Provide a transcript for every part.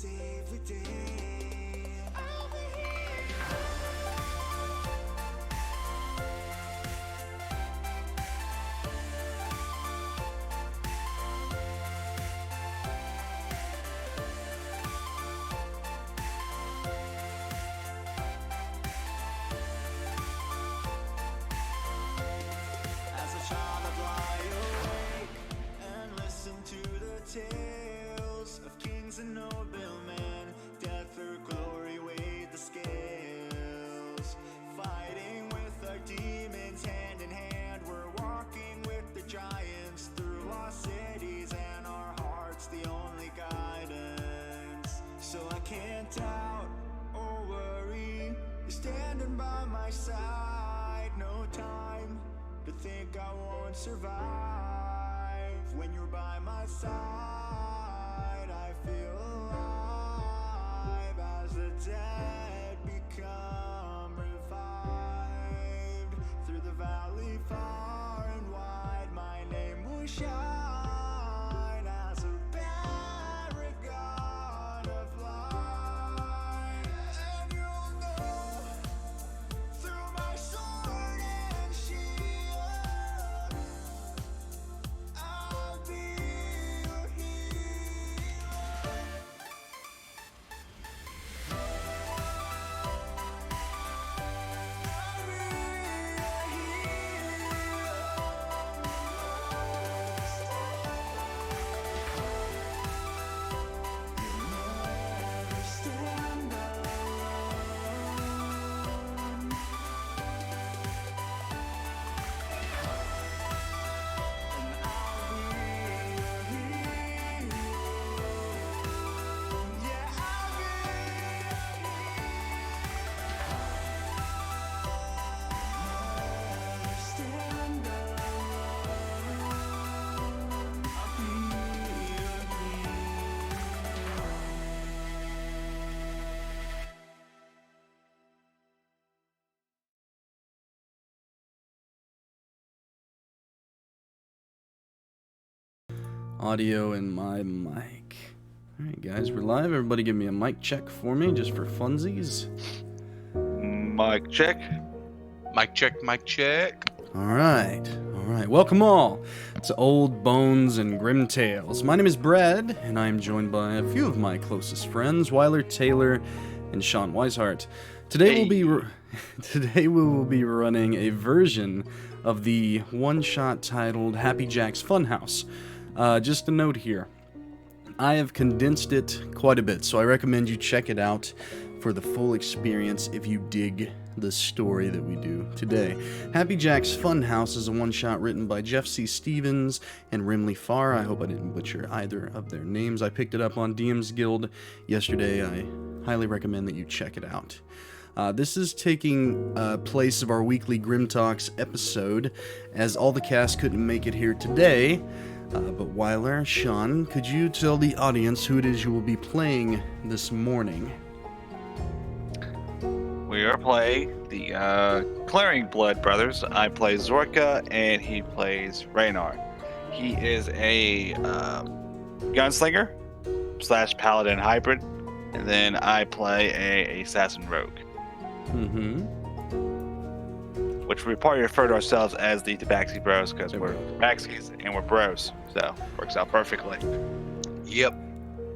save the day. I'll be here. As a child I lie awake and listen to the tales of kings and noblemen. Death or glory weighed the scales. Fighting with our demons hand in hand. We're walking with the giants through lost cities, and our hearts the only guidance. So I can't doubt or worry. You're standing by my side. No time to think I won't survive. When you're by my side, I feel alive. As the dead become revived, through the valley far and wide, my name will shine as a paragon of light. And you'll know through my sword and shield, I'll be your hero. I'll be your hero. Stand alone. And I'll be your hero. Yeah, I'll be your hero. Stand alone. I'll be your hero. Audio and my mic. Alright guys, we're live. Everybody give me a mic check for me, just for funsies. Mic check. Mic check, mic check. Alright. Welcome all to Old Bones and Grimm Tales. My name is Brad, and I am joined by a few of my closest friends, Wyler, Taylor, and Shawn Wiseheart. Today we will be running a version of the one-shot titled Happy Jack's Funhouse. Just a note here, I have condensed it quite a bit, so I recommend you check it out for the full experience if you dig the story that we do today. Happy Jack's Funhouse is a one-shot written by Jeff C. Stevens and Rimley Farr. I hope I didn't butcher either of their names. I picked it up on DM's Guild yesterday. I highly recommend that you check it out. This is taking place of our weekly Grimmtalks episode, as all the cast couldn't make it here today. But Wyler, Shawn, could you tell the audience who it is you will be playing this morning? We are playing the Clearing Blood brothers. I play Zorka, and he plays Rannar. He is a gunslinger / paladin hybrid, and then I play a assassin rogue. Which we probably refer to ourselves as the Tabaxi Bros, because we're Tabaxis and we're bros, so works out perfectly. Yep.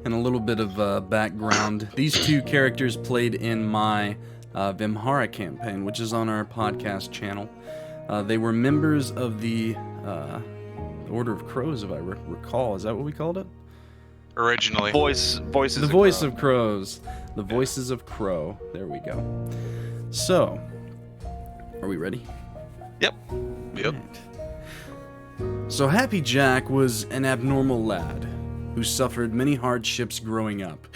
And a little bit of background. These two characters played in my Vimhara campaign, which is on our podcast channel. They were members of the Order of Crows, if I recall. Is that what we called it? Originally. Voices The of Voice Crow. of Crows. The Voices of Crow. There we go. So, are we ready? Yep. Yep. Right. So Happy Jack was an abnormal lad who suffered many hardships growing up.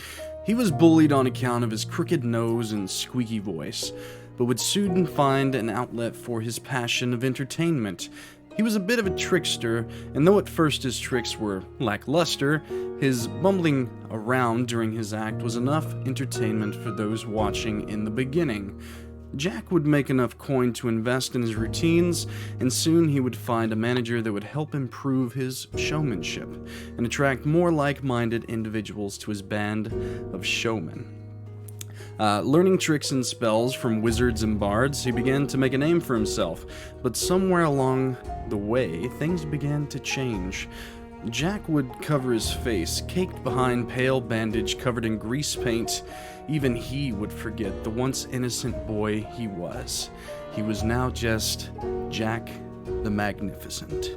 He was bullied on account of his crooked nose and squeaky voice, but would soon find an outlet for his passion of entertainment. He was a bit of a trickster, and though at first his tricks were lackluster, his bumbling around during his act was enough entertainment for those watching in the beginning. Jack would make enough coin to invest in his routines, and soon he would find a manager that would help improve his showmanship and attract more like-minded individuals to his band of showmen. Learning tricks and spells from wizards and bards, he began to make a name for himself, but somewhere along the way, things began to change. Jack would cover his face, caked behind pale bandage covered in grease paint. Even he would forget the once innocent boy he was. He was now just Jack the Magnificent.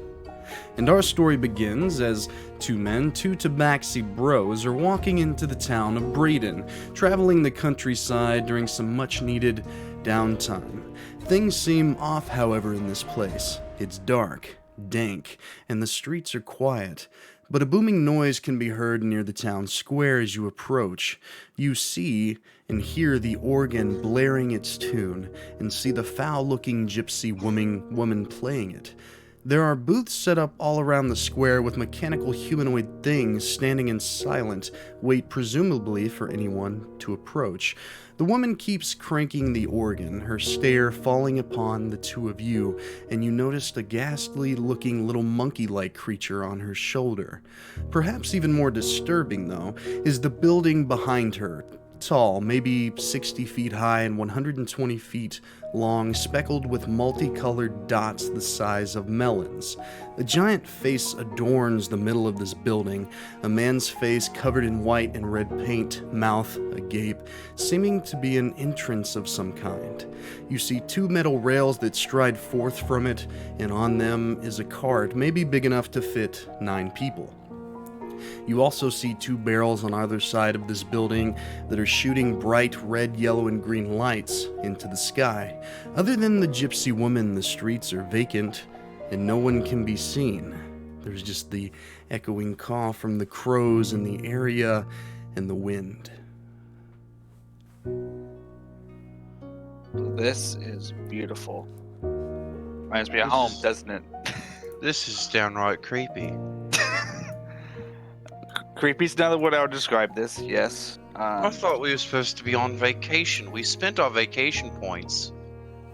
And our story begins as two men, two tabaxi bros, are walking into the town of Braden, traveling the countryside during some much-needed downtime. Things seem off, however, in this place. It's dark, dank, and the streets are quiet. But a booming noise can be heard near the town square as you approach. You see and hear the organ blaring its tune, and see the foul-looking gypsy woman playing it. There are booths set up all around the square with mechanical humanoid things standing in silent wait, presumably for anyone to approach. The woman keeps cranking the organ, her stare falling upon the two of you, and you noticed a ghastly-looking little monkey-like creature on her shoulder. Perhaps even more disturbing, though, is the building behind her. Tall, maybe 60 feet high and 120 feet long, speckled with multicolored dots the size of melons. A giant face adorns the middle of this building, a man's face covered in white and red paint, mouth agape, seeming to be an entrance of some kind. You see two metal rails that stride forth from it, and on them is a cart, maybe big enough to fit 9 people. You also see 2 barrels on either side of this building that are shooting bright red, yellow, and green lights into the sky. Other than the gypsy woman, the streets are vacant, and no one can be seen. There's just the echoing call from the crows in the area and the wind. This is beautiful. Reminds me of home, doesn't it? This is downright creepy. Creepy's another word I would describe this, yes. I thought we were supposed to be on vacation. We spent our vacation points.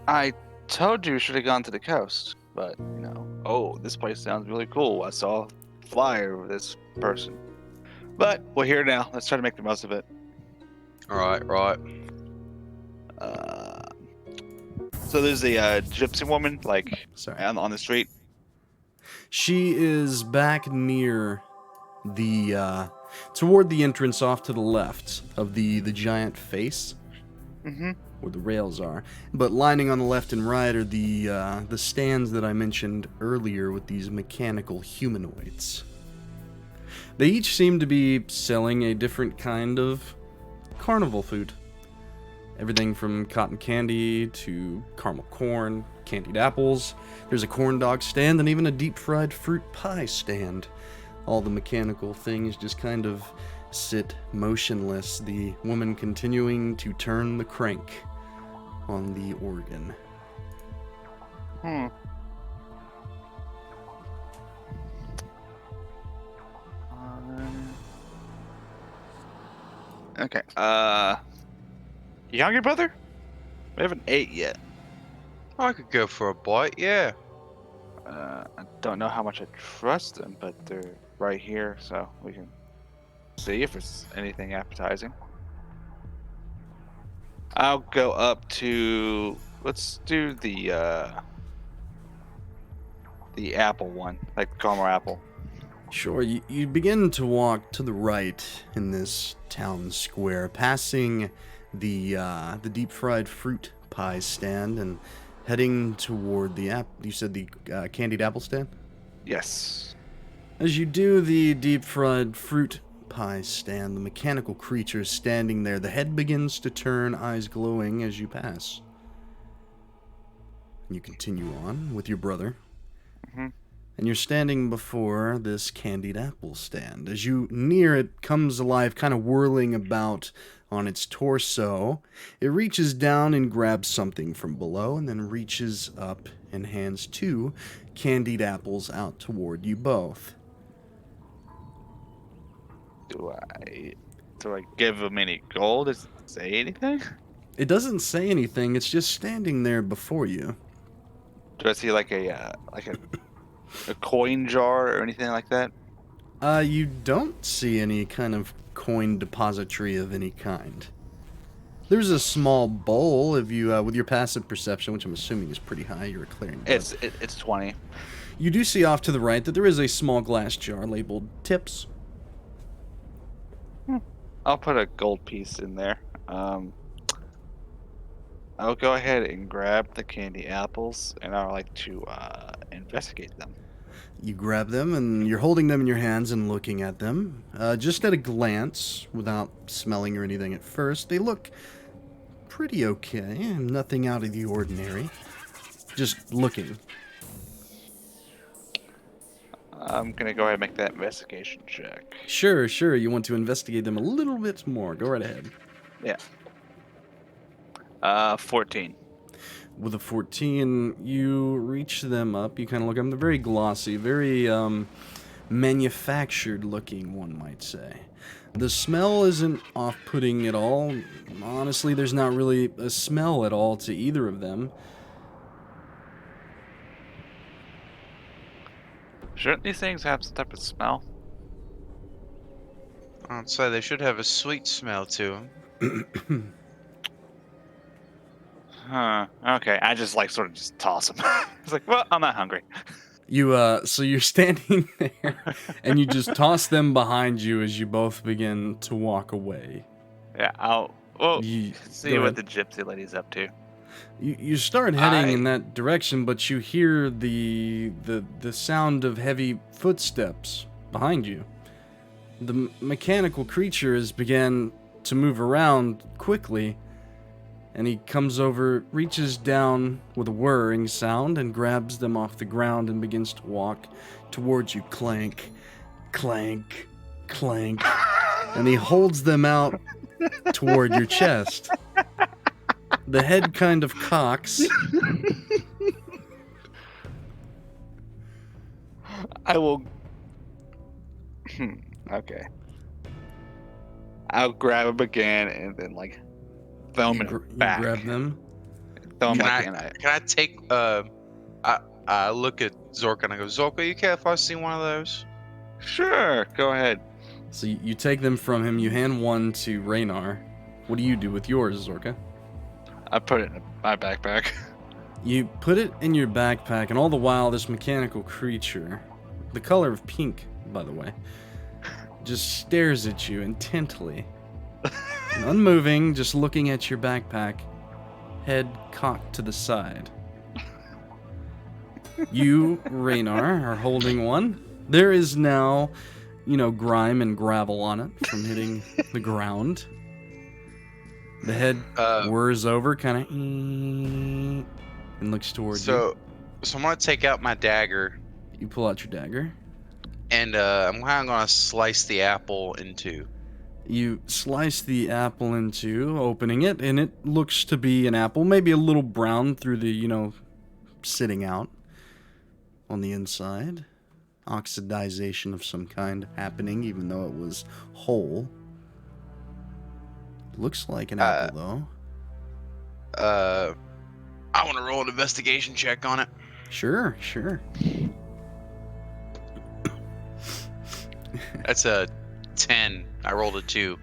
I told you we should have gone to the coast, but, oh, this place sounds really cool. I saw a flyer of this person. But we're here now. Let's try to make the most of it. Right. So there's a gypsy woman, Sorry. on the street. She is back near the, toward the entrance off to the left of the giant face, where the rails are. But lining on the left and right are the stands that I mentioned earlier with these mechanical humanoids. They each seem to be selling a different kind of carnival food. Everything from cotton candy to caramel corn, candied apples. There's a corn dog stand and even a deep-fried fruit pie stand. All the mechanical things just kind of sit motionless, the woman continuing to turn the crank on the organ. Okay. You hungry, brother? We haven't ate yet. I could go for a bite, yeah. I don't know how much I trust them, but they're right here, so we can see if it's anything appetizing. I'll go up to. Let's do the apple one, like the caramel apple. Sure, you begin to walk to the right in this town square, passing the deep-fried fruit pie stand and heading toward the you said the candied apple stand? Yes. As you do the deep-fried fruit pie stand, the mechanical creature is standing there. The head begins to turn, eyes glowing as you pass. You continue on with your brother. And you're standing before this candied apple stand. As you near it, comes alive, kind of whirling about on its torso. It reaches down and grabs something from below, and then reaches up and hands 2 candied apples out toward you both. Do I give him any gold? Does it say anything? It doesn't say anything. It's just standing there before you. Do I see like a coin jar or anything like that? You don't see any kind of coin depository of any kind. There's a small bowl if you, with your passive perception, which I'm assuming is pretty high. You're a clearing. It's 20. You do see off to the right that there is a small glass jar labeled tips. I'll put a gold piece in there. I'll go ahead and grab the candy apples, and I'd like to investigate them. You grab them, and you're holding them in your hands and looking at them. Just at a glance, without smelling or anything at first, they look pretty okay. Nothing out of the ordinary. Just looking. I'm going to go ahead and make that investigation check. Sure. You want to investigate them a little bit more. Go right ahead. Yeah. 14. With a 14, you reach them up. You kind of look at them. They're very glossy, very manufactured looking, one might say. The smell isn't off-putting at all. Honestly, there's not really a smell at all to either of them. Shouldn't these things have some type of smell? I'd say they should have a sweet smell to them. Huh. Okay, I just like sort of just toss them. It's like, well, I'm not hungry. So you're standing there, and you just toss them behind you as you both begin to walk away. Yeah, I'll see go what ahead. the gypsy lady's up to. You start heading in that direction, but you hear the sound of heavy footsteps behind you. The mechanical creature has began to move around quickly, and he comes over, reaches down with a whirring sound, and grabs them off the ground and begins to walk towards you. Clank, clank, clank. And he holds them out toward your chest. The head kind of cocks. I will... Okay. I'll grab him again and then, like, throw him You back. grab them. Throw him Can back I, in. can I take, I look at Zorka and I go, Zorka, you care if I see one of those? Sure, go ahead. So you take them from him. You hand one to Rannar. What do you do with yours, Zorka? I put it in my backpack. You put it in your backpack, and all the while, this mechanical creature, the color of pink, by the way, just stares at you intently. And unmoving, just looking at your backpack, head cocked to the side. You, Rannar, are holding one. There is now, grime and gravel on it from hitting the ground. The head whirs over, kind of, and looks towards you. So I'm gonna take out my dagger, You pull out your dagger. and I'm kind of gonna slice the apple in two. You slice the apple in two, opening it, and it looks to be an apple, maybe a little brown through the, sitting out on the inside. Oxidization of some kind happening, even though it was whole. Looks like an apple, though. I want to roll an investigation check on it. Sure. That's a 10. I rolled a 2.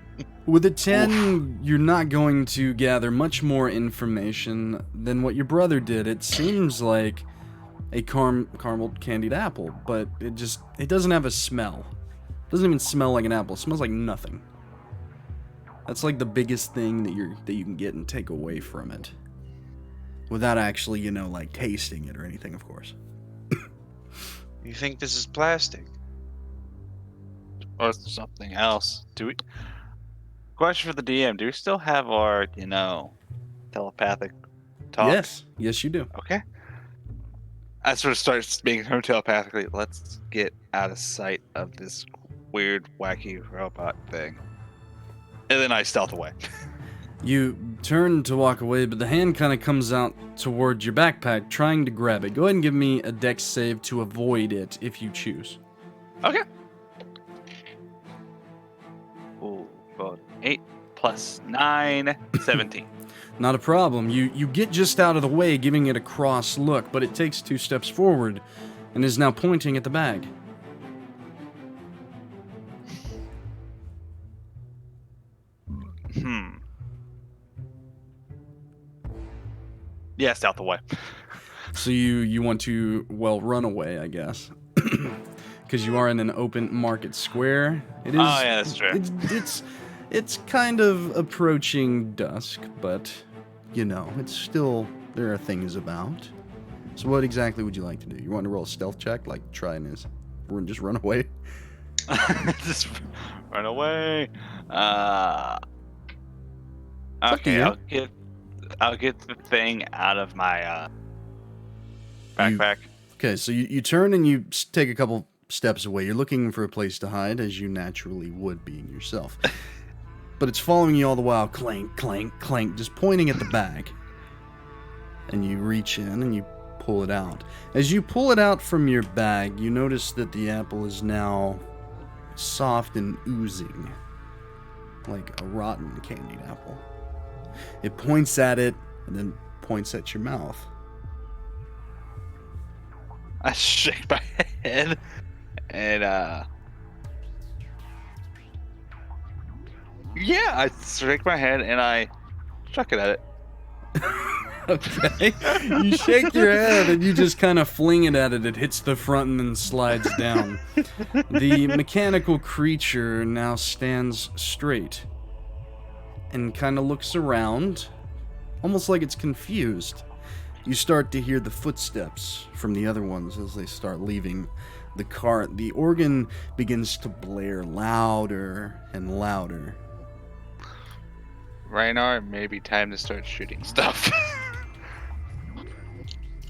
With a 10, you're not going to gather much more information than what your brother did. It seems like a caramel candied apple, but it doesn't have a smell. It doesn't even smell like an apple. It smells like nothing. That's like the biggest thing that you can get and take away from it. Without actually, like tasting it or anything, of course. You think this is plastic? Or something else. Question for the DM. Do we still have our, telepathic talk? Yes, you do. Okay. I sort of start speaking to him telepathically. Let's get out of sight of this weird, wacky robot thing. And then I stealth away. You turn to walk away, but the hand kind of comes out towards your backpack, trying to grab it. Go ahead and give me a dex save to avoid it, if you choose. Okay. Ooh, got 8 plus 9, 17. Not a problem. You get just out of the way, giving it a cross look, but it takes 2 steps forward and is now pointing at the bag. Yes, out the way. So you want to, well, run away, I guess. Because you are in an open market square. It is. Oh, yeah, that's true. It's kind of approaching dusk, but, you know, it's still, there are things about. So what exactly would you like to do? You want to roll a stealth check, like try and just run away? Just run away. up to Okay, you. I'll get the thing out of my backpack. Okay, so you turn and you take a couple steps away. You're looking for a place to hide, as you naturally would being yourself. But it's following you all the while, clank, clank, clank, just pointing at the bag. And you reach in and you pull it out. As you pull it out from your bag, you notice that the apple is now soft and oozing, like a rotten candied apple. It points at it and then points at your mouth. I shake my head and yeah, I shake my head and I chuck it at it. Okay. You shake your head and you just kind of fling it at it. It hits the front and then slides down. The mechanical creature now stands straight and kind of looks around, almost like it's confused. You start to hear the footsteps from the other ones as they start leaving the cart. The organ begins to blare louder and louder. Rannar, maybe time to start shooting stuff.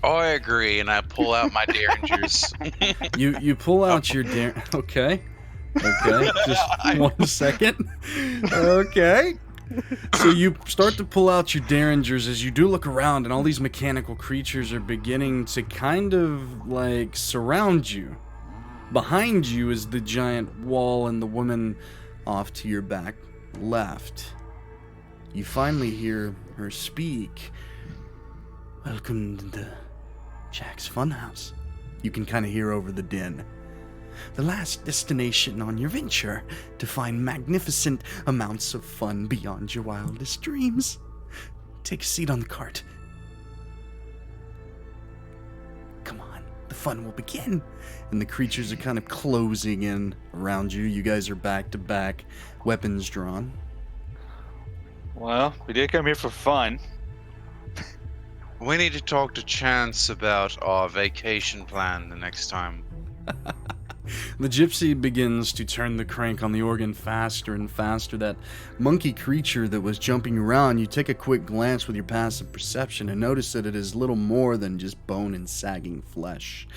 Oh, I agree, and I pull out my derringers. You pull out your Okay. Just 1 second. Okay. So you start to pull out your derringers as you do look around, and all these mechanical creatures are beginning to kind of like surround you. Behind you is the giant wall and the woman off to your back left. You finally hear her speak. Welcome to the Jack's Funhouse. You can kind of hear over the din. The last destination on your venture to find magnificent amounts of fun beyond your wildest dreams. Take a seat on the cart. Come on, the fun will begin. And the creatures are kind of closing in around you. You guys are back to back, weapons drawn. Well, we did come here for fun. We need to talk to Chance about our vacation plan the next time. The gypsy begins to turn the crank on the organ faster and faster. That monkey creature that was jumping around, you take a quick glance with your passive perception and notice that it is little more than just bone and sagging flesh.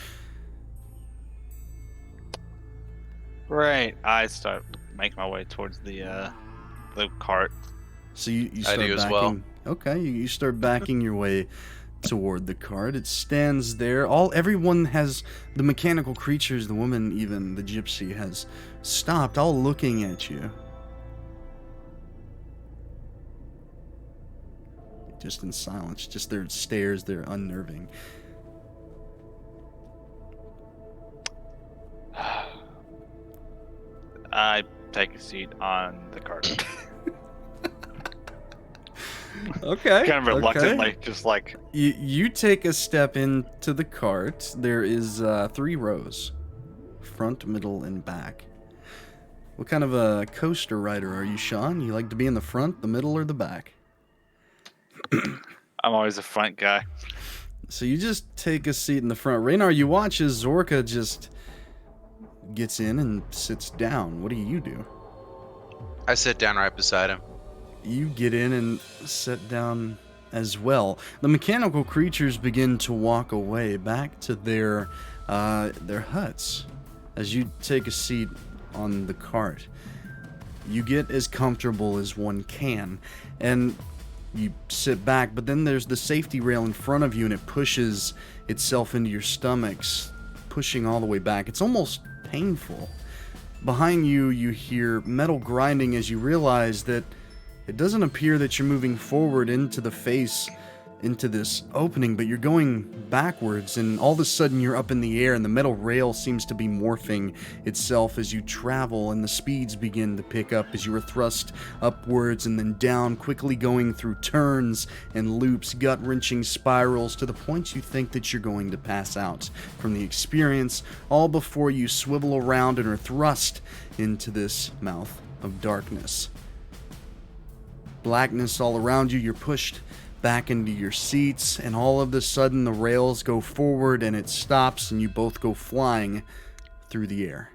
Right. I start making my way towards the cart. So you start do as backing. well. Okay, you start backing your way toward the cart. It stands there. Everyone has, the mechanical creatures, the woman, even the gypsy, has stopped, all looking at you. Just in silence. Just their stares, they're unnerving. I take a seat on the cart. Okay. Kind of reluctantly, just like... You take a step into the cart. There is 3 rows. Front, middle, and back. What kind of a coaster rider are you, Shawn? You like to be in the front, the middle, or the back? I'm always a front guy. So you just take a seat in the front. Rannar, you watch as Zorka just gets in and sits down. What do? I sit down right beside him. You get in and sit down as well. The mechanical creatures begin to walk away back to their huts. As you take a seat on the cart, you get as comfortable as one can, and you sit back, but then there's the safety rail in front of you, and it pushes itself into your stomachs, pushing all the way back. It's almost painful. Behind you, you hear metal grinding as you realize that It doesn't appear that you're moving forward into the face, into this opening, but you're going backwards, and all of a sudden you're up in the air, and the metal rail seems to be morphing itself as you travel, and the speeds begin to pick up as you are thrust upwards and then down, quickly going through turns and loops, gut-wrenching spirals, to the point you think that you're going to pass out from the experience, all before you swivel around and are thrust into this mouth of darkness. Blackness all around you, you're pushed back into your seats, and all of a sudden the rails go forward and it stops, and you both go flying through the air.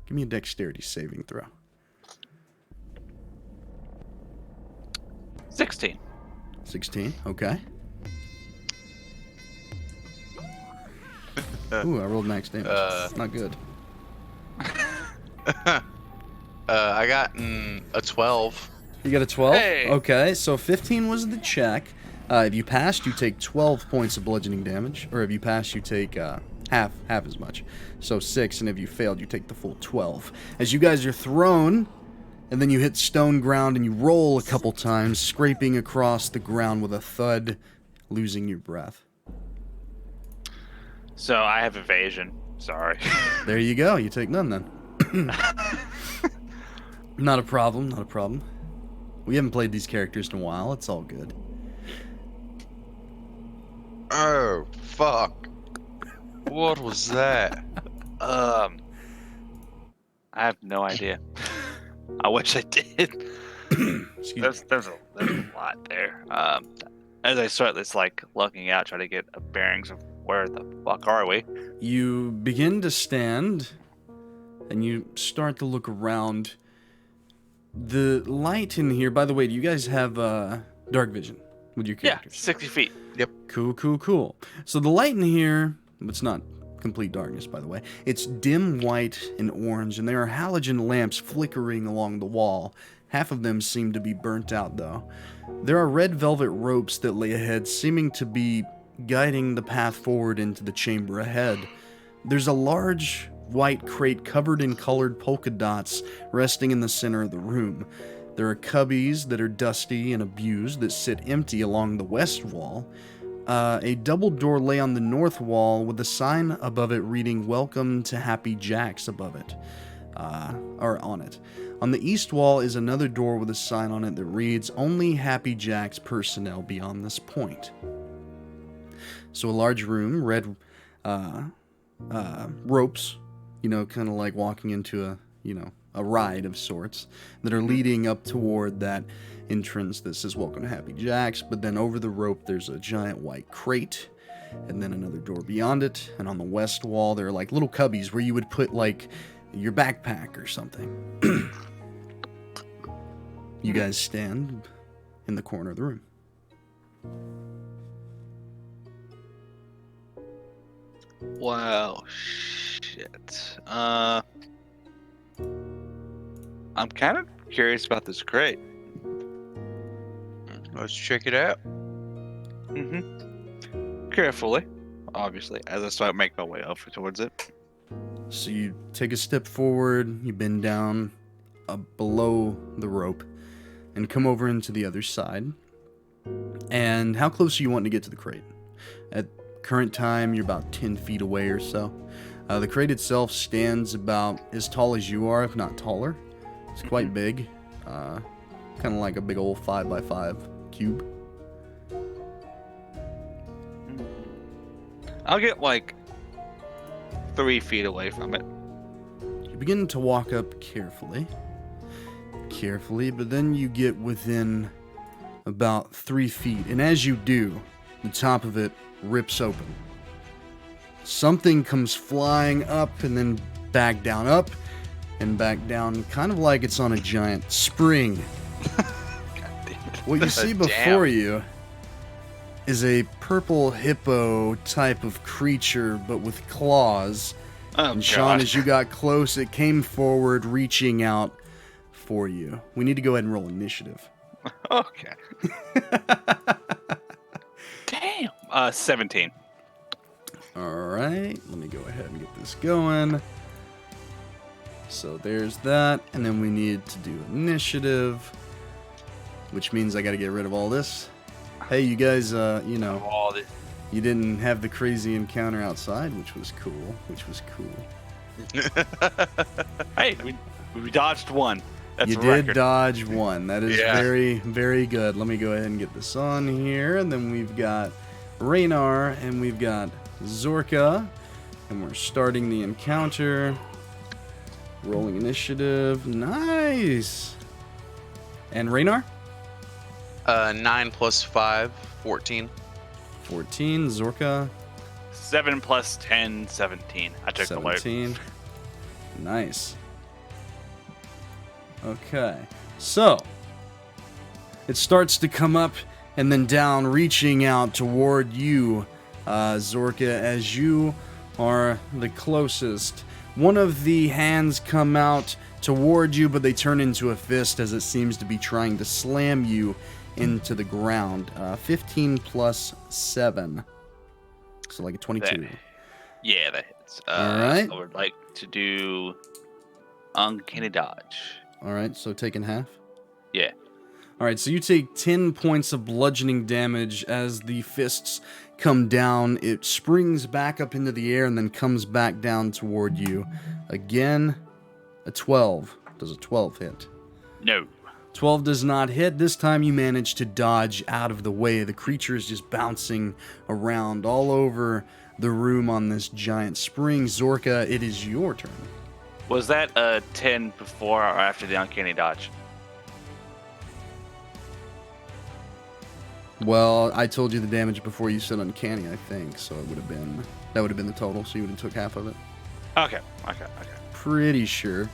Give me a dexterity saving throw. 16. 16, okay. Ooh, I rolled max damage. Not good. I got a 12. You got a 12? Hey. Okay, so 15 was the check. If you passed, you take 12 points of bludgeoning damage. Or if you pass, you take half as much. So 6, and if you failed, you take the full 12. As you guys are thrown, and then you hit stone ground, and you roll a couple times, scraping across the ground with a thud, losing your breath. So I have evasion. Sorry. There you go. You take none, then. Not a problem, not a problem. We haven't played these characters in a while. It's all good. Oh, fuck. What was that? I have no idea. I wish I did. Excuse me. There's a lot there. As I start this, like, looking out, trying to get bearings of where the fuck are we? You begin to stand, and you start to look around. The light in here, by the way, do you guys have dark vision with your Yeah, characters? 60 feet. Cool. So the light in here, it's not complete darkness, by the way. It's dim white and orange, and there are halogen lamps flickering along the wall. Half of them seem to be burnt out, though. There are red velvet ropes that lay ahead, seeming to be guiding the path forward into the chamber ahead. There's a large white crate covered in colored polka dots resting in the center of the room. There are cubbies that are dusty and abused that sit empty along the west wall. A double door lay on the north wall with a sign above it reading "Welcome to Happy Jacks" above it, or on it. On the east wall is another door with a sign on it that reads "Only Happy Jacks personnel beyond this point." So a large room, red ropes, kind of like walking into a ride of sorts, that are leading up toward that entrance that says "Welcome to Happy Jacks," but then over the rope there's a giant white crate, and then another door beyond it, and on the west wall there are like little cubbies where you would put like your backpack or something. You guys stand in the corner of the room. Wow, shit. I'm kind of curious about this crate. Let's check it out. Carefully, obviously, as I start making my way over towards it. So you take a step forward, you bend down below the rope, and come over into the other side. And how close are you wanting to get to the crate? At current time, you're about 10 feet away or so. The crate itself stands about as tall as you are, if not taller. It's quite big. Kind of like a big old 5x5 cube. I'll get like 3 feet away from it. You begin to walk up carefully, but then you get within about 3 feet, and as you do, the top of it rips open. Something comes flying up and then back down, up and back down, kind of like it's on a giant spring. What you see before you is a purple hippo type of creature, but with claws. Oh, And Shawn, God. as you got close, it came forward, reaching out for you. We need to go ahead and roll initiative. Okay. Damn. 17. All right, let me go ahead and get this going. So there's that, and then we need to do initiative. which means I got to get rid of all this. Hey, you guys, you know, All the you didn't have the crazy encounter outside, which was cool. Hey, we dodged one. That's You a did record. dodge one. That is Yeah. very, very good. Let me go ahead and get this on here. And then we've got Rannar and we've got Zorka. And we're starting the encounter. Rolling initiative. Nice. And Rannar? 9 plus 5, 14. 14. Zorka? 7 plus 10, 17. I took the load. 17. Nice. Okay. So, it starts to come up and then down, reaching out toward you, Zorka, as you are the closest. One of the hands come out toward you, but they turn into a fist as it seems to be trying to slam you into the ground. 15 plus 7. So like a 22. Yeah, that hits. All right. I would like to do uncanny dodge. All right, so taking half. Yeah. All right, so you take 10 points of bludgeoning damage as the fists come down. It springs back up into the air and then comes back down toward you. Again, a 12. Does a 12 hit? No. 12 does not hit. This time you manage to dodge out of the way. The creature is just bouncing around all over the room on this giant spring. Zorka, it is your turn. Was that a 10 before or after the uncanny dodge? Well, I told you the damage before you said uncanny, I think, so it would have been the total, so you would have took half of it. Okay. Pretty sure.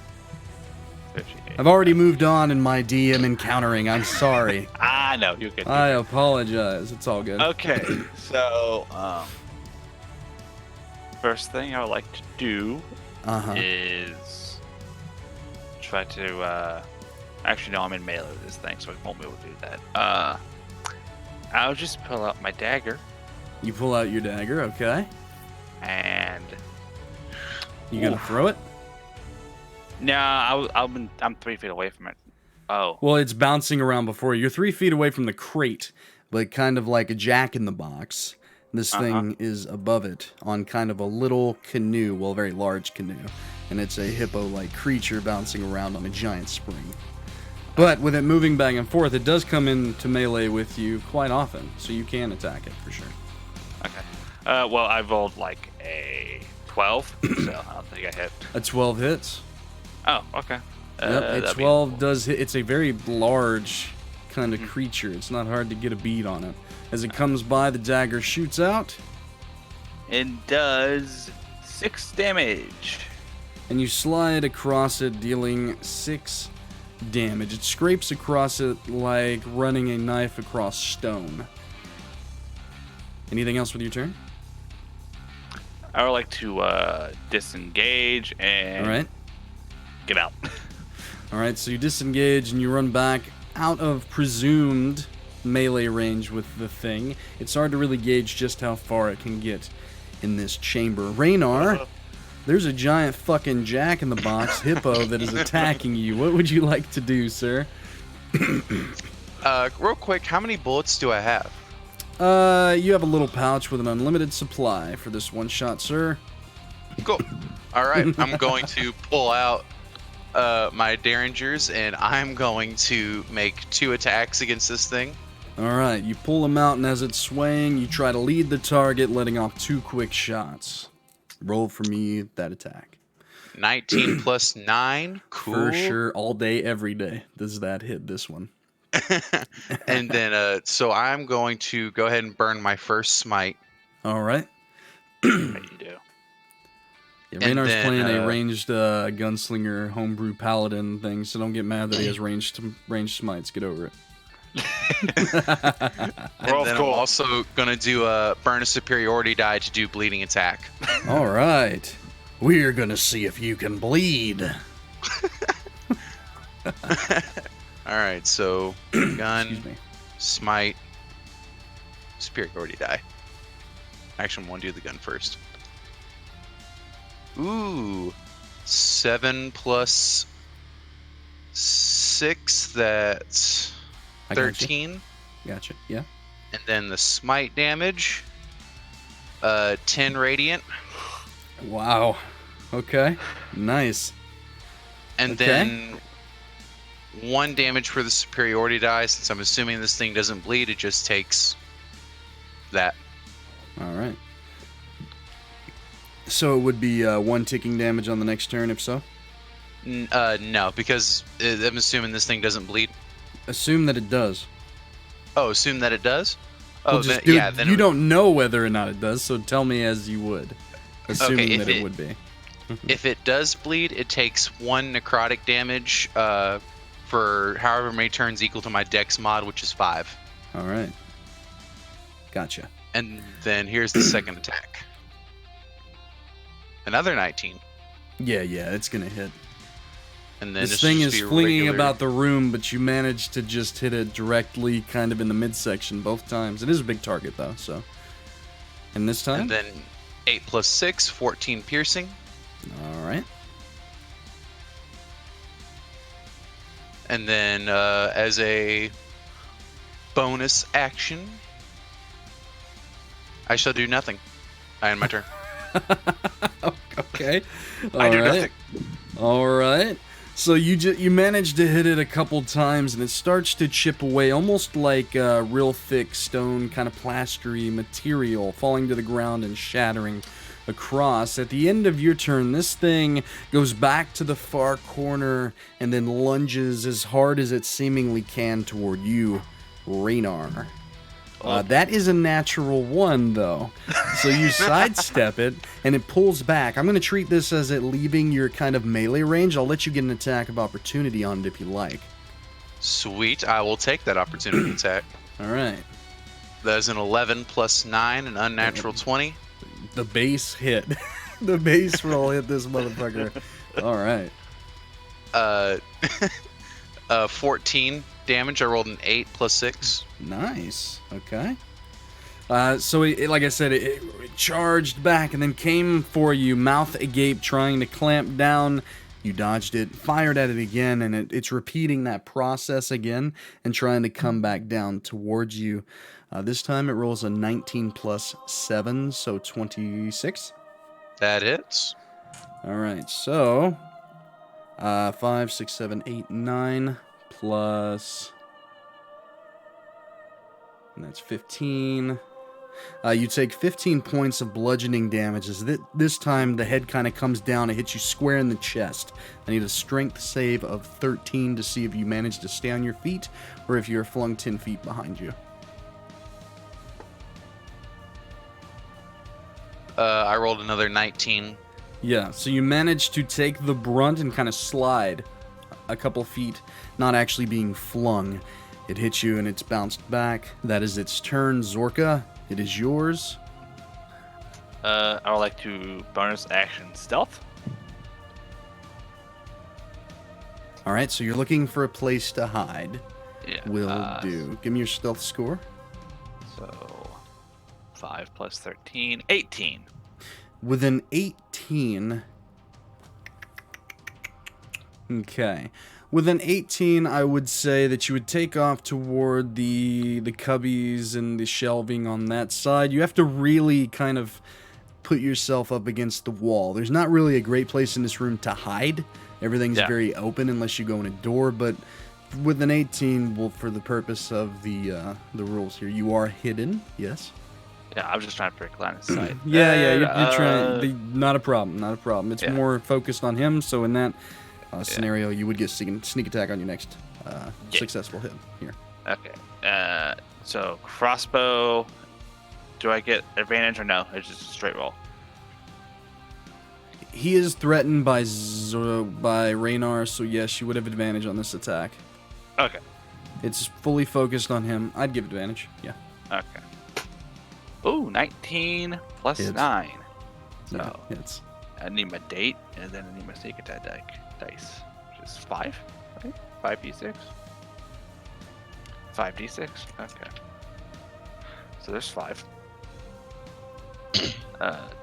58. I've already moved on in my DM encountering. I'm sorry. I know, you're good. I apologize. It's all good. Okay, so first thing I would like to do Uh-huh. is try to actually no, I'm in melee with this thing, so I won't be able to do that. I'll just pull out my dagger You pull out your dagger, okay. and You gonna throw it? no, I'm 3 feet away from it. Oh, Well, it's bouncing around before you. You're 3 feet away from the crate, but kind of like a jack in the box. This thing is above it on kind of a little canoe, well, a very large canoe. And it's a hippo-like creature bouncing around on a giant spring. But with it moving back and forth, it does come into melee with you quite often, so you can attack it for sure. okay. Well, I rolled like a 12, so I don't think I hit. A 12 hits. Oh, okay. Yep, that'd a be 12 cool. does hit. It's a very large kind of creature. It's not hard to get a bead on it. As it comes by, the dagger shoots out, It does 6 damage. and you slide across it, dealing 6 damage. It scrapes across it like running a knife across stone. Anything else with your turn? I would like to disengage and All right. get out. All right, so you disengage and you run back out of presumed melee range with the thing. It's hard to really gauge just how far it can get in this chamber. Rannar, there's a giant fucking jack-in-the-box hippo that is attacking you. What would you like to do, sir? Real quick, how many bullets do I have? You have a little pouch with an unlimited supply for this one shot, sir. Cool. All right, I'm going to pull out my derringers, and I'm going to make 2 attacks against this thing. All right, you pull him out, and as it's swaying, you try to lead the target, letting off 2 quick shots. Roll for me that attack. 19 plus 9. Cool. For sure, all day, every day. Does that hit this one? And then, so I'm going to go ahead and burn my first smite. All right. What you do? Yeah, And Ranar's then, playing a ranged gunslinger homebrew paladin thing, so don't get mad that he has ranged smites. Get over it. And Roll then cool. I'm also going to do a burn a superiority die to do bleeding attack. All right. We're going to see if you can bleed. All right, so gun, Excuse me. smite, superiority die. Actually, I'm going to do the gun first. Ooh, 7 plus 6. That's I gotcha. 13. Gotcha. Yeah. And then the smite damage, 10 radiant. Wow. Okay. Nice. And Okay. then 1 damage for the superiority die. Since I'm assuming this thing doesn't bleed, it just takes that. All right. So it would be 1 ticking damage on the next turn, if so? No, because I'm assuming this thing doesn't bleed. Assume that it does. Oh, assume that it does? Well, Oh, just then, yeah. Then you don't know whether or not it does, so tell me as you would. Assuming that it would be. If it does bleed, it takes 1 necrotic damage for however many turns equal to my dex mod, which is 5. All right. Gotcha. And then here's the second attack. Another 19. Yeah, it's gonna hit. And then This this thing should is just be a flinging regular- about the room, but you managed to just hit it directly kind of in the midsection both times. It is a big target, though, so. And this time? And then 8 plus 6, 14 piercing. All right. And then as a bonus action, I shall do nothing. I end my turn. Okay. I do All right. nothing. All right. So you manage to hit it a couple times, and it starts to chip away, almost like real thick stone, kind of plastery material, falling to the ground and shattering across. At the end of your turn, this thing goes back to the far corner and then lunges as hard as it seemingly can toward you, Rannar. That is a natural 1, though. So you sidestep it, and it pulls back. I'm going to treat this as it leaving your kind of melee range. I'll let you get an attack of opportunity on it if you like. Sweet. I will take that opportunity attack. All right. That is an 11 plus 9, an unnatural 20. The base hit. The base roll hit this motherfucker. All right. 14 damage. I rolled an 8 plus 6. Nice. Okay. So, like I said, it charged back and then came for you, mouth agape, trying to clamp down. You dodged it, fired at it again, and it's repeating that process again and trying to come back down towards you. This time it rolls a 19 plus 7, so 26. That hits. All right, so 5, 6, 7, 8, 9 plus... And that's 15. You take 15 points of bludgeoning damage. As this time, the head kind of comes down and hits you square in the chest. I need a strength save of 13 to see if you manage to stay on your feet or if you're flung 10 feet behind you. I rolled another 19. Yeah, so you manage to take the brunt and kind of slide a couple feet, not actually being flung. It hits you and it's bounced back. That is its turn. Zorka, it is yours. I would like to bonus action stealth. All right, so you're looking for a place to hide. Yeah. Will do. Give me your stealth score. So 5 plus 13, 18. With an 18. Okay. With an 18, I would say that you would take off toward the cubbies and the shelving on that side. You have to really kind of put yourself up against the wall. There's not really a great place in this room to hide. Everything's very open unless you go in a door, but with an 18, well, for the purpose of the rules here, you are hidden, yes? Yeah, I was just trying to break line of sight. Yeah, you're trying. Not a problem. It's Yeah. more focused on him, so in that scenario, you would get sneak attack on your next successful hit here. Okay. So crossbow. Do I get advantage or no? It's just a straight roll. He is threatened by Rannar, so yes, you would have advantage on this attack. Okay. It's fully focused on him. I'd give advantage. Yeah. Okay. Ooh, 19 plus Hits. 9. So Yeah, it's I need my date, and then I need my sneak attack dice, which is 5, right? 5d6. 5d6. Okay. So there's 5.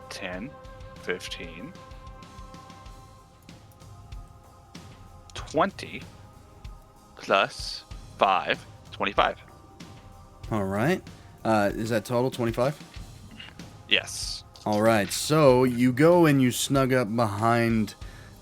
10, 15, 20 plus 5, 25. All right. Is that total 25? Yes. All right. So you go and you snug up behind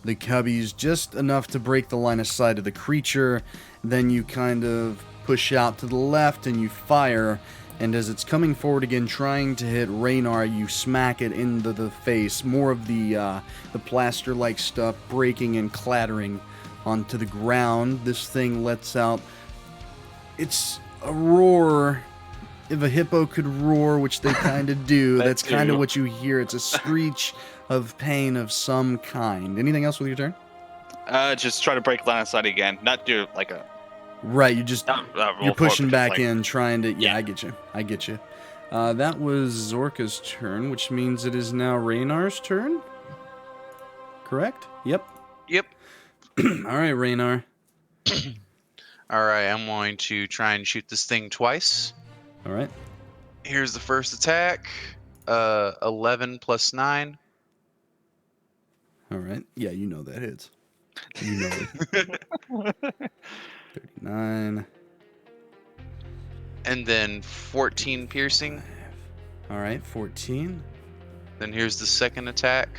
the cubbies just enough to break the line of sight of the creature. Then you kind of push out to the left and you fire. And as it's coming forward again, trying to hit Rannar, you smack it into the face. More of the plaster-like stuff breaking and clattering onto the ground. This thing lets out... It's a roar. If a hippo could roar, which they kind of do, that's kind of what you hear. It's a screech of pain of some kind. Anything else with your turn? Just try to break line of sight again. Not do like a... Right, you're pushing back in, trying to... Yeah, Yeah. I get you. That was Zorka's turn, which means it is now Ranar's turn? Correct? Yep. All right, Rannar. All right, I'm going to try and shoot this thing twice. All right. Here's the first attack. 11 plus 9. All right. Yeah, you know that hits. You know it. 39. And then 14 piercing. All right, 14. Then here's the second attack.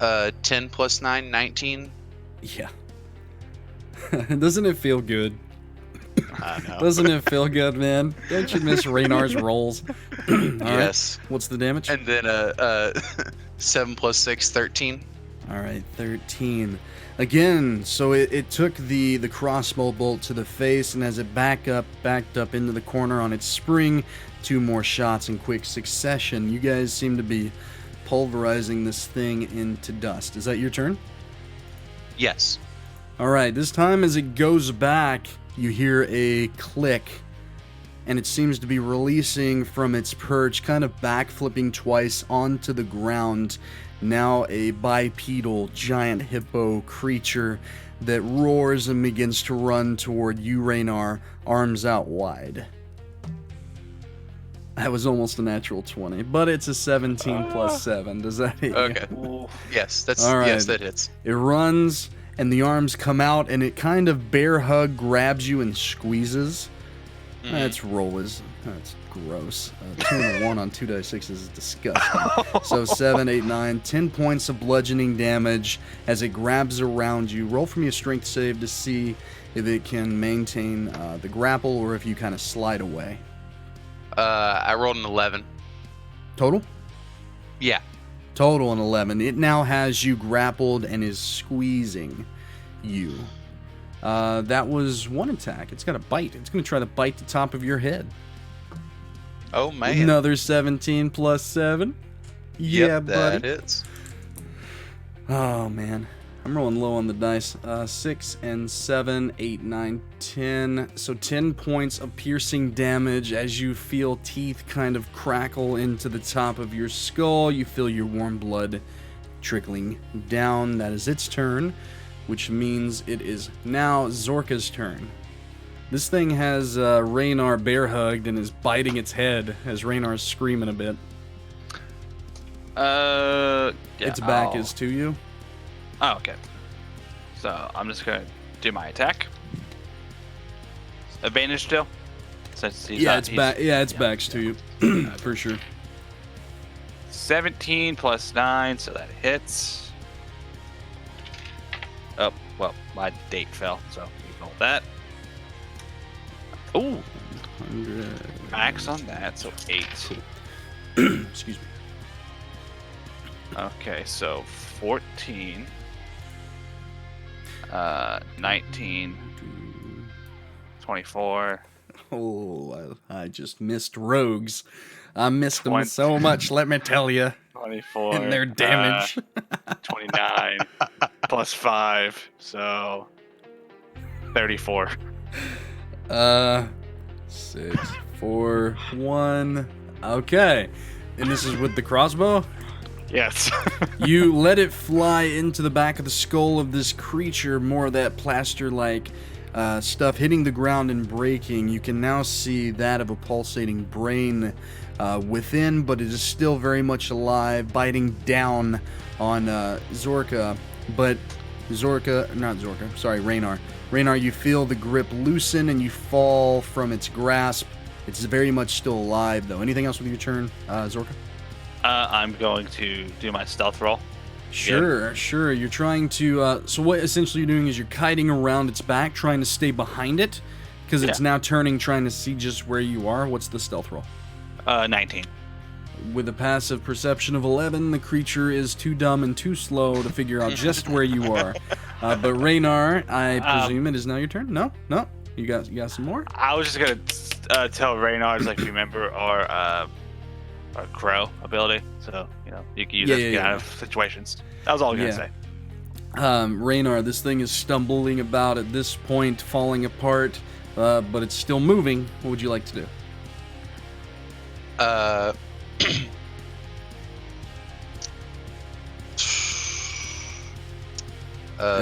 10 plus 9, 19. Yeah. Doesn't it feel good? I know. Doesn't it feel good, man? Don't you miss Ranar's rolls? All right. Yes. What's the damage? And then 7 plus 6, 13. All right, 13. Again, so it took the crossbow bolt to the face, and as it backed up into the corner on its spring, 2 more shots in quick succession. You guys seem to be pulverizing this thing into dust. Is that your turn? Yes. All right, this time as it goes back, you hear a click, and it seems to be releasing from its perch, kind of backflipping twice onto the ground. Now a bipedal giant hippo creature that roars and begins to run toward you, Rannar, arms out wide. That was almost a natural 20, but it's a 17 plus 7. Does that hit you? Okay. Yes, that's All right. yes, that hits. It runs, and the arms come out, and it kind of bear hug grabs you and squeezes. That's gross. 2 and a 1 on 2d6 is disgusting. So 7, 8, 9, 10 points of bludgeoning damage as it grabs around you. Roll for me a strength save to see if it can maintain the grapple or if you kind of slide away. I rolled an 11. Total? Yeah. Total an 11. It now has you grappled and is squeezing you. That was one attack. It's got a bite. It's going to try to bite the top of your head. Oh man. Another 17 plus 7. Yeah, Yep, buddy. that hits. Oh, man. I'm rolling low on the dice. 6 and 7, 8, 9, 10. So 10 points of piercing damage as you feel teeth kind of crackle into the top of your skull. You feel your warm blood trickling down. That is its turn, which means it is now Zorka's turn. This thing has Rannar bear hugged and is biting its head as Raynar's screaming a bit. Yeah, Its back is to you. Oh, okay. So I'm just gonna do my attack. Advantage still. Since he's Yeah, not, it's he's- back. Yeah, its back's to you, for sure. 17 plus 9, so that hits. Oh, well, my date fell, so ignore that. Ooh, 100. max on that, so 8. Excuse me. Okay, so 14, 19, 24. Oh, I just missed rogues. I missed them 20. so much, let me tell you. 24. And their damage. 29 plus 5, so 34. 6, 4, 1. Okay. And this is with the crossbow? Yes. You let it fly into the back of the skull of this creature, more of that plaster-like stuff hitting the ground and breaking. You can now see that of a pulsating brain within, but it is still very much alive, biting down on Zorka. But Rannar. Rannar, you feel the grip loosen and you fall from its grasp. It's very much still alive, though. Anything else with your turn, Zorka? I'm going to do my stealth roll. Sure. You're trying to... so what essentially you're doing is you're kiting around its back, trying to stay behind it, because it's now turning, trying to see just where you are. What's the stealth roll? 19. With a passive perception of 11, the creature is too dumb and too slow to figure out just where you are. But Rannar, I presume it is now your turn? No? You got some more? I was just going to tell Rannar, like, remember our crow ability. So, you can use that to get out of situations. That was all I was going to say. Rannar, this thing is stumbling about at this point, falling apart, but it's still moving. What would you like to do?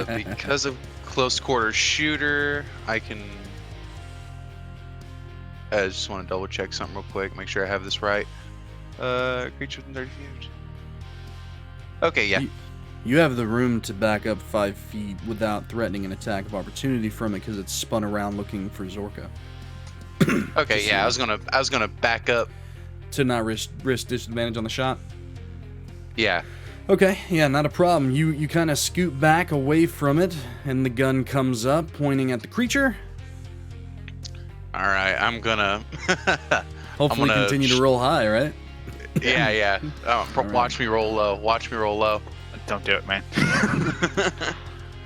Because of close quarter shooter, I can. I just want to double check something real quick, make sure I have this right. Creature within 30 feet. Okay, yeah. You have the room to back up 5 feet without threatening an attack of opportunity from it because it's spun around looking for Zorka. Okay, yeah. I was gonna back up to not risk disadvantage on the shot. Yeah. Okay, yeah, not a problem. You kind of scoot back away from it, and the gun comes up, pointing at the creature. All right, I'm gonna. Hopefully, continue to roll high, right? Yeah. Watch me roll low. Watch me roll low. Don't do it, man.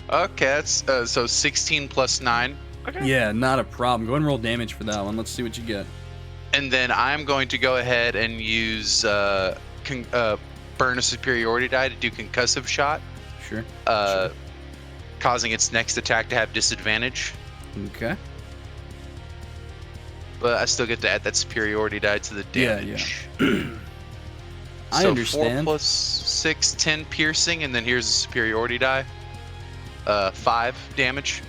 Okay, that's so 16 plus 9. Okay. Yeah, not a problem. Go ahead and roll damage for that one. Let's see what you get. And then I'm going to go ahead and use burn a superiority die to do concussive shot. Sure. Causing its next attack to have disadvantage. Okay. But I still get to add that superiority die to the damage. Yeah. I understand. 4 plus 6, 10 piercing, and then here's a superiority die. 5 damage.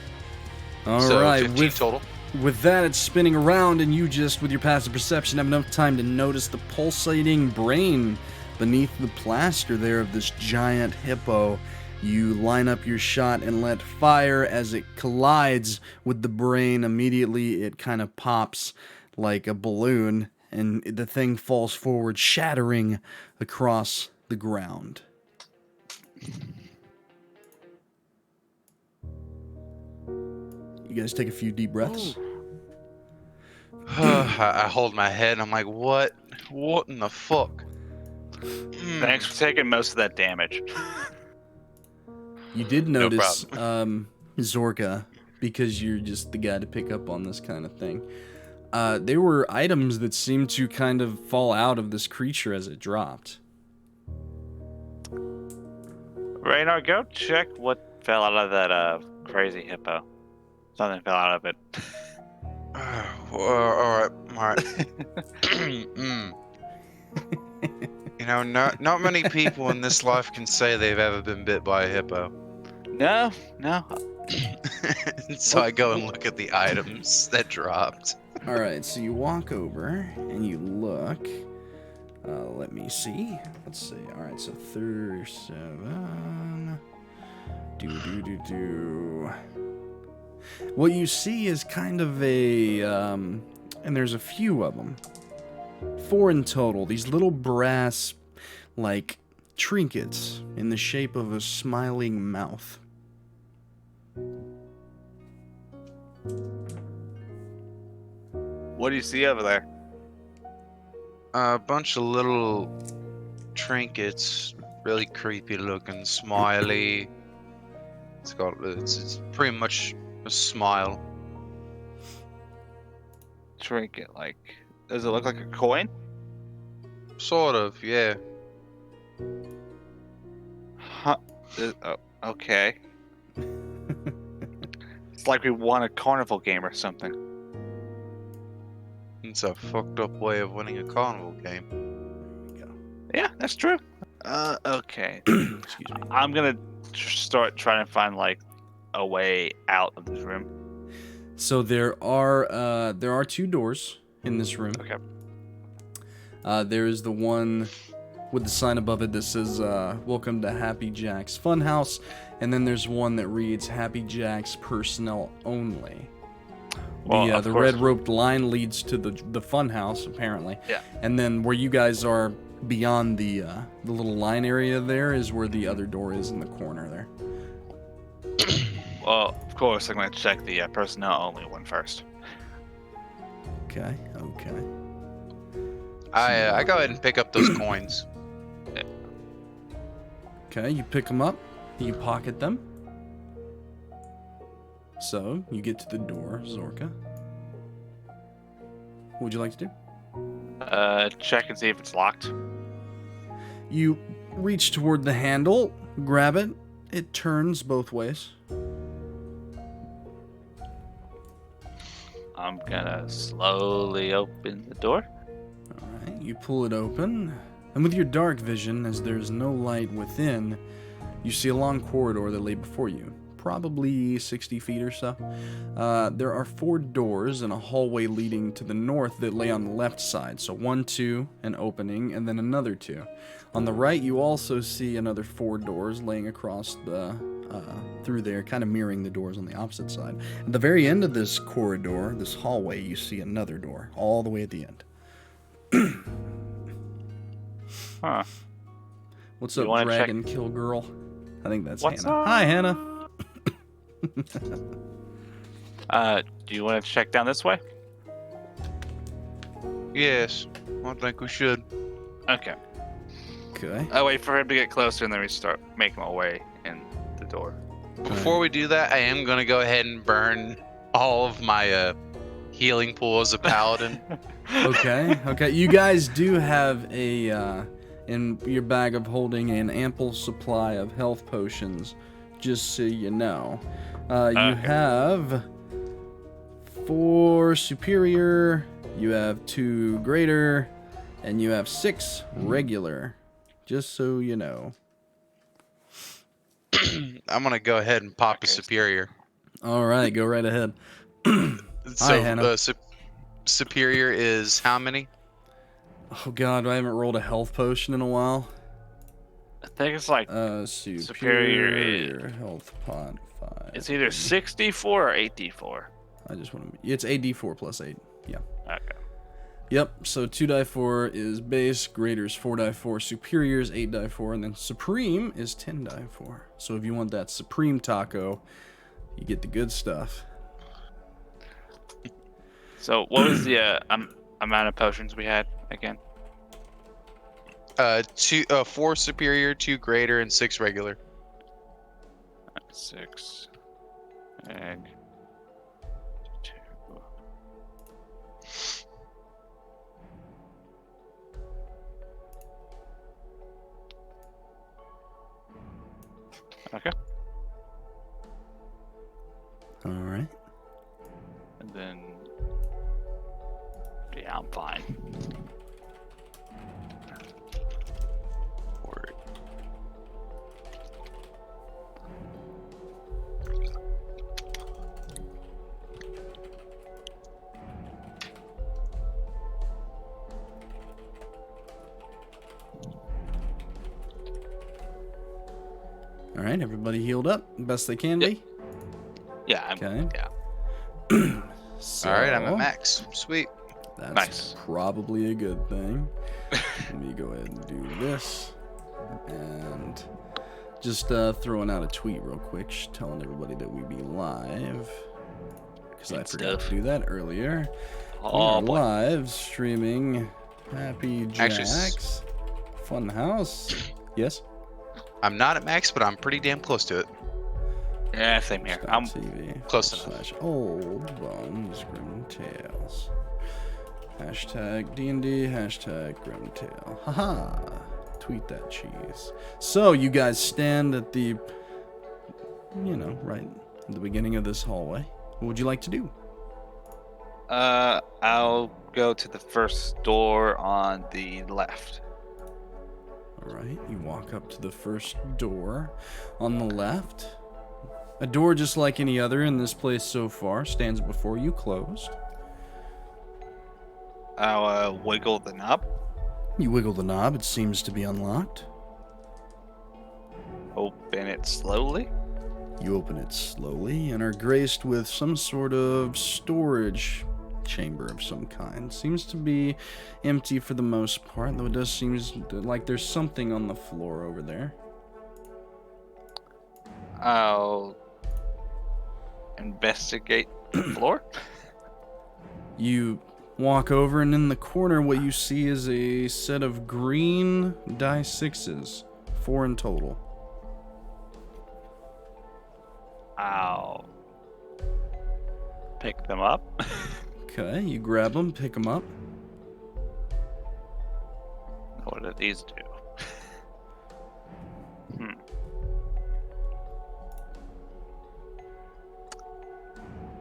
All so right. 15 total. With that, it's spinning around, and you just, with your passive perception, have enough time to notice the pulsating brain beneath the plaster there of this giant hippo. You line up your shot and let fire as it collides with the brain. Immediately, it kind of pops like a balloon, and the thing falls forward, shattering across the ground. You guys take a few deep breaths. I hold my head and I'm like, what? What in the fuck? Thanks for taking most of that damage. You did notice, Zorka, because you're just the guy to pick up on this kind of thing. There were items that seemed to kind of fall out of this creature as it dropped. Rannar, go check what fell out of that crazy hippo. Something fell out of it. All right. You know, not many people in this life can say they've ever been bit by a hippo. No. So I go and look at the items that dropped. All right, so you walk over and you look. Let me see. Let's see. All right, so 37. What you see is kind of a, and there's a few of them. 4 in total. These little brass, like, trinkets in the shape of a smiling mouth. What do you see over there? A bunch of little trinkets, really creepy looking, smiley. It's pretty much a smile. Trinket, like, does it look like a coin? Sort of, yeah. Huh. Okay. It's like we won a carnival game or something. It's a fucked up way of winning a carnival game. There you go. Yeah, that's true. Okay. Excuse me. I'm gonna start trying to find, like, a way out of this room. So there are 2 doors in this room. Okay. There is the one with the sign above it that says, welcome to Happy Jack's Funhouse. And then there's one that reads, Happy Jack's personnel only. Well, The red roped line leads to the Funhouse, apparently. Yeah. And then where you guys are beyond the little line area there is where the other door is in the corner there. Well, of course, I'm going to check the personnel only one first. Okay. I go ahead and pick up those coins. Okay, you pick them up, you pocket them. So, you get to the door, Zorka. What would you like to do? Check and see if it's locked. You reach toward the handle, grab it, it turns both ways. I'm gonna slowly open the door. Alright, you pull it open, and with your dark vision, as there's no light within, you see a long corridor that lay before you, probably 60 feet or so. There are 4 doors and a hallway leading to the north that lay on the left side, so 1, 2, an opening, and then another 2. On the right, you also see another 4 doors laying across the through there, kind of mirroring the doors on the opposite side. At the very end of this corridor, this hallway, you see another door, all the way at the end. Huh. What's You up, wanna check- Dragon Kill Girl? I think that's What's Hannah. up? Hi, Hannah. Do you want to check down this way? Yes, I think we should. Okay. Okay. I wait for him to get closer, and then we start making my way in the door. Before we do that, I am going to go ahead and burn all of my healing pool as a paladin. Okay. You guys do have in your bag of holding an ample supply of health potions, just so you know. You have 4 superior, you have 2 greater, and you have 6 regular, just so you know. I'm going to go ahead and pop a superior. All right, go right ahead. So, Hannah. superior is how many? Oh god, I haven't rolled a health potion in a while. I think it's like Superior health pod 5. it's either 64 or 84. I just want to. It's 8d4 plus 8. Yeah. Okay. Yep. So 2d4 is base, greater is 4d4, superior is 8d4, and then supreme is 10d4. So if you want that supreme taco, you get the good stuff. So what was the amount of potions we had again? 4 superior, 2 greater, and 6 regular. 6 and 2. Okay. All right. And then yeah, I'm fine. All right. Everybody healed up best they can be. Yeah, Okay. yeah. So, All right, I'm at max. Sweet. That's Nice. probably a good thing. Let me go ahead and do this. And just throwing out a tweet real quick, telling everybody that we be live. Because I Good forgot stuff. to do that earlier. Oh, we boy. are live streaming Happy Actually, Jack's Funhouse. Yes? I'm not at max, but I'm pretty damn close to it. Yeah, same here. I'm TV Close enough. slash old bones grim tales. Hashtag D&D, hashtag Grimmtail. Haha. Tweet that cheese. So, you guys stand at the, right at the beginning of this hallway. What would you like to do? I'll go to the first door on the left. Alright, you walk up to the first door on the left. A door just like any other in this place so far stands before you closed. I'll wiggle the knob. You wiggle the knob, it seems to be unlocked. Open it slowly. You open it slowly and are graced with some sort of storage chamber of some kind. Seems to be empty for the most part, though it does seem like there's something on the floor over there. I'll investigate the floor. You walk over, and in the corner, what you see is a set of green die sixes, 4 in total. I'll pick them up. Okay, you grab them, pick them up. What do these do?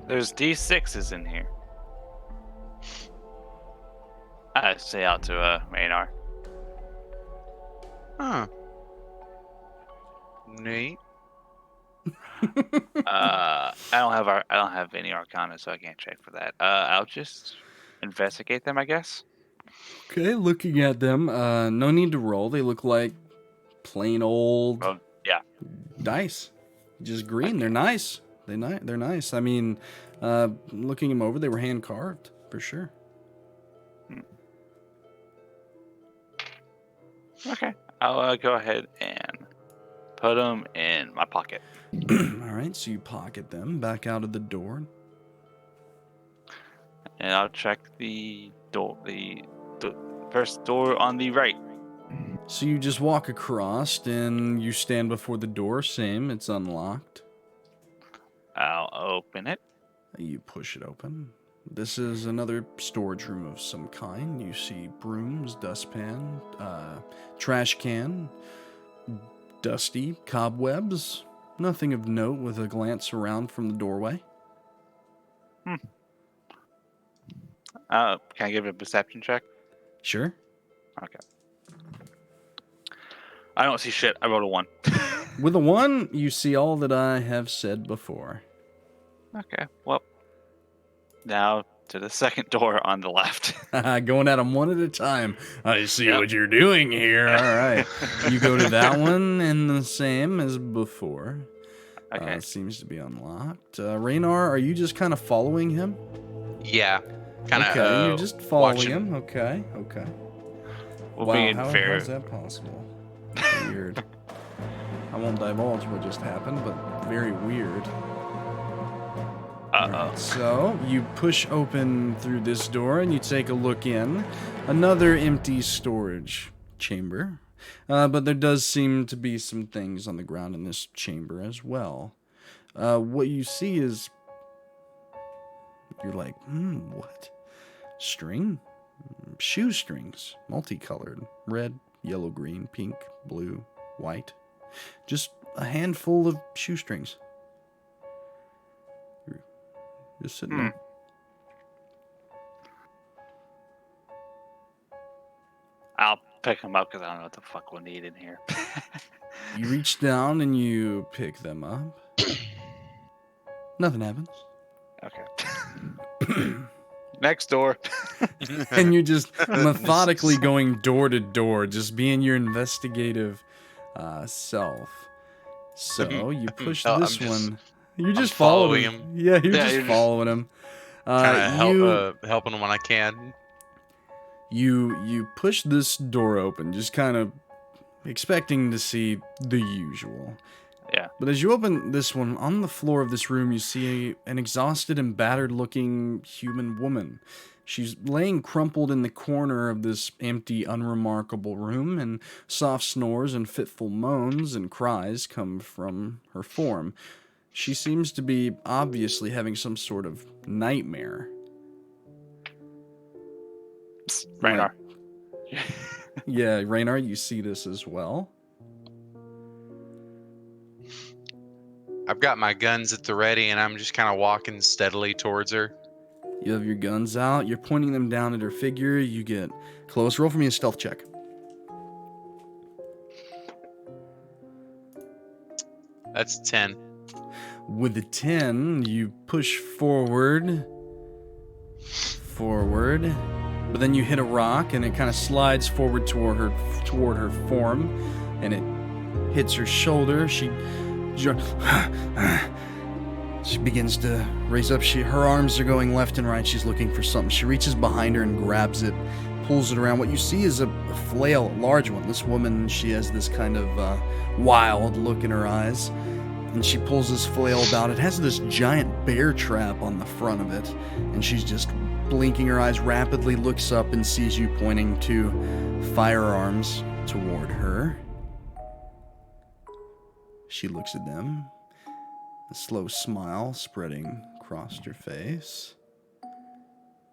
There's D6s in here. I say out to Rannar. Huh. Neat. I don't have any Arcana, so I can't check for that. I'll just investigate them, I guess. Okay, looking at them, no need to roll. They look like plain old Oh, yeah. dice. Just green. They're nice. They're nice. I mean, looking them over, they were hand carved for sure. Okay. I'll go ahead and put them in my pocket. All right, so you pocket them back out of the door. And I'll check the door, the first door on the right. So you just walk across and you stand before the door. Same, it's unlocked. I'll open it. You push it open. This is another storage room of some kind. You see brooms, dustpan, trash can, dusty cobwebs. Nothing of note with a glance around from the doorway. Can I give it a perception check? Sure. Okay. I don't see shit. I rolled a 1. With a 1, you see all that I have said before. Okay. Well, now to the second door on the left. Going at them one at a time. I see Yep. what you're doing here. All right. You go to that one, and the same as before. Okay. Seems to be unlocked. Rannar, are you just kind of following him? Yeah. Kind of. Okay, you're just following watching. him. Okay. Well, Wow, being how fair. is that possible? Weird. I won't divulge what just happened, but very weird. Alright, so you push open through this door and you take a look in. Another empty storage chamber. But there does seem to be some things on the ground in this chamber as well. What you see is... You're like, what? String? Shoestrings. Multicolored. Red, yellow, green, pink, blue, white. Just a handful of shoestrings. Just sitting there. I'll pick them up because I don't know what the fuck we'll need in here. You reach down and you pick them up. Nothing happens. Okay. Next door. And you're just methodically going door to door, just being your investigative self. So you push No, this I'm just- one. You're just following following him. Yeah, you're just following him. Kind of helping them when I can. You push this door open, just kind of expecting to see the usual. Yeah. But as you open this one, on the floor of this room, you see an exhausted and battered-looking human woman. She's laying crumpled in the corner of this empty, unremarkable room, and soft snores and fitful moans and cries come from her form. She seems to be obviously having some sort of nightmare. Rannar. Yeah, Rannar, you see this as well. I've got my guns at the ready, and I'm just kind of walking steadily towards her. You have your guns out. You're pointing them down at her figure. You get close. Roll for me a stealth check. That's 10. With the 10, you push forward, but then you hit a rock and it kind of slides forward toward her form, and it hits her shoulder. She begins to raise up. Her arms are going left and right. She's looking for something. She reaches behind her and grabs it, pulls it around. What you see is a flail, a large one. This woman, she has this kind of wild look in her eyes, and she pulls this flail about. It has this giant bear trap on the front of it, and she's just blinking her eyes rapidly, looks up and sees you pointing two firearms toward her. She looks at them, a slow smile spreading across her face.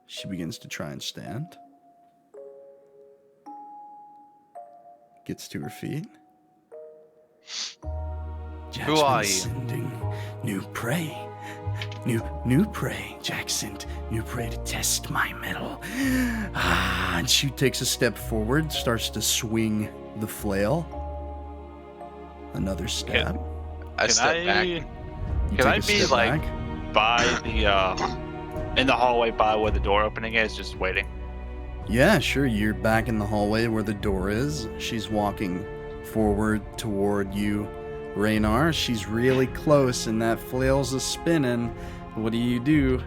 She begins to try and stand. Gets to her feet. Who are you? Sending new prey. New prey. Jack sent new prey to test my mettle. And she takes a step forward, starts to swing the flail. Another stab. I step back. You Can I take a be step like back. by the in the hallway by where the door opening is, just waiting? Yeah, sure. You're back in the hallway where the door is. She's walking forward toward you, Rannar. She's really close, and that flail's a spinning. What do?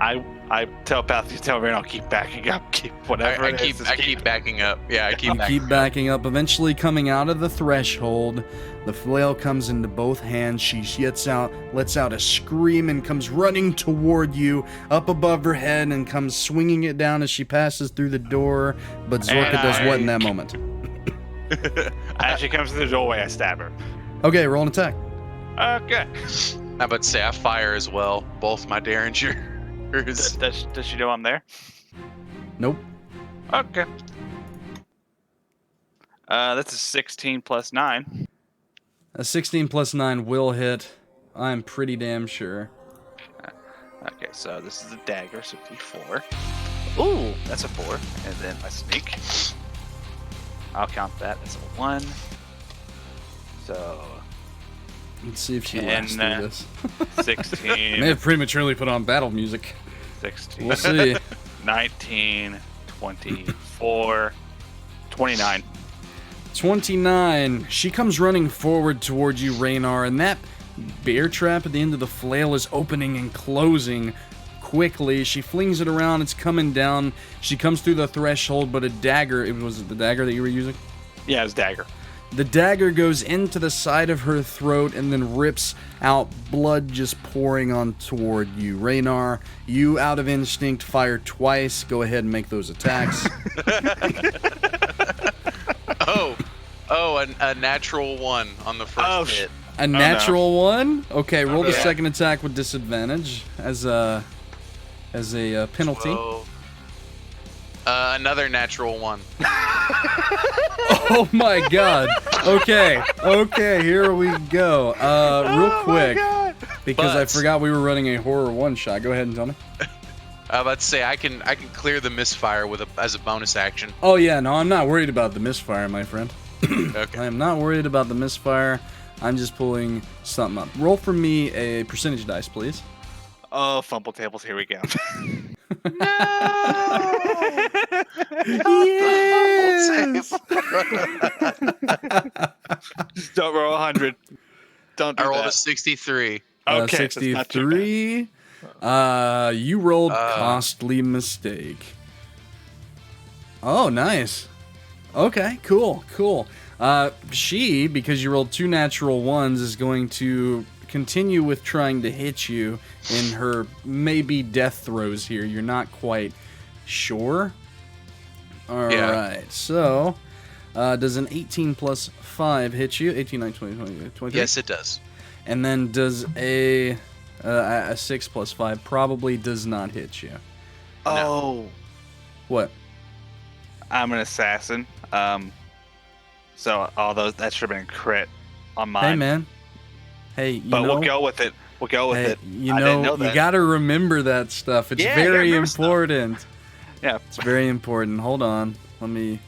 I telepathically tell Rannar, keep backing up, keep whatever. I keep backing up. Yeah, I keep You backing keep backing up. Eventually coming out of the threshold, the flail comes into both hands. She lets out a scream and comes running toward you, up above her head, and comes swinging it down as she passes through the door. But Zorka does what in that moment? As she comes to the doorway, I stab her. Okay, roll an attack. Okay. How about say I fire as well? Both my Derringers. Does she know I'm there? Nope. Okay. That's a 16 plus 9. A 16 plus 9 will hit. I'm pretty damn sure. Okay, so this is a dagger, so D4. Ooh, that's a 4. And then my sneak. I'll count that as a 1. So Let's see if she And, lasts through this. 16. May have prematurely put on battle music. 16. We'll see. 19, 24, 29. 29. She comes running forward towards you, Rannar, and that bear trap at the end of the flail is opening and closing quickly. She flings it around. It's coming down. She comes through the threshold, but a dagger. Was it the dagger that you were using? Yeah, it was dagger. The dagger goes into the side of her throat and then rips out, blood just pouring on toward you. Rannar, you out of instinct fire twice. Go ahead and make those attacks. a natural 1 on the first hit. A natural one? Okay, roll the Okay. second attack with disadvantage as a penalty. 12. Another natural 1. Oh my god. Okay, here we go. Real quick, because I But- forgot we were running a horror one shot. Go ahead and tell me. I was about to say I can clear the misfire as a bonus action. Oh yeah, no, I'm not worried about the misfire, my friend. Okay. I am not worried about the misfire. I'm just pulling something up. Roll for me a percentage dice, please. Oh, fumble tables, here we go. Yes! Just don't roll 100. Don't do I rolled that. a 63. Okay, that's not too bad. 63. You rolled costly mistake. Oh, nice. Okay, cool. She, because you rolled 2 natural 1s, is going to continue with trying to hit you in her maybe death throes here. You're not quite sure. All right, so does an 18 plus 5 hit you? 18, 19, 20, 23? Yes, it does. And then does a 6 plus 5 probably does not hit you. Oh, What? I'm an assassin. So all those that should have been crit on mine. Hey, man. Hey, you But know, we'll go with it. We'll go with hey, it. you I didn't know you that. gotta remember that stuff. It's Yeah, I gotta very remember stuff. important. Yeah. It's very important. Hold on. Let me.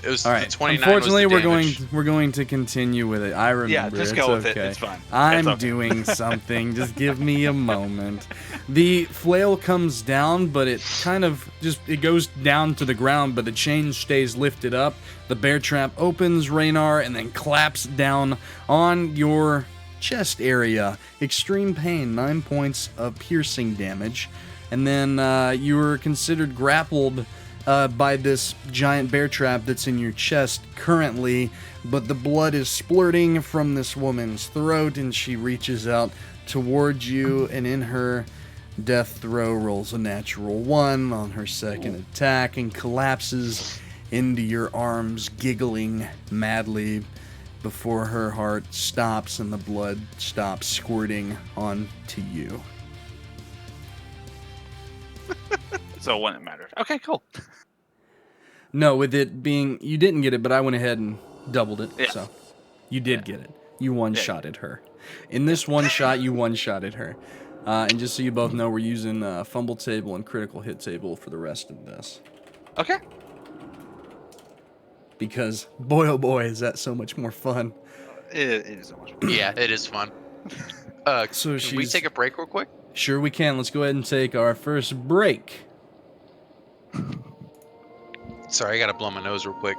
It was All the right. 29 Unfortunately, was the we're going to continue with it. I remember. Yeah, just go with it. It's fine. I'm It's okay. doing something. Just give me a moment. The flail comes down, but it kind of it goes down to the ground, but the chain stays lifted up. The bear trap opens, Rannar, and then claps down on your chest area. Extreme pain, 9 points of piercing damage. And then you were considered grappled by this giant bear trap that's in your chest currently, but the blood is splurting from this woman's throat, and she reaches out towards you, and in her death throw rolls a natural 1 on her second attack and collapses into your arms, giggling madly before her heart stops and the blood stops squirting onto you. So when it mattered. Okay, cool. No, with it being, you didn't get it, but I went ahead and doubled it, Yeah. so you did get it. You one-shotted her. In this one shot, you one-shotted her. And just so you both know, we're using fumble table and critical hit table for the rest of this. Okay. Because, boy oh boy, is that so much more fun. It is so much. Yeah, it is fun. So Can we take a break real quick? Sure we can. Let's go ahead and take our first break. Sorry, I gotta blow my nose real quick.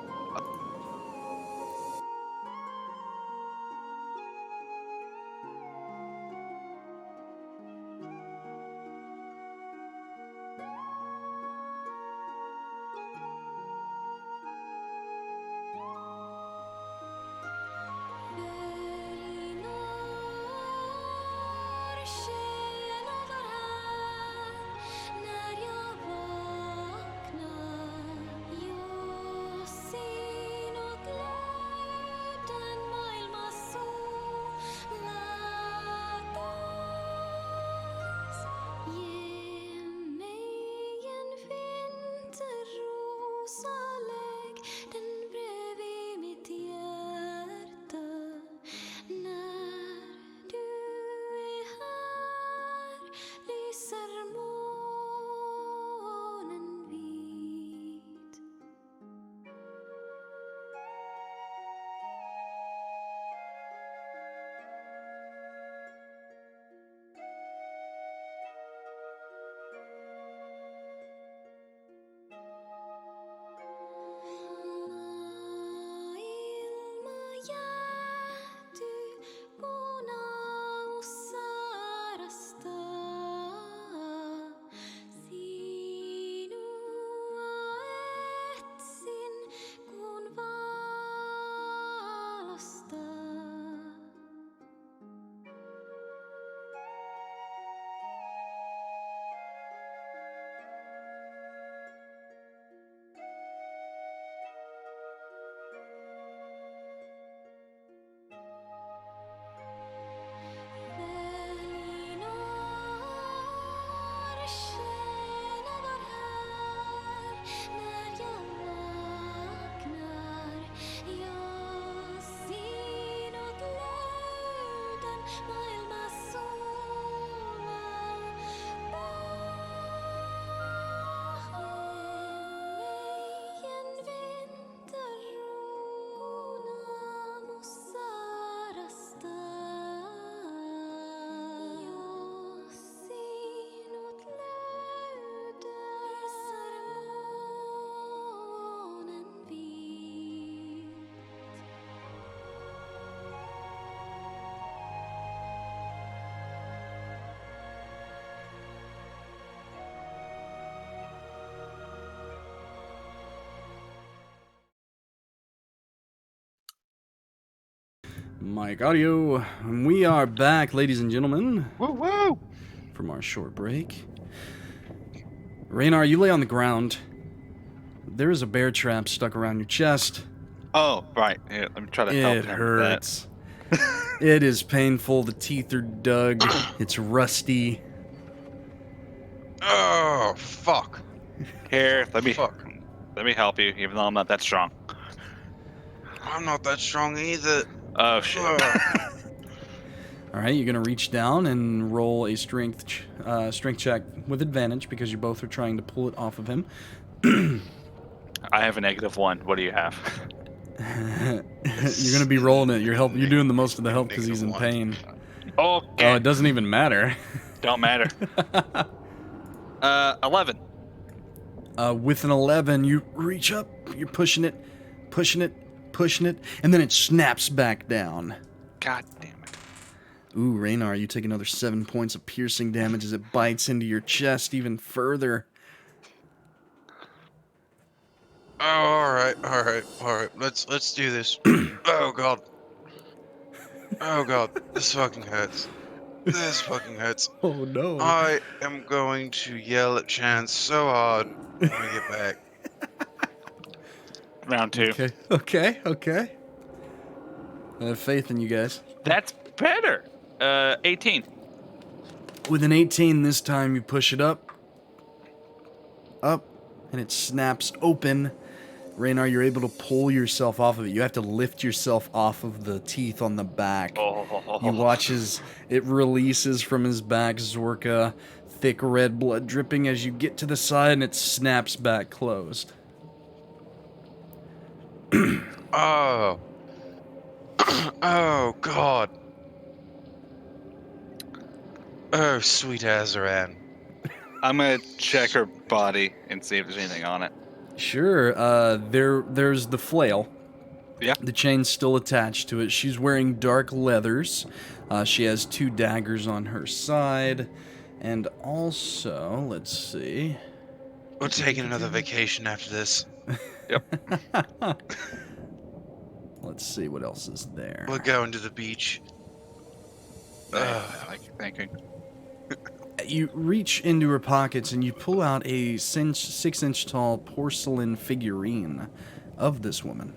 Mic audio. And we are back, ladies and gentlemen, Woo woo! from our short break. Rannar, you lay on the ground. There is a bear trap stuck around your chest. Oh, right. Here, let me try to help It him hurts. It is painful. The teeth are dug. It's rusty. Oh, fuck. with that. Here, let me Fuck. help you, even though I'm not that strong. I'm not that strong either. Oh shit. All right, you're gonna reach down and roll a strength check with advantage because you both are trying to pull it off of him. I have a -1. What do you have? You're gonna be rolling it. You're doing the most of the help because he's in -1. pain. Okay. Oh, it doesn't even matter. Don't matter. 11. With an 11, you reach up, you're pushing it, and then it snaps back down. God damn it. Ooh, Rannar, you take another 7 points of piercing damage as it bites into your chest even further. Oh, all right. Let's do this. Oh god. Oh god. This fucking hurts. This fucking hurts. Oh no. I am going to yell at Chance so hard when we get back. Round 2. Okay. I have faith in you guys. That's better. 18. With an 18 this time, you push it up, and it snaps open. Rannar, you're able to pull yourself off of it. You have to lift yourself off of the teeth on the back. You watch as it releases from his back, Zorka, thick red blood dripping as you get to the side, and it snaps back closed. Oh. Oh god. Oh, sweet Azaran. I'm gonna check her body and see if there's anything on it. Sure, there's the flail. Yeah. The chain's still attached to it. She's wearing dark leathers. She has 2 daggers on her side. And also, let's see. We're taking another vacation after this. Yep. Let's see what else is there. We're going to the beach. I keep thinking. You reach into her pockets and you pull out a 6-inch tall porcelain figurine of this woman.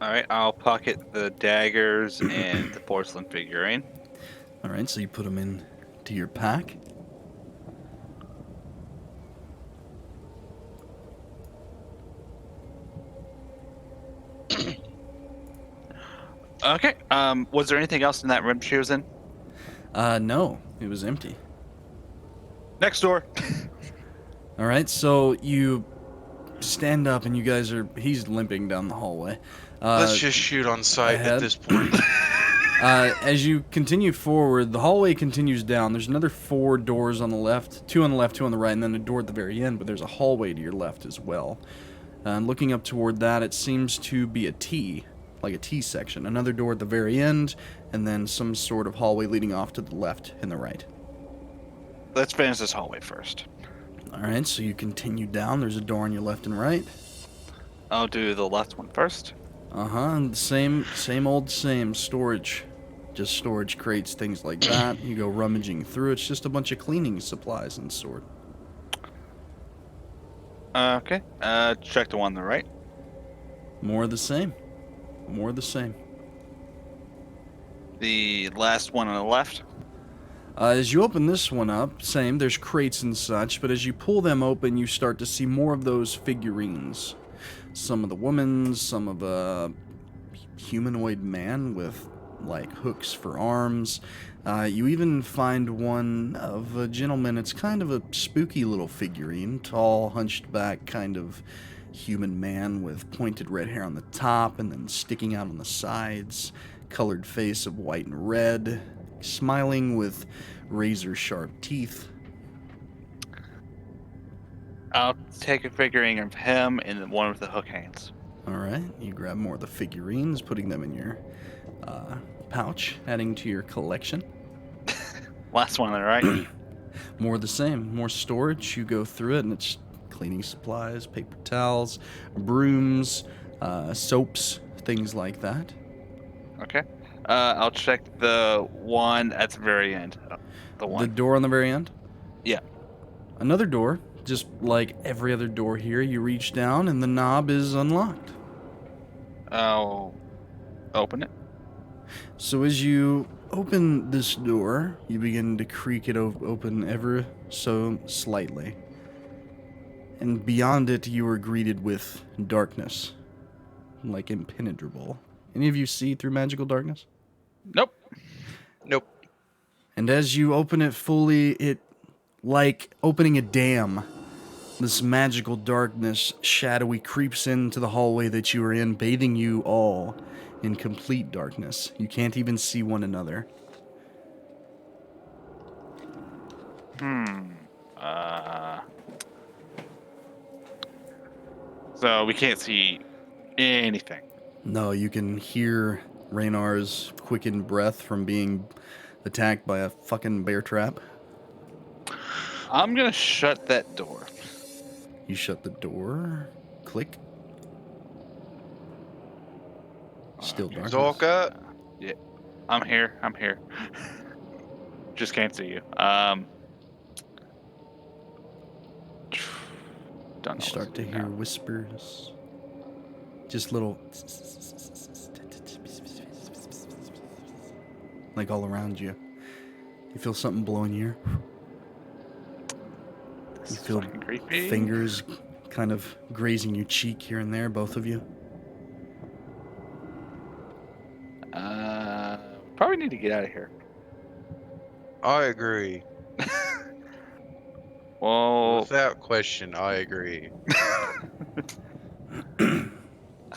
All right, I'll pocket the daggers and the porcelain figurine. All right, so you put them into your pack. Okay. Was there anything else in that room she was in? No, it was empty. Next door. All right, so you stand up and you guys he's limping down the hallway. Let's just shoot on sight ahead. at this point. As you continue forward, the hallway continues down. There's another 4 doors on the left, 2 on the left, 2 on the right, and then a door at the very end, but there's a hallway to your left as well. And looking up toward that, it seems to be a T, like a T section. Another door at the very end, and then some sort of hallway leading off to the left and the right. Let's finish this hallway first. Alright, so you continue down. There's a door on your left and right. I'll do the left one first. And same old storage. Just storage crates, things like that. You go rummaging through. It's just a bunch of cleaning supplies and sort. Okay. Check the one on the right. More of the same. More of the same. The last one on the left. As you open this one up, same, there's crates and such, but as you pull them open, you start to see more of those figurines. Some of the women, some of a humanoid man with, like, hooks for arms. You even find one of a gentleman. It's kind of a spooky little figurine, tall, hunched back, kind of human man with pointed red hair on the top and then sticking out on the sides, colored face of white and red, smiling with razor-sharp teeth. I'll take a figurine of him and the one with the hook hands. Alright, you grab more of the figurines, putting them in your pouch, adding to your collection. Last one on the right. More of the same, more storage. You go through it, and it's cleaning supplies, paper towels, brooms, soaps, things like that. Okay. I'll check the one at the very end. The one. The door on the very end? Yeah. Another door, just like every other door here. You reach down, and the knob is unlocked. I'll open it. So as you open this door, you begin to creak it open ever so slightly. And beyond it, you are greeted with darkness, like impenetrable. Any of you see through magical darkness? Nope. Nope. And as you open it fully, it, like opening a dam, This magical darkness, shadowy, creeps into the hallway that you are in, bathing you all in complete darkness. You can't even see one another. So we can't see anything. No, you can hear Rannar's quickened breath from being attacked by a fucking bear trap. I'm gonna shut that door. You shut the door. Click. Still darkness. Zorka, Yeah, I'm here. I'm here. Just can't see you. Don't You know start what to do hear now. whispers. Just little... like all around you. You feel something blowing your ear. This You is feel fucking creepy. fingers kind of grazing your cheek here and there, both of you. Probably need to get out of here. I agree. Well, Without question, I agree.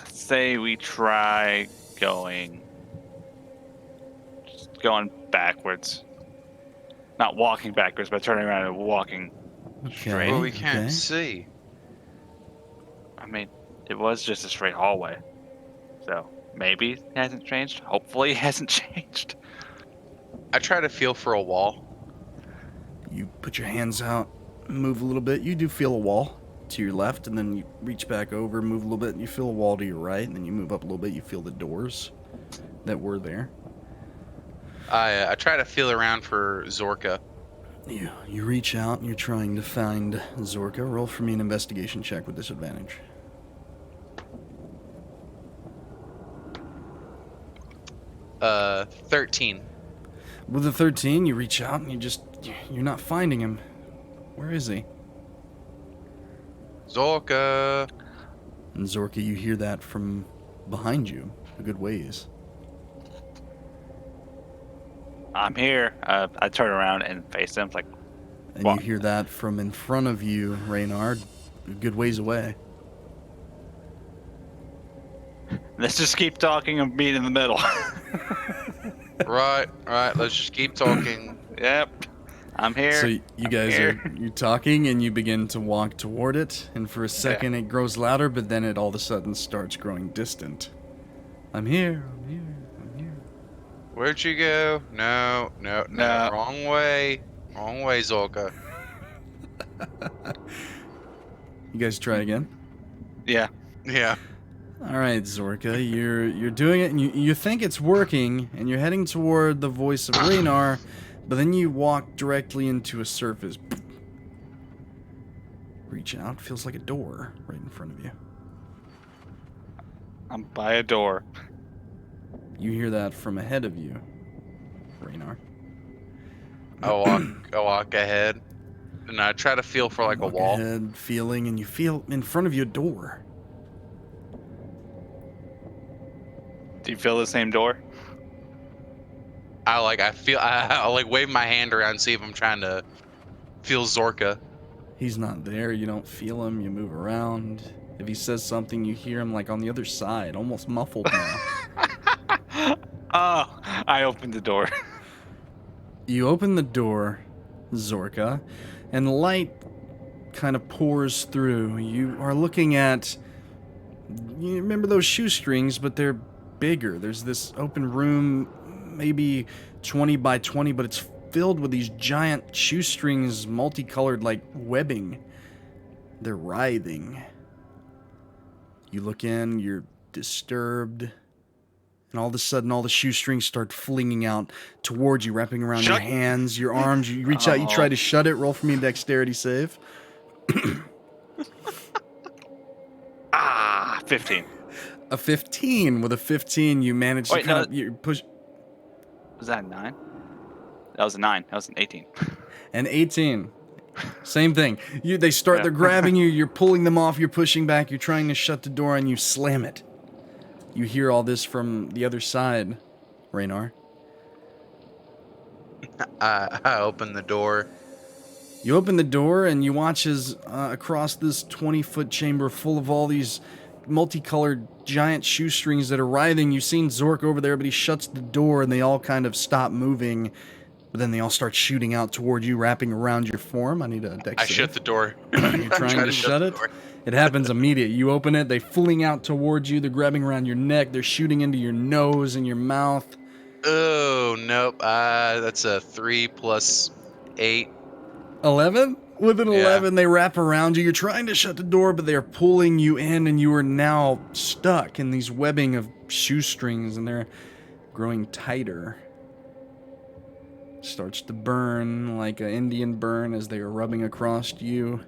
say we try going backwards. Not walking backwards, but turning around and walking straight. Well, we can't okay. see. I mean, it was just a straight hallway. So maybe it hasn't changed. Hopefully it hasn't changed. I try to feel for a wall. You put your hands out, move a little bit. You do feel a wall to your left, and then you reach back over, move a little bit, and you feel a wall to your right, and then you move up a little bit, you feel the doors that were there. I try to feel around for Zorka. You reach out, and you're trying to find Zorka. Roll for me an investigation check with disadvantage. 13. With a 13, you reach out, and you're not finding him. Where is he? Zorka. And Zorka, you hear that from behind you, a good ways. I'm here. I turn around and face them. Like, And What? you hear that from in front of you, Rannar, a good ways away. let's just keep talking and meet in the middle. Right. Let's just keep talking. Yep. I'm here. So you guys here. you're talking, and you begin to walk toward it, and for a second it grows louder, but then it all of a sudden starts growing distant. I'm here. Where'd you go? No. No. Wrong way, Zorka. You guys try again. Yeah. Yeah. All right, Zorka, you're doing it, and you think it's working, and you're heading toward the voice of Rannar, but then you walk directly into a surface. Reach out, feels like a door right in front of you. I'm by a door. You hear that from ahead of you, Rannar. I walk ahead, and I try to feel for like a Walk wall. ahead, feeling, and you feel in front of you a door. Do you feel the same door? I like wave my hand around, see if I'm trying to feel Zorka. He's not there. You don't feel him. You move around. If he says something, you hear him like on the other side, almost muffled now. Oh, I opened the door. You open the door, Zorka, and light kind of pours through. You are looking at... You remember those shoestrings, but they're bigger. There's this open room, maybe 20 by 20, but it's filled with these giant shoestrings, multicolored like webbing. They're writhing. You look in, you're disturbed, and all of a sudden all the shoestrings start flinging out towards you, wrapping around your hands, your arms. You reach out, you try to shut it. Roll for me a dexterity save. 15. A 15. With a 15, you manage to Wait, kind no. of you push. Was that a 9? That was a 9. That was an 18. An 18. Same thing. They start, Yeah. they're grabbing you, you're pulling them off, you're pushing back, you're trying to shut the door, and you slam it. You hear all this from the other side, Rannar. I open the door, You open the door and you watch as across this 20-foot chamber full of all these multicolored giant shoestrings that are writhing. You've seen Zork over there, but he shuts the door and they all kind of stop moving. But then they all start shooting out toward you, wrapping around your form. I need a dex I save. shut the door. You're trying to shut it? It happens immediate. You open it, they fling out towards you, they're grabbing around your neck, they're shooting into your nose and your mouth. Oh, nope. That's a 3 plus 8. 11? With an Yeah. 11, they wrap around you. You're trying to shut the door, but they're pulling you in, and you are now stuck in these webbing of shoestrings, and they're growing tighter. Starts to burn like an Indian burn as they are rubbing across you.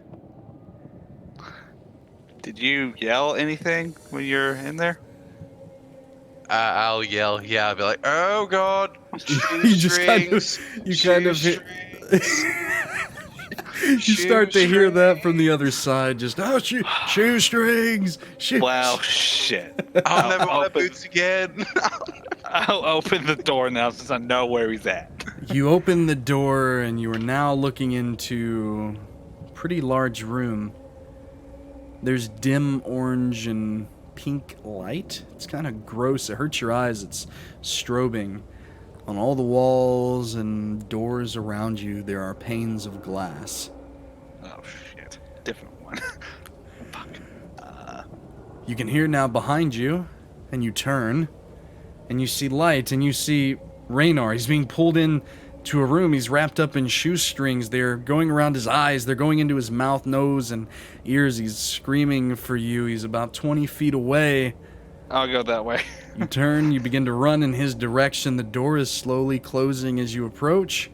Did you yell anything when you're in there? I'll yell. Yeah, I'll be like, "Oh God, You just kind of, you start to hear that from the other side. Just shoestrings. Wow, shit. I'll never wear open, boots again." I'll open the door now since I know where he's at. You open the door and you are now looking into a pretty large room. There's dim orange and pink light. It's kind of gross. It hurts your eyes. It's strobing. On all the walls and doors around you, there are panes of glass. Oh, shit. Different one. Fuck. You can hear now behind you, and you turn, and you see light, and you see Rannar. He's being pulled in to a room. He's wrapped up in shoestrings. They're going around his eyes. They're going into his mouth, nose, and ears. He's screaming for you. He's about 20 feet away. I'll go that way. You turn, you begin to run in his direction. The door is slowly closing as you approach.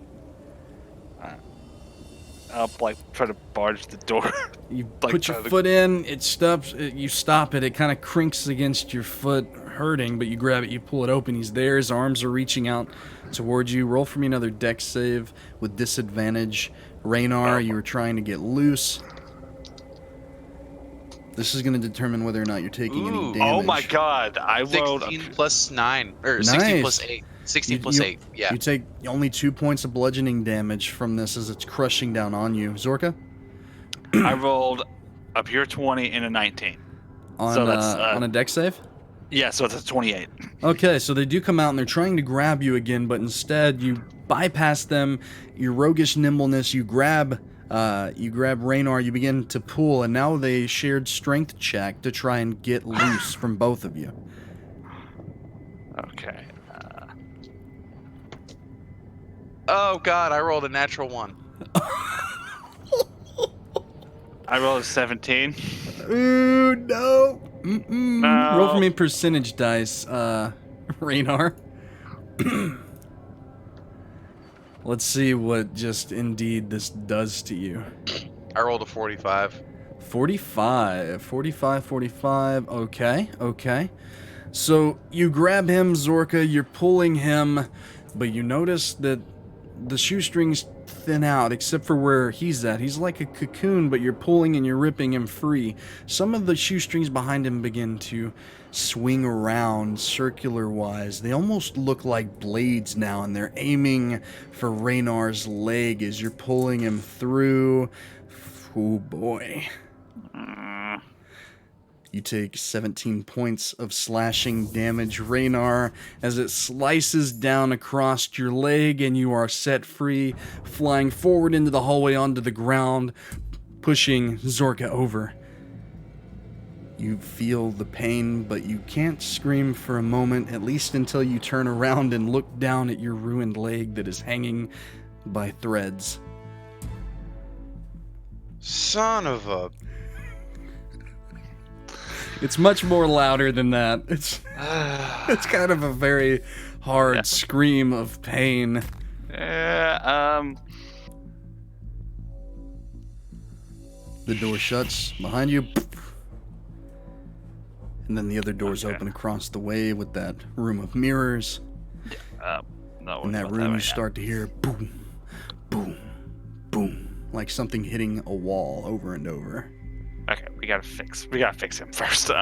I'll, try to barge the door. You put your foot in, it stops, you stop it, it kind of crinks against your foot, hurting, but you grab it, you pull it open, he's there, his arms are reaching out towards you. Roll for me another dex save with disadvantage. Rannar, you were trying to get loose. This is going to determine whether or not you're taking any damage. Oh my god, I rolled 16 plus 9, or Nice. 16 plus 8. 16 plus 8, yeah. You take only 2 points of bludgeoning damage from this as it's crushing down on you. Zorka? I rolled a pure 20 and a 19. On, So that's, on a dex save? Yeah, so it's a 28. Okay, so they do come out and they're trying to grab you again, but instead you bypass them, your roguish nimbleness, you grab Rannar, you begin to pull, and now they shared strength check to try and get loose from both of you. Okay. Oh God, I rolled a natural 1. I rolled a 17. Ooh, no. No. Roll for me percentage dice, Rannar. Let's see what just indeed this does to you. I rolled a 45. 45. Okay. So you grab him, Zorka, you're pulling him, but you notice that the shoestrings thin out except for where he's at. He's like a cocoon, but you're pulling and you're ripping him free. Some of the shoestrings behind him begin to swing around circular-wise. They almost look like blades now, and they're aiming for Ranar's leg as you're pulling him through. Oh boy. You take 17 points of slashing damage, Rannar, as it slices down across your leg and you are set free, flying forward into the hallway onto the ground, pushing Zorka over. You feel the pain, but you can't scream for a moment, at least until you turn around and look down at your ruined leg that is hanging by threads. Son of a... It's much more louder than that. It's kind of a very hard scream of pain. Yeah, The door shuts behind you. And then the other doors open across the way with that room of mirrors. no. In that room you start to hear boom, boom, boom, like something hitting a wall over and over. Okay, we gotta fix him first. You're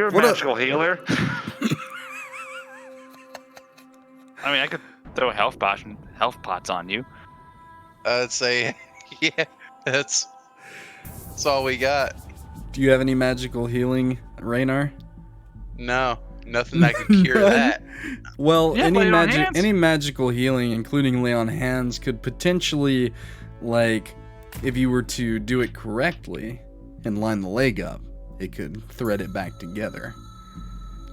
a magical healer. I mean, I could throw health pots on you. I'd say, yeah, that's all we got. Do you have any magical healing, Rannar? No, nothing that could cure that. Well, Yeah, lay it on hands. any magical healing, including lay on hands, could potentially, like, if you were to do it correctly and line the leg up, it could thread it back together.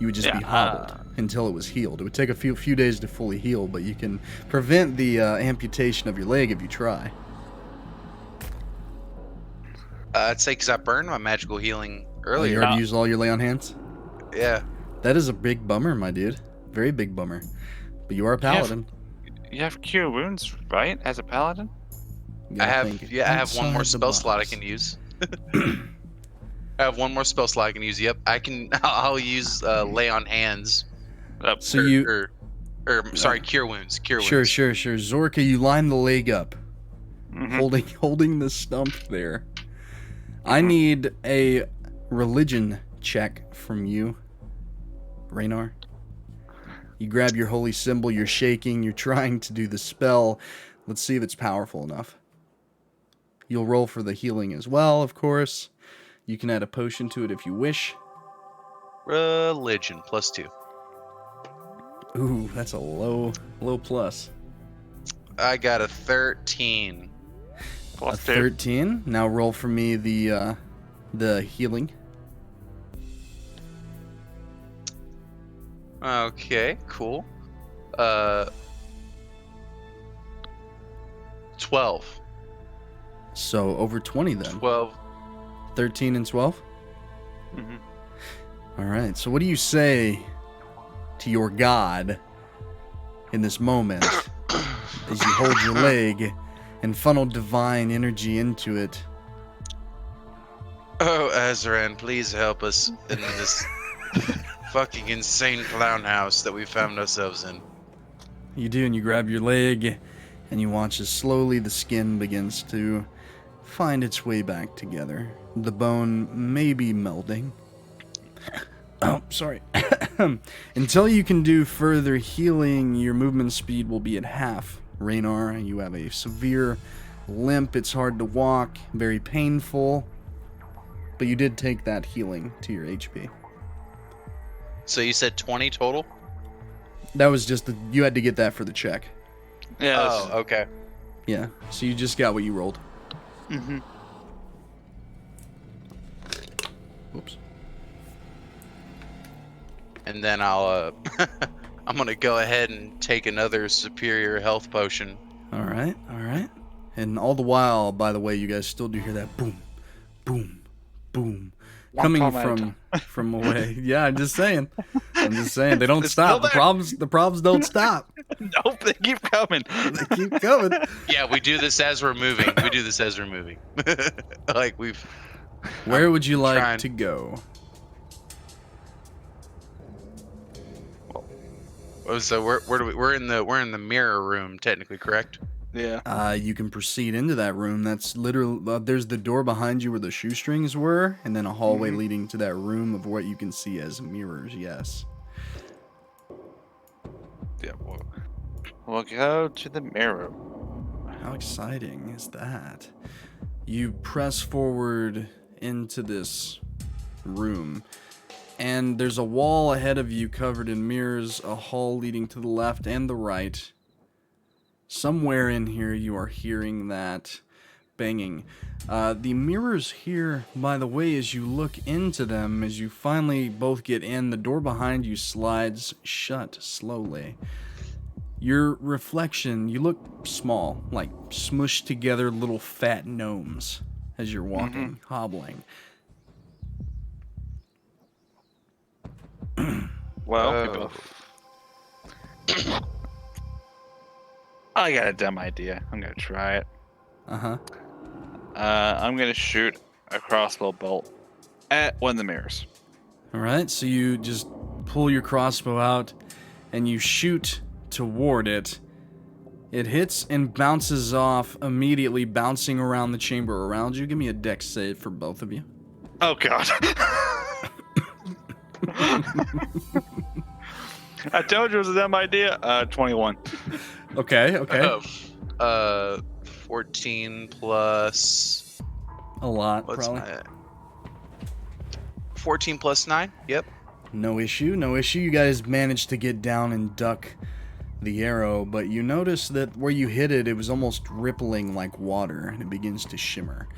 You would just be hobbled until it was healed. It would take a few days to fully heal, but you can prevent the amputation of your leg if you try. I'd say because I burned my magical healing Oh, earlier. you already used all your lay on hands? Yeah. That is a big bummer, my dude. Very big bummer. But you are a paladin. You have cure wounds, right? As a paladin? You I gotta have think one more outside the spell slot I box. can use. I have one more spell slot I can use. Yep, I can. I'll use lay on hands. So you... Sorry, cure wounds. Cure Sure. wounds. Zorka, you line the leg up, Mhm. holding the stump there. I need a religion check from you, Rannar. You grab your holy symbol, you're shaking, you're trying to do the spell. Let's see if it's powerful enough. You'll roll for the healing as well, of course. You can add a potion to it if you wish. Religion +2. Ooh, that's a low plus. I got a 13. A 13. Now roll for me the healing. Okay, cool. 12. So over 20 then. 12. 13 and 12? Mhm. All right. So what do you say to your god in this moment as you hold your leg and funnel divine energy into it? Oh, Azaran, please help us in this fucking insane clown house that we found ourselves in. You do, and you grab your leg and you watch as slowly the skin begins to find its way back together. The bone may be melting. Oh, sorry. Until you can do further healing, your movement speed will be at half. Rannar, you have a severe limp. It's hard to walk, very painful. But you did take that healing to your HP. So you said 20 total? That was just you had to get that for the check. Yeah. Oh, okay. Yeah, so you just got what you rolled. Mm-hmm. Whoops. And then I'll I'm gonna go ahead and take another superior health potion. All right. And all the while, by the way, you guys still do hear that boom, boom, boom, coming from away. Yeah, I'm just saying. They don't It's stop. still The problems don't stop. Nope, they keep coming. They keep coming. Yeah, we do this as we're moving. Like we've. Where would you like trying- to go? Oh, so where do we? We're in the mirror room, technically, correct? Yeah. You can proceed into that room. That's literally there's the door behind you where the shoestrings were, and then a hallway leading to that room of what you can see as mirrors. Yes. Yeah. We'll go to the mirror. How exciting is that? You press forward into this room, and there's a wall ahead of you covered in mirrors, a hall leading to the left and the right. Somewhere in here you are hearing that banging. The mirrors here, by the way, as you look into them, as you finally both get in, the door behind you slides shut slowly. Your reflection, you look small, like smushed together little fat gnomes as you're walking, hobbling. Well, I got a dumb idea. I'm gonna try it. Uh-huh. I'm gonna shoot a crossbow bolt at one of the mirrors. All right, so you just pull your crossbow out and you shoot toward it. It hits and bounces off immediately, bouncing around the chamber around you. Give me a dex save for both of you. Oh god. I told you it was a dumb idea. 21. Okay. 14 plus. A lot, What's probably. my? 14 plus 9. Yep. No issue. You guys managed to get down and duck the arrow, but you notice that where you hit it, it was almost rippling like water, and it begins to shimmer.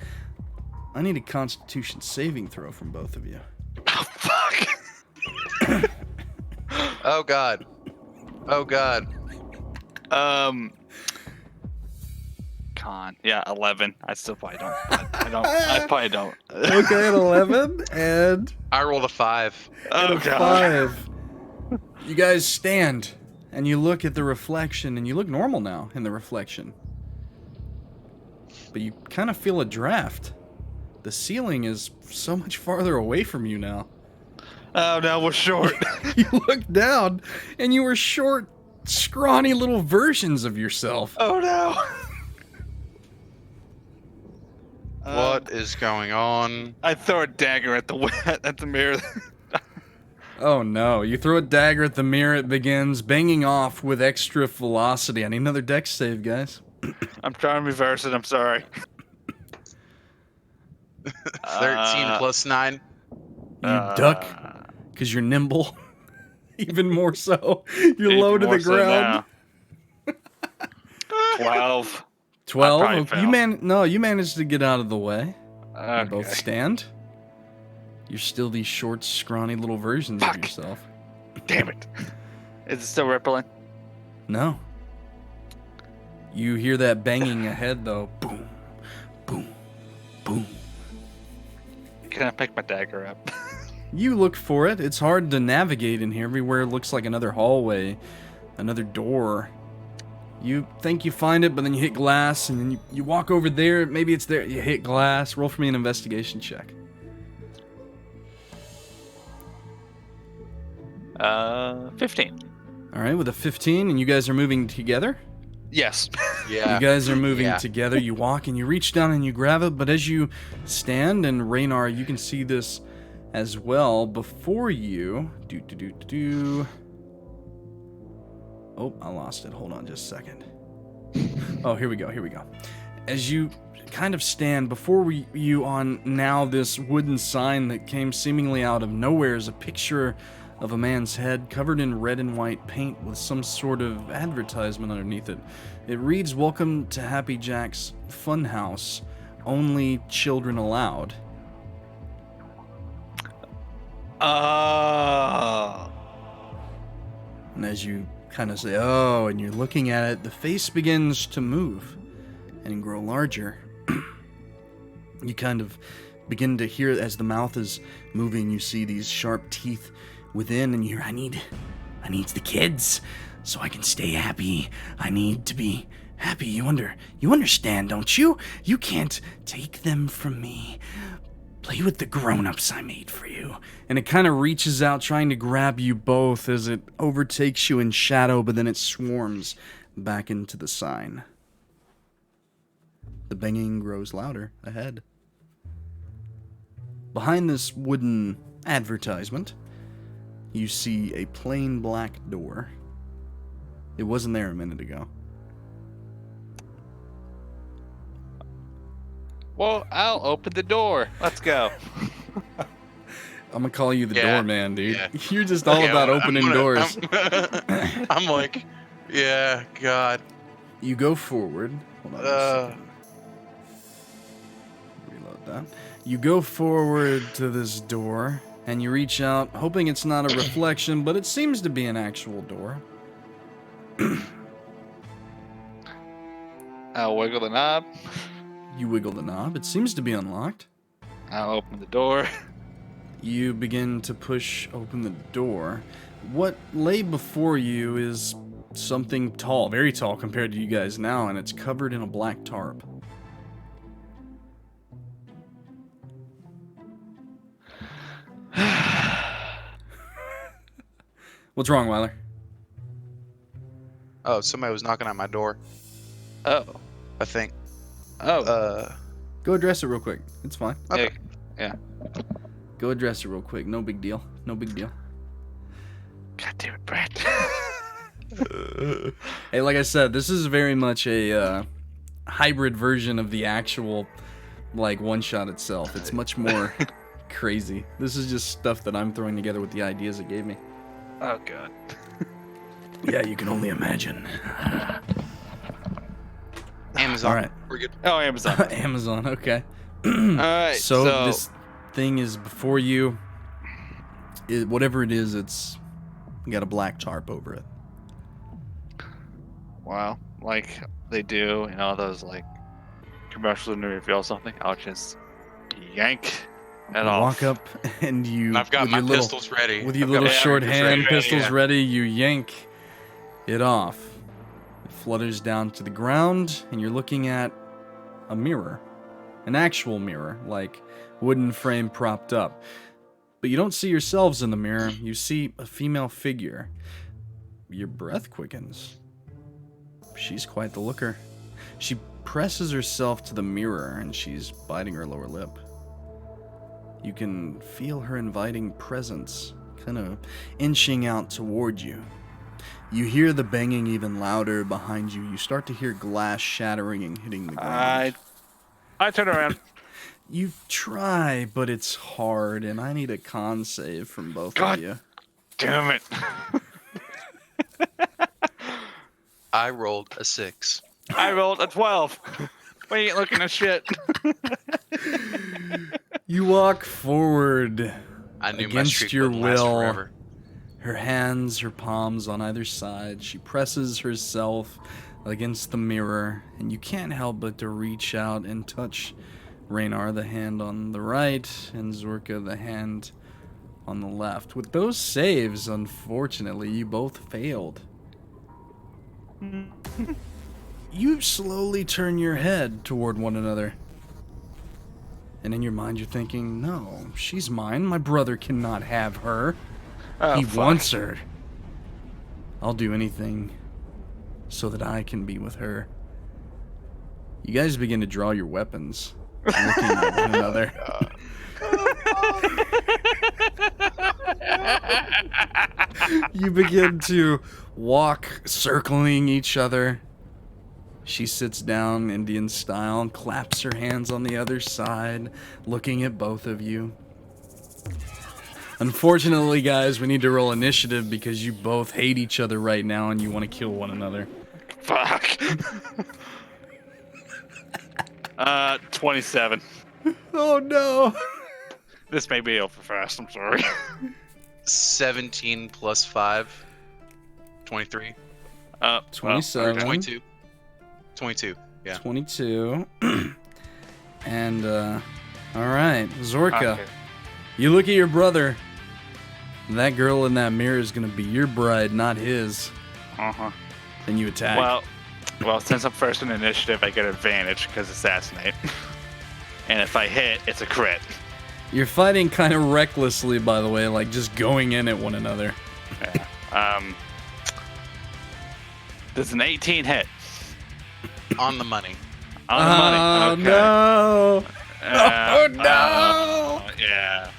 I need a Constitution saving throw from both of you. Oh, fuck. Oh god. Con. Yeah, 11. I still probably don't. I probably don't. Okay, an 11 and I rolled a 5. Oh, a God. 5. You guys stand, and you look at the reflection, and you look normal now in the reflection. But you kind of feel a draft. The ceiling is so much farther away from you now. Oh, no, we're short. You look down, and you were short, scrawny little versions of yourself. Oh, no. What is going on? I throw a dagger at the mirror. Oh no, you throw a dagger at the mirror, it begins banging off with extra velocity. I need another dex save, guys. I'm trying to reverse it. I'm sorry. 13 plus 9. You duck, because you're nimble. Even more so. You're low to the ground. 12. 12. I You probably managed to get out of the way. You Okay. both stand. You're still these short, scrawny little versions of yourself. Damn it. Is it still rippling? No. You hear that banging ahead, though. Boom, boom, boom. Can I pick my dagger up? You look for it. It's hard to navigate in here. Everywhere looks like another hallway, another door. You think you find it, but then you hit glass, and then you walk over there. Maybe it's there. You hit glass. Roll for me an investigation check. 15. All right, with a 15, and you guys are moving together? Yes. Yeah. You guys are moving Yeah. together. You walk, and you reach down, and you grab it, but as you stand, and Rannar, you can see this as well. Before you... Oh, I lost it. Hold on just a second. Oh, here we go. As you kind of stand before you on now this wooden sign that came seemingly out of nowhere is a picture of a man's head covered in red and white paint with some sort of advertisement underneath it. It reads, "Welcome to Happy Jack's Funhouse. Only children allowed." And as you kind of say, "Oh," and you're looking at it, the face begins to move and grow larger. You kind of begin to hear as the mouth is moving, you see these sharp teeth within, and you hear, I need the kids so I can stay happy. I need to be happy. You understand, don't you? You can't take them from me. Play with the grown-ups I made for you." And it kind of reaches out, trying to grab you both as it overtakes you in shadow, but then it swarms back into the sign. The banging grows louder ahead. Behind this wooden advertisement, you see a plain black door. It wasn't there a minute ago. Well, I'll open the door. Let's go. I'm gonna call you the doorman, dude. yeah. You're just all about opening doors. I'm like, yeah, God. You go forward. Hold on a second. Reload that. You go forward to this door, and you reach out, hoping it's not a reflection, but it seems to be an actual door. I'll wiggle the knob. You wiggle the knob. It seems to be unlocked. I'll open the door. You begin to push open the door. What lay before you is something tall, very tall compared to you guys now, and it's covered in a black tarp. What's wrong, Wyler? Oh, somebody was knocking on my door, Oh. I think. Oh. Go address it real quick. It's fine. Yeah. Go address it real quick. No big deal. No big deal. God damn it, Brad. Hey, like I said, this is very much a hybrid version of the actual, like, one-shot itself. It's much more crazy. This is just stuff that I'm throwing together with the ideas it gave me. Oh, God. Yeah, you can only imagine. Amazon. All right. We're good. Oh, Amazon. Amazon, okay. All right. So this thing is before you. Whatever it is, it's got a black tarp over it. Wow. Like they do in all those, like, commercials when they reveal something, I'll just yank it You off. walk up and you. And I've got with my your little- pistols ready. With your I've got little my short pistols hand, ready. pistols yeah. ready, you yank it off. It flutters down to the ground, and you're looking at a mirror. An actual mirror, like wooden frame propped up. But you don't see yourselves in the mirror, you see a female figure. Your breath quickens. She's quite the looker. She presses herself to the mirror, and she's biting her lower lip. You can feel her inviting presence, kind of inching out toward you. You hear the banging even louder behind you. You start to hear glass shattering and hitting the ground. I turn around. You try, but it's hard, and I need a con save from both God. of you. Damn it. I rolled a 6. I rolled a 12. We ain't looking at shit. You walk forward I knew my against streak your wouldn't last will. forever. Her hands, her palms on either side. She presses herself against the mirror, and you can't help but to reach out and touch Rannar, the hand on the right, and Zorka, the hand on the left. With those saves, unfortunately, you both failed. You slowly turn your head toward one another. And in your mind, you're thinking, no, she's mine. My brother cannot have her. Oh, He fuck. wants her. I'll do anything so that I can be with her. You guys begin to draw your weapons, looking at one another. You begin to walk, circling each other. She sits down, Indian style, and claps her hands on the other side, looking at both of you. Unfortunately, guys, we need to roll initiative because you both hate each other right now and you want to kill one another. Fuck. 27. Oh no! This may be over fast. I'm sorry. 17 plus 5. 23. 27. 22. 22. Yeah. 22. And, alright, Zorka. Okay. You look at your brother. That girl in that mirror is gonna be your bride, not his. Uh-huh. And you attack. Well, since I'm first in initiative, I get advantage because assassinate. And if I hit, it's a crit. You're fighting kind of recklessly, by the way, like just going in at one another. Yeah. Does an 18 hit? On the money. On the money. Okay. No! Oh, no! Yeah.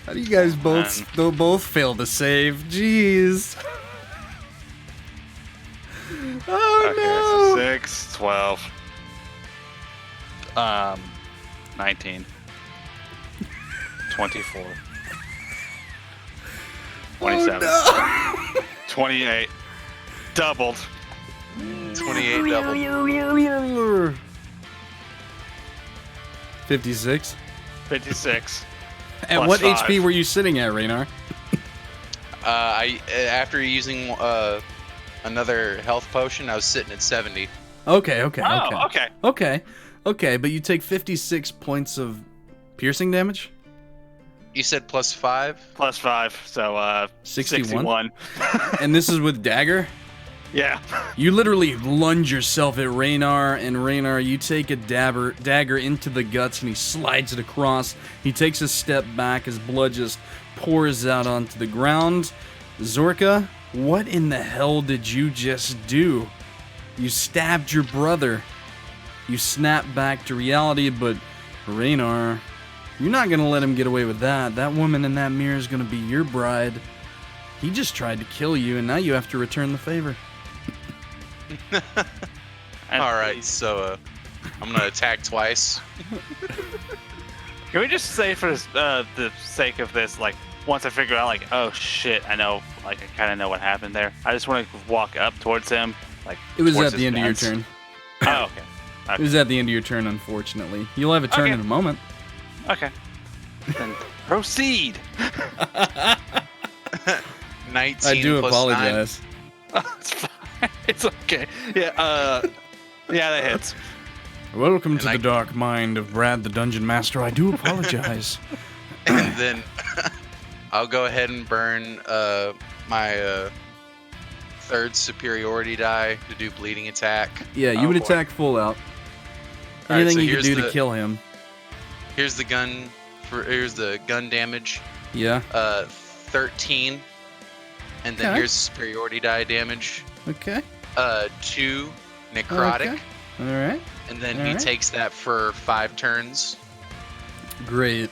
How do you guys both fail to save? Jeez. Oh Okay, no! so 6, 12. 19. 24. 27. Oh, no. 28. Doubled. 28 double. 56. 56. And Plus what 5. HP were you sitting at, Rannar? After using another health potion, I was sitting at 70. Okay. Oh, okay. Okay, but you take 56 points of piercing damage? You said plus 5? Plus 5, so 61? 61. And this is with dagger? Yeah. You literally lunge yourself at Rannar, and Rannar, you take a dagger into the guts, and he slides it across. He takes a step back, his blood just pours out onto the ground. Zorka, what in the hell did you just do? You stabbed your brother. You snap back to reality, but Rannar, You're not gonna let him get away with that. That woman in that mirror is gonna be your bride. He just tried to kill you, and now you have to return the favor. All right, so I'm gonna attack twice. Can we just say for the sake of this, like, once I figure out, like, oh shit, I know, like, I kind of know what happened there. I just want to walk up towards him, like. It was towards at the his end of your fence. turn. Oh, okay. It was at the end of your turn, unfortunately. You'll have a turn Okay. in a moment. Okay. Then proceed. 19 I do plus apologize. It's fine. It's okay. Yeah. Yeah, that hits. Welcome to And the dark mind of Brad the Dungeon Master. I do apologize. 9. And then I'll go ahead and burn my third superiority die to do bleeding attack. Yeah, you Oh, would boy. attack full out. All right, Anything so you could here's do to kill him. Here's the gun damage. Yeah. 13. And then Okay. here's superiority die damage. Okay. 2 necrotic. Okay. All right. And then All he right. takes that for 5 turns. Great.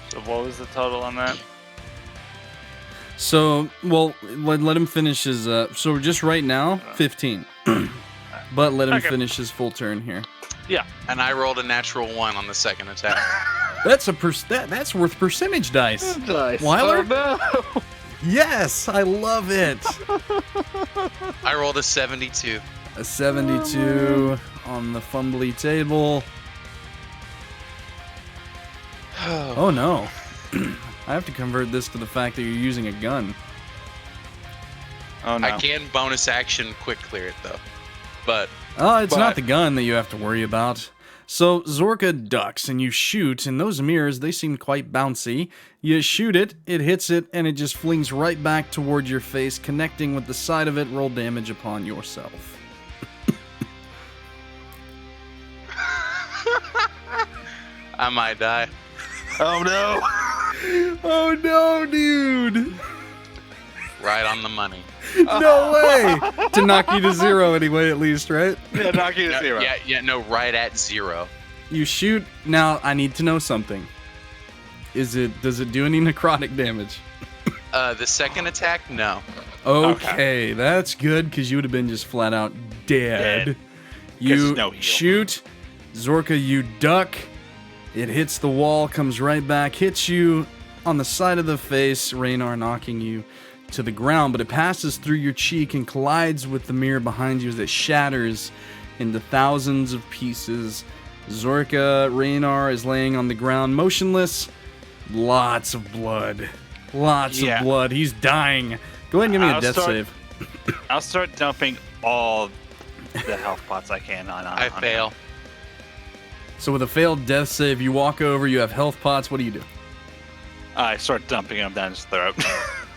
So what was the total on that? So, well, let him finish his. So just right now, 15. But let him Okay. finish his full turn here. Yeah. And I rolled a natural 1 on the second attack. That's that's worth percentage dice. Nice. Wyler? Oh, no. Yes, I love it. I rolled a 72. A 72 on the fumbly table. Oh no. I have to convert this to the fact that you're using a gun. Oh no. I can bonus action quick clear it though. But Oh, it's not But- the gun that you have to worry about. So Zorka ducks and you shoot, and those mirrors, they seem quite bouncy. You shoot it, it hits it, and it just flings right back toward your face, connecting with the side of it. Roll damage upon yourself. I might die. Oh no. Oh no, dude! Right on the money. No way! To knock you to 0 anyway, at least, right? Yeah, knock you to 0. No, right at 0. You shoot. Now, I need to know something. Does it do any necrotic damage? The second attack, no. Okay, that's good, because you would have been just flat out dead. Dead. You no heal. shoot, Zorka, you duck. It hits the wall, comes right back, hits you on the side of the face, Rannar knocking you to the ground, but it passes through your cheek and collides with the mirror behind you as it shatters into thousands of pieces. Zorka, Rannar is laying on the ground, motionless. Lots of blood. Lots of blood. He's dying. Go ahead and give me a death save. I'll start dumping all the health pots I can on I fail. him. So with a failed death save, you walk over, you have health pots. What do you do? I start dumping them down his throat.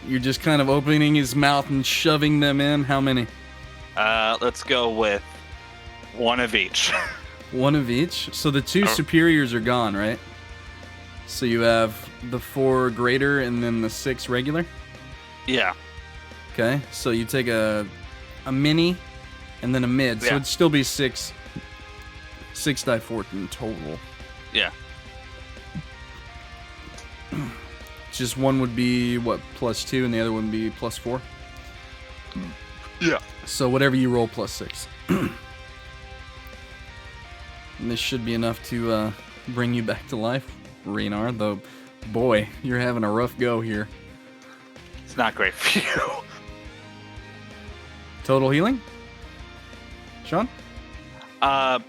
You're just kind of opening his mouth and shoving them in. How many? Let's go with one of each. One of each. So the 2 superiors are gone, right? So you have the 4 greater and then the 6 regular? Yeah. Okay. So you take a mini and then a mid. So Yeah. it'd still be 6 die 14 total. Yeah. Just one would be, what, +2 and the other one would be +4? Yeah. So whatever you roll +6. And this should be enough to bring you back to life, Rannar, though, boy, you're having a rough go here. It's not great for you. Total healing? Shawn? Oh.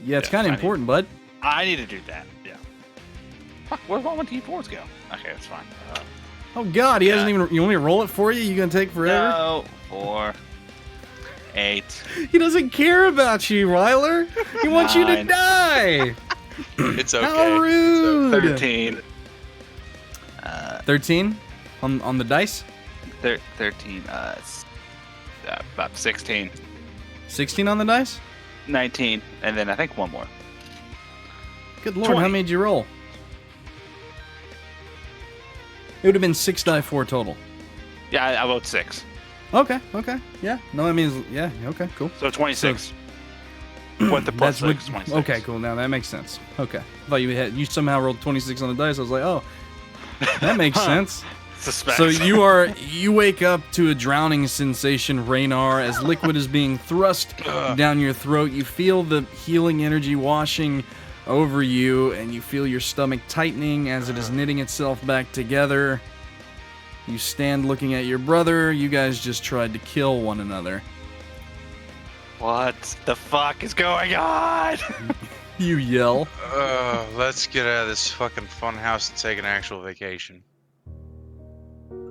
Yeah, it's Yeah, kind I of need- important, bud. I need to do that. Yeah. Fuck, where's all my D4s go? Okay, that's fine. Oh, God, he hasn't Yeah. even... You want me to roll it for you? You gonna take forever? No. 4, 8. He doesn't care about you, Wyler. He wants you to 9. die. It's okay. How rude. 13. 13 on the dice? 13. About 16. 16 on the dice? 19. And then I think one more. Good lord, how 20. many did you roll? It would have been 6 die 4 total. Yeah, I vote 6. Okay. Yeah. No, that means, yeah, okay, cool. So 26. With the plus That's 6, 26. Okay, cool. Now that makes sense. Okay. I thought you somehow rolled 26 on the dice. I was like, oh, that makes sense. Suspect. So you wake up to a drowning sensation, Rannar, as liquid is being thrust down your throat. You feel the healing energy washing over you, and you feel your stomach tightening as it is knitting itself back together. You stand looking at your brother. You guys just tried to kill one another. What the fuck is going on? You yell. Let's get out of this fucking funhouse and take an actual vacation.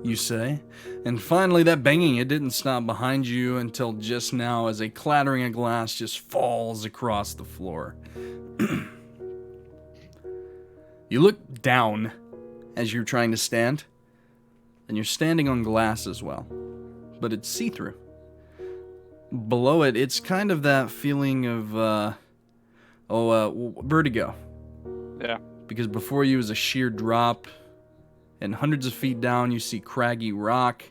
You say. And finally, that banging, it didn't stop behind you until just now as a clattering of glass just falls across the floor. You look down as you're trying to stand, and you're standing on glass as well, but it's see-through. Below it, it's kind of that feeling of, vertigo. Yeah. Because before you is a sheer drop, and hundreds of feet down, you see craggy rock,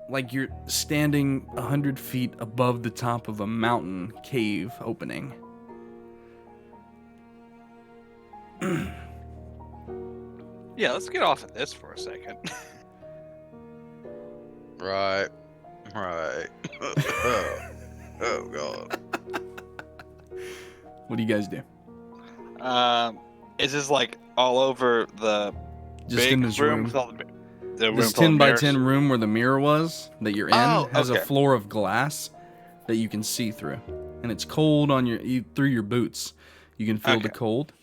like you're standing 100 feet above the top of a mountain cave opening. Yeah, let's get off of this for a second. Right. Oh god. What do you guys do? Is this like all over the Just big in this room. with all the room This full of 10 by mirrors? 10 room where the mirror was that you're in has a okay. floor of glass that you can see through. And it's cold on through your boots. You can feel the Okay. cold.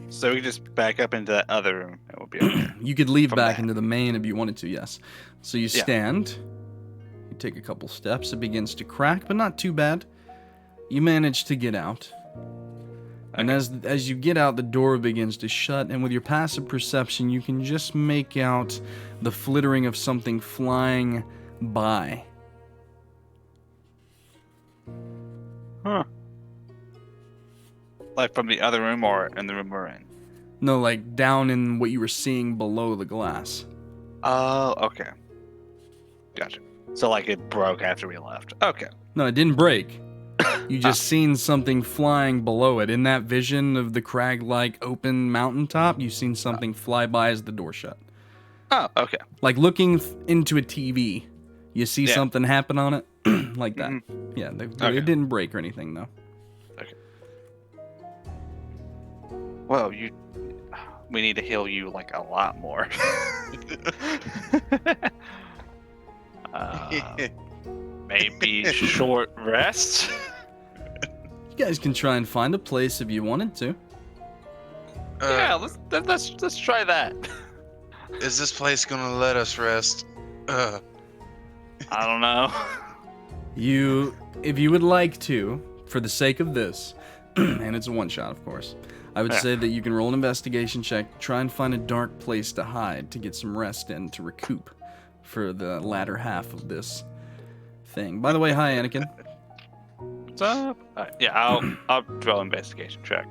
So we can just back up into that other room and we'll be okay. You could leave From back that. into the main if you wanted to, yes. So you Yeah. stand. You take a couple steps. It begins to crack, but not too bad. You manage to get out. And as you get out, the door begins to shut, and with your passive perception, you can just make out the flittering of something flying by. Huh. Like from the other room or in the room we're in? No, like down in what you were seeing below the glass. Oh, okay. Gotcha. So like it broke after we left. Okay. No, it didn't break. You just seen something flying below it. In that vision of the crag-like open mountaintop, you seen something fly by as the door shut. Oh, okay. Like looking into a TV. You see Yeah. something happen on it? Like that. Mhm. Yeah, Okay. it didn't break or anything, though. Well, we need to heal you like a lot more. Maybe short rest. You guys can try and find a place if you wanted to. Yeah, let's try that. Is this place gonna let us rest? I don't know. If you would like to, for the sake of this, and it's a one-shot, of course, I would Yeah. say that you can roll an investigation check, try and find a dark place to hide, to get some rest in, to recoup for the latter half of this thing. By the way, hi, Anakin. What's up? Yeah, I'll draw investigation check.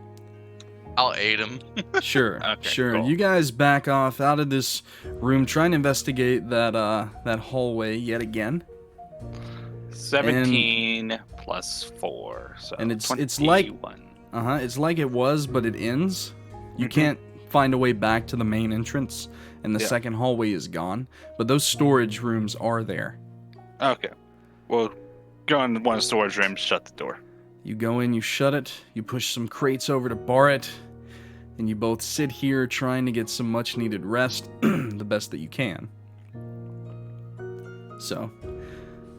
I'll aid him. Sure, Okay, sure. cool. You guys back off out of this room, try and investigate that hallway yet again. 17 plus 4, so And it's like 21. It's like it was, but it ends. You Mhm. can't find a way back to the main entrance, and the Yeah. second hallway is gone. But those storage rooms are there. Okay. Well, go in one storage room, shut the door. You go in, you shut it, you push some crates over to bar it, and you both sit here trying to get some much needed rest, the best that you can. So,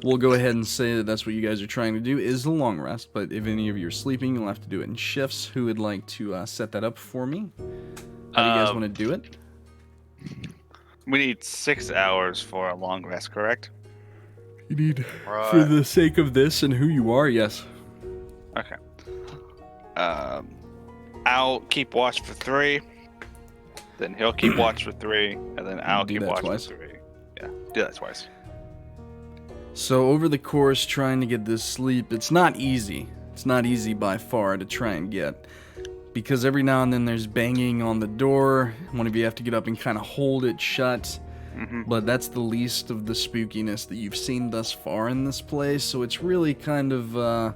we'll go ahead and say that that's what you guys are trying to do, is the long rest, but if any of you are sleeping, you'll have to do it in shifts. Who would like to set that up for me? How do you guys want to do it? We need 6 hours for a long rest, correct? You need, Right. for the sake of this and who you are, yes. Okay. I'll keep watch for 3. Then he'll keep watch for 3, and then I'll Do keep that watch twice. for 3. Yeah, do that twice. So over the course trying to get this sleep, it's not easy. It's not easy by far to try and get. Because every now and then there's banging on the door. One of you have to get up and kind of hold it shut. Mm-hmm. But that's the least of the spookiness that you've seen thus far in this place. So it's really kind of,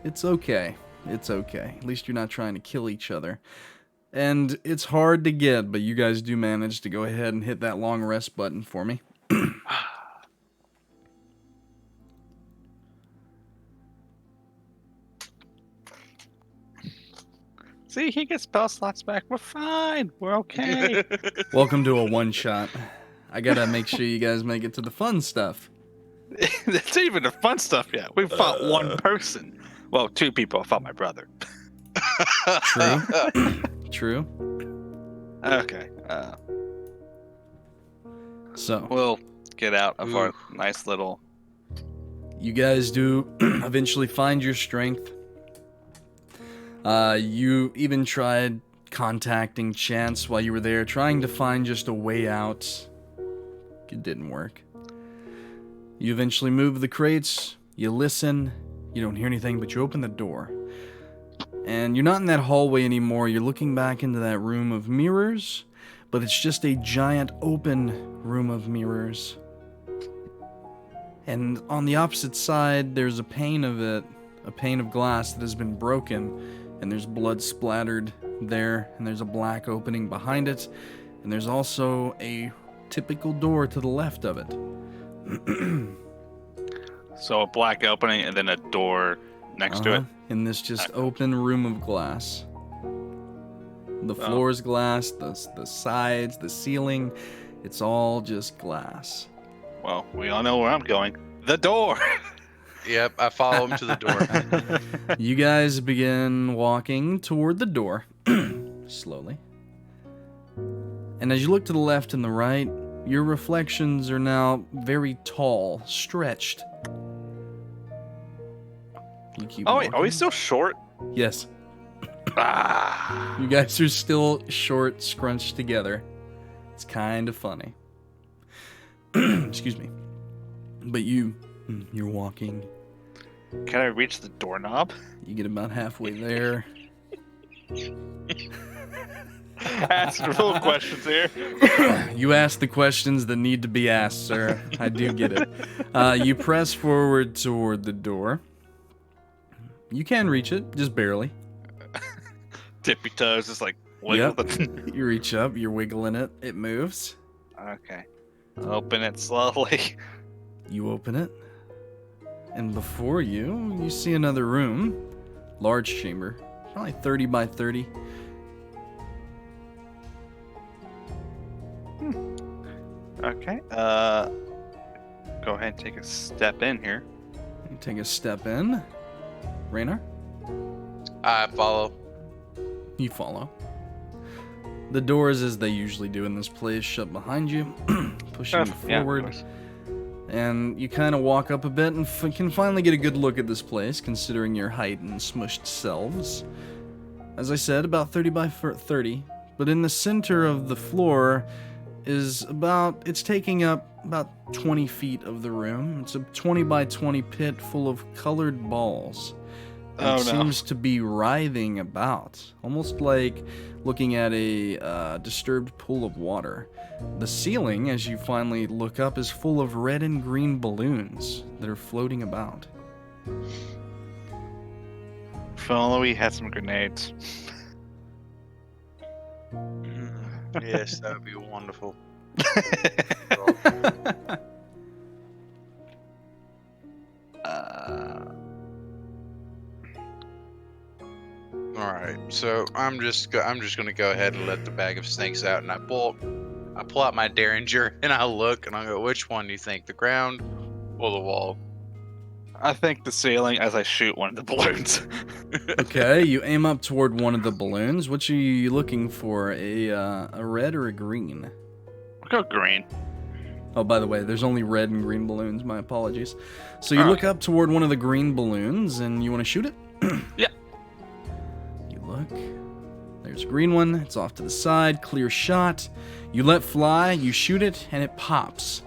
it's okay. It's okay. At least you're not trying to kill each other. And it's hard to get, but you guys do manage to go ahead and hit that long rest button for me. See, he gets spell slots back. We're fine. We're okay. Welcome to a one-shot. I gotta make sure you guys make it to the fun stuff. That's even the fun stuff yet. We fought one person. Well, 2 people. I fought my brother. True. True. Okay. So, We'll get out of our nice little... you guys do eventually find your strength. You even tried contacting Chance while you were there, trying to find just a way out. It didn't work. You eventually move the crates, you listen, you don't hear anything, but you open the door. And you're not in that hallway anymore, you're looking back into that room of mirrors, but it's just a giant open room of mirrors. And on the opposite side, there's a pane of glass that has been broken, and there's blood splattered there, and there's a black opening behind it, and there's also a typical door to the left of it. So a black opening and then a door next to it. In this just open room of glass. The floor is glass, the sides, the ceiling, it's all just glass. Well, we all know where I'm going. The door! Yep, I follow him to the door. You guys begin walking toward the door, slowly. And as you look to the left and the right, your reflections are now very tall, stretched. You keep Oh, wait, are we walking. still short? Yes. Ah. You guys are still short, scrunched together. It's kind of funny. Excuse me. But you're walking. Can I reach the doorknob? You get about halfway there. Ask real questions here. You ask the questions that need to be asked, sir. I do get it. You press forward toward the door. You can reach it, just barely. Tippy toes, just like wiggle. Yep. You reach up, you're wiggling it, it moves. Okay. Open it slowly. You open it, and before you see another room. Large chamber, probably 30 by 30. Okay. Go ahead and take a step in here. You take a step in. Rannar, I follow. you follow. The doors, as they usually do in this place, shut behind you, pushing you Yeah, of forward. course. And you kind of walk up a bit and can finally get a good look at this place, considering your height and smushed selves. As I said, about 30 by 30, but in the center of the floor is it's taking up about 20 feet of the room. It's a 20 by 20 pit full of colored balls. And it seems to be writhing about, almost like looking at a disturbed pool of water. The ceiling, as you finally look up, is full of red and green balloons that are floating about. If only we had some grenades. Yes, that would be wonderful. All right, so I'm just gonna go ahead and let the bag of snakes out, and I pull out my derringer, and I look, and I go, which one do you think, the ground or the wall? I think the ceiling as I shoot one of the balloons. Okay, you aim up toward one of the balloons. What are you looking for? A red or a green? I'll go green. Oh, by the way, there's only red and green balloons. My apologies. So you look up toward one of the green balloons, and you want to shoot it? Yeah. You look. There's a green one. It's off to the side. Clear shot. You let fly. You shoot it, and it pops.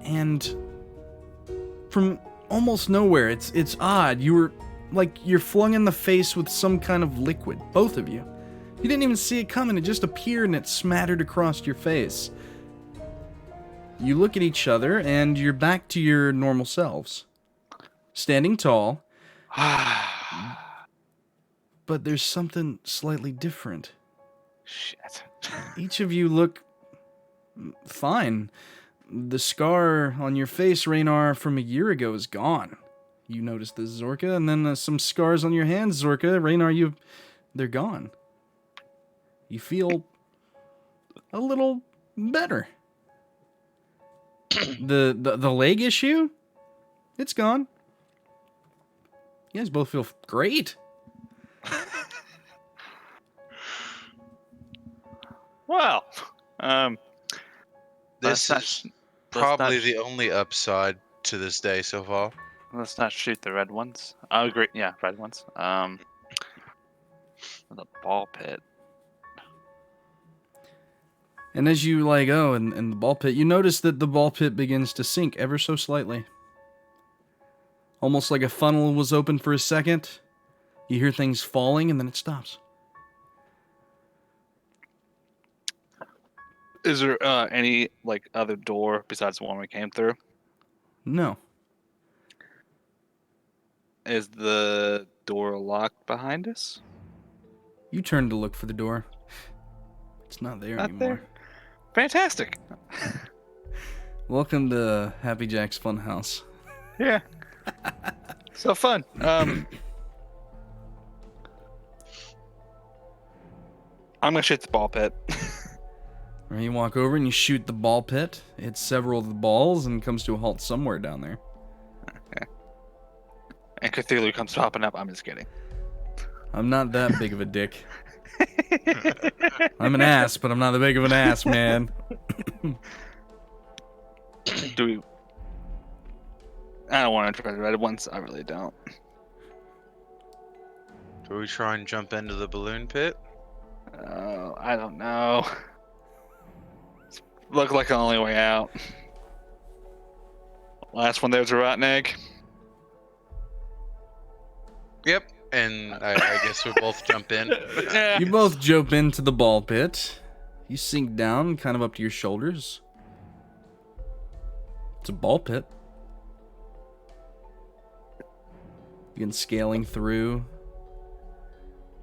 And from almost nowhere, it's odd. You're flung in the face with some kind of liquid. Both of you. You didn't even see it coming. It just appeared and it smattered across your face. You look at each other and you're back to your normal selves. Standing tall, But there's something slightly different. Shit. Each of you look fine. The scar on your face, Rannar, from a year ago is gone. You noticed this, Zorka, and then some scars on your hands, Zorka. Rannar, they're gone. You feel a little better. The leg issue, it's gone. You guys both feel great. Well, This let's is probably the only upside to this day so far. let's not shoot the red ones. Oh, great. Yeah, red ones. The ball pit. And as you in the ball pit, you notice that the ball pit begins to sink ever so slightly. Almost like a funnel was open for a second. You hear things falling and then it stops. Is there any other door besides the one we came through? No. Is the door locked behind us? You turn to look for the door. It's not there Not anymore. there. Fantastic. Welcome to Happy Jack's Funhouse. Yeah. So fun. I'm gonna shoot the ball pit. Right, you walk over and you shoot the ball pit. It hits several of the balls and comes to a halt somewhere down there. And Cthulhu comes popping up. I'm just kidding. I'm not that big of a dick. I'm an ass, but I'm not that big of an ass, man. Do we? I don't want to try the red ones. I really don't. Do we try and jump into the balloon pit? I don't know. Look like the only way out. Last one there's a rotten egg. Yep. And I guess we both jump in. Yeah. You both jump into the ball pit. You sink down, kind of up to your shoulders. It's a ball pit. You begin scaling through,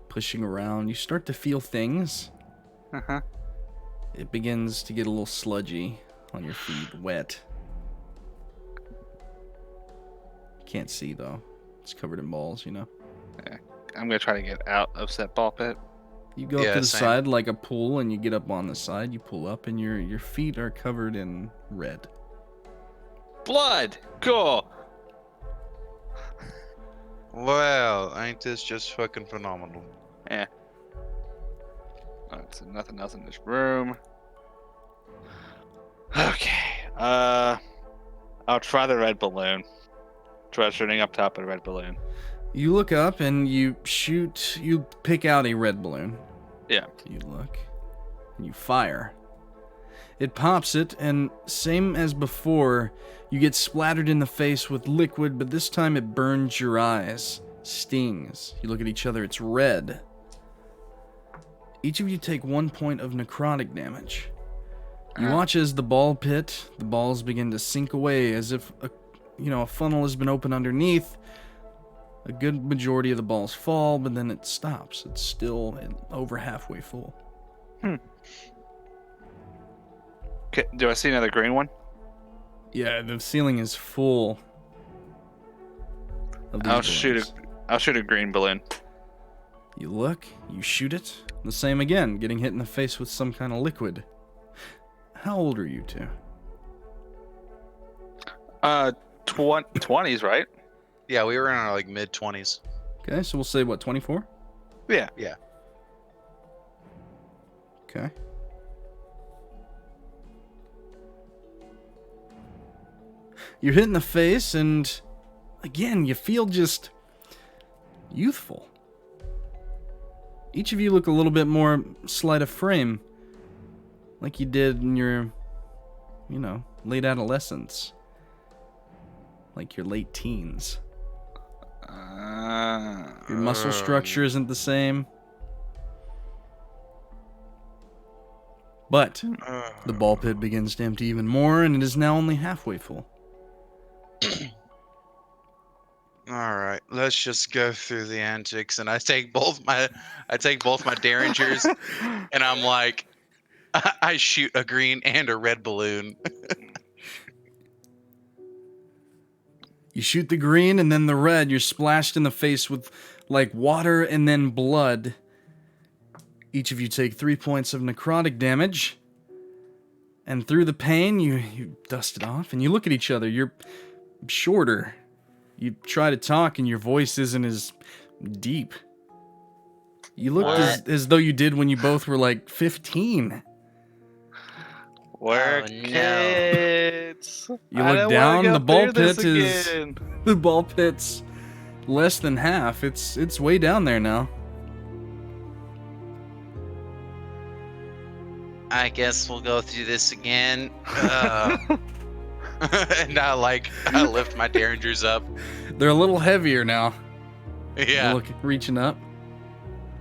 pushing around. You start to feel things. Uh-huh. It begins to get a little sludgy on your feet, wet. Can't see, though. It's covered in balls, you know? I'm gonna try to get out of said ball pit. You go up Yeah, to the same. side like a pool, and you get up on the side. You pull up, and your feet are covered in red. Blood! Cool! Well, ain't this just fucking phenomenal? Yeah. Alright, so nothing else in this room. Okay. I'll try the red balloon. Try shooting up top of the red balloon. You look up, and you pick out a red balloon. Yeah. You look, and you fire. It pops it, and same as before, you get splattered in the face with liquid, but this time it burns your eyes, stings. You look at each other, it's red. Each of you take 1 point of necrotic damage. You watch as the ball pit, the balls begin to sink away as if a funnel has been opened underneath. A good majority of the balls fall, but then it stops. It's still over halfway full. Okay, do I see another green one? Yeah, the ceiling is full of these I'll shoot balloons. I'll shoot a green balloon. You look, you shoot it. The same again, getting hit in the face with some kind of liquid. How old are you two? 20s, right? Yeah, we were in our mid-20s. Okay, so we'll say what, 24? Yeah. Yeah. Okay. You're hit in the face, and again, you feel just youthful. Each of you look a little bit more sleight of frame, like you did in your, late adolescence. Like your late teens. Your muscle structure isn't the same. But the ball pit begins to empty even more, and it is now only halfway full. All right, let's just go through the antics, and I take both my derringers, and I'm like, I shoot a green and a red balloon. You shoot the green and then the red. You're splashed in the face with like water and then blood. Each of you take 3 points of necrotic damage. And through the pain, you dust it off and you look at each other. You're shorter. You try to talk and your voice isn't as deep. You look as though you did when you both were like 15. We're no. kids. You I look don't down, wanna the go ball through this pit is again. the ball pit's less than half. It's way down there now. I guess we'll go through this again. And I lift my derringers up. They're a little heavier now. Yeah. Look, reaching up.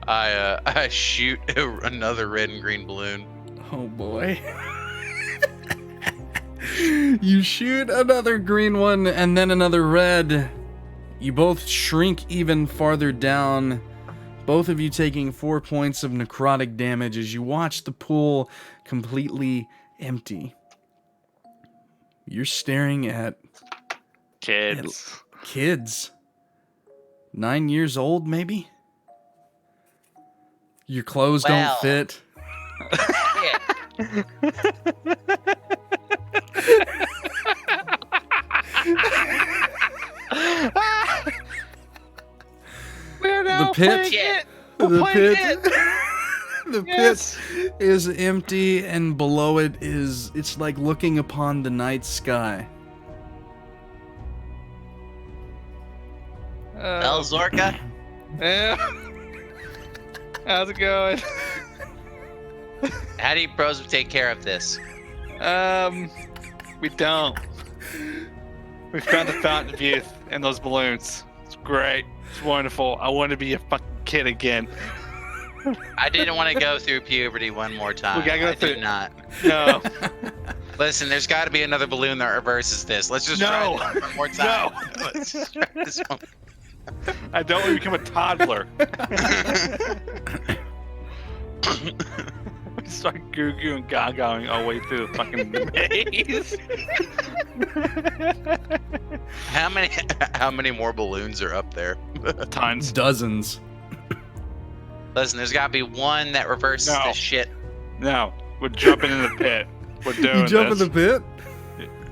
I shoot another red and green balloon. Oh boy. You shoot another green one and then another red. You both shrink even farther down. Both of you taking 4 points of necrotic damage as you watch the pool completely empty. You're staring at Kids. kids. 9 years old, maybe? Your clothes Well. don't fit. We're The pit, Shit. the playing pit, the Yes. pit is empty, and below it it's like looking upon the night sky. Well, Zorka, Yeah. How's it going? how do you pros take care of this? We don't. We found the fountain of youth and those balloons. It's great. It's wonderful. I want to be a fucking kid again. I didn't want to go through puberty one more time. We gotta go I through- did not. No. Listen, there's got to be another balloon that reverses this. Let's just try No. this one more time. Let's just try this one. I don't want to become a toddler. We start goo goo and gagaing our way through the fucking maze. How many more balloons are up there? Tons. Dozens. Listen, there's got to be one that reverses No. this shit. No, we're jumping in the pit. We're doing You jump this. in the pit?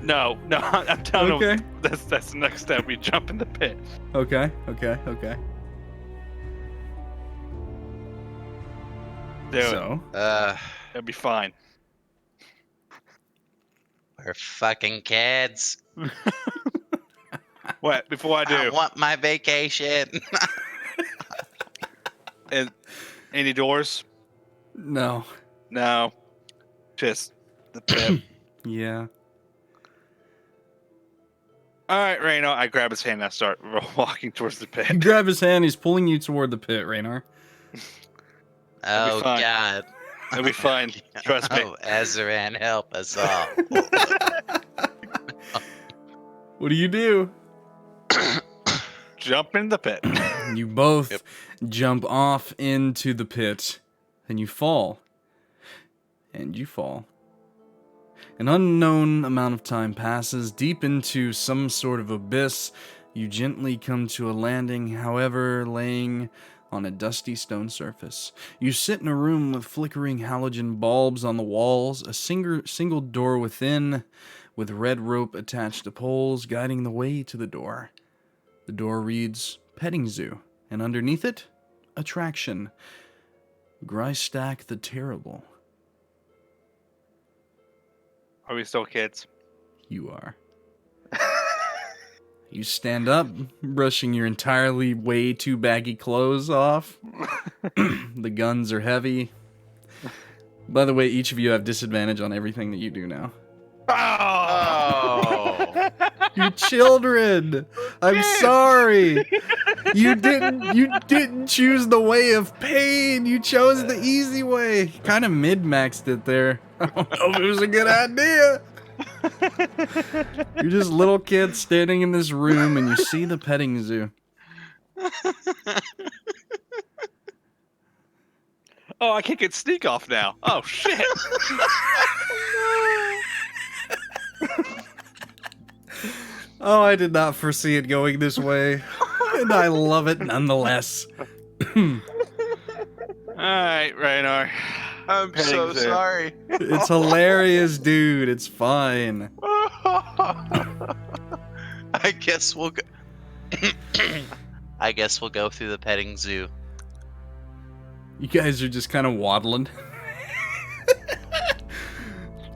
No, I'm telling Okay. you, that's the next step. We jump in the pit. Okay. Do it. So, It'll be fine. We're fucking kids. What? Before I do, I want my vacation. any doors? no. No. Just the pit. Yeah. All right, Reno. I grab his hand and I start walking towards the You pit. grab his hand, he's pulling you toward the pit, Rannar. Oh, fine. God. It'll be fine. Trust me. Oh, Ezran, help us all. What do you do? Jump in the pit. You both jump off into the pit, and you fall. And you fall. An unknown amount of time passes. Deep into some sort of abyss, you gently come to a landing, however, laying on a dusty stone surface. You sit in a room with flickering halogen bulbs on the walls, a single door within, with red rope attached to poles guiding the way to the door. The door reads, Petting Zoo, and underneath it, Attraction. Grystack the Terrible. Are we still kids? You are. You stand up, brushing your entirely way too baggy clothes off. The guns are heavy. By the way, each of you have disadvantage on everything that you do now. Oh. You children! I'm sorry. You didn't choose the way of pain. You chose the easy way. Kind of mid-maxed it there. I don't know if it was a good idea. You're just little kids standing in this room and you see the petting zoo. Oh, I can't get sneak off now. Oh shit. Oh, I did not foresee it going this way. And I love it nonetheless. Alright, Rannar. I'm so Petting zoo. sorry. It's hilarious, dude. It's fine. I guess we'll go. I guess we'll go through the petting zoo. You guys are just kind of waddling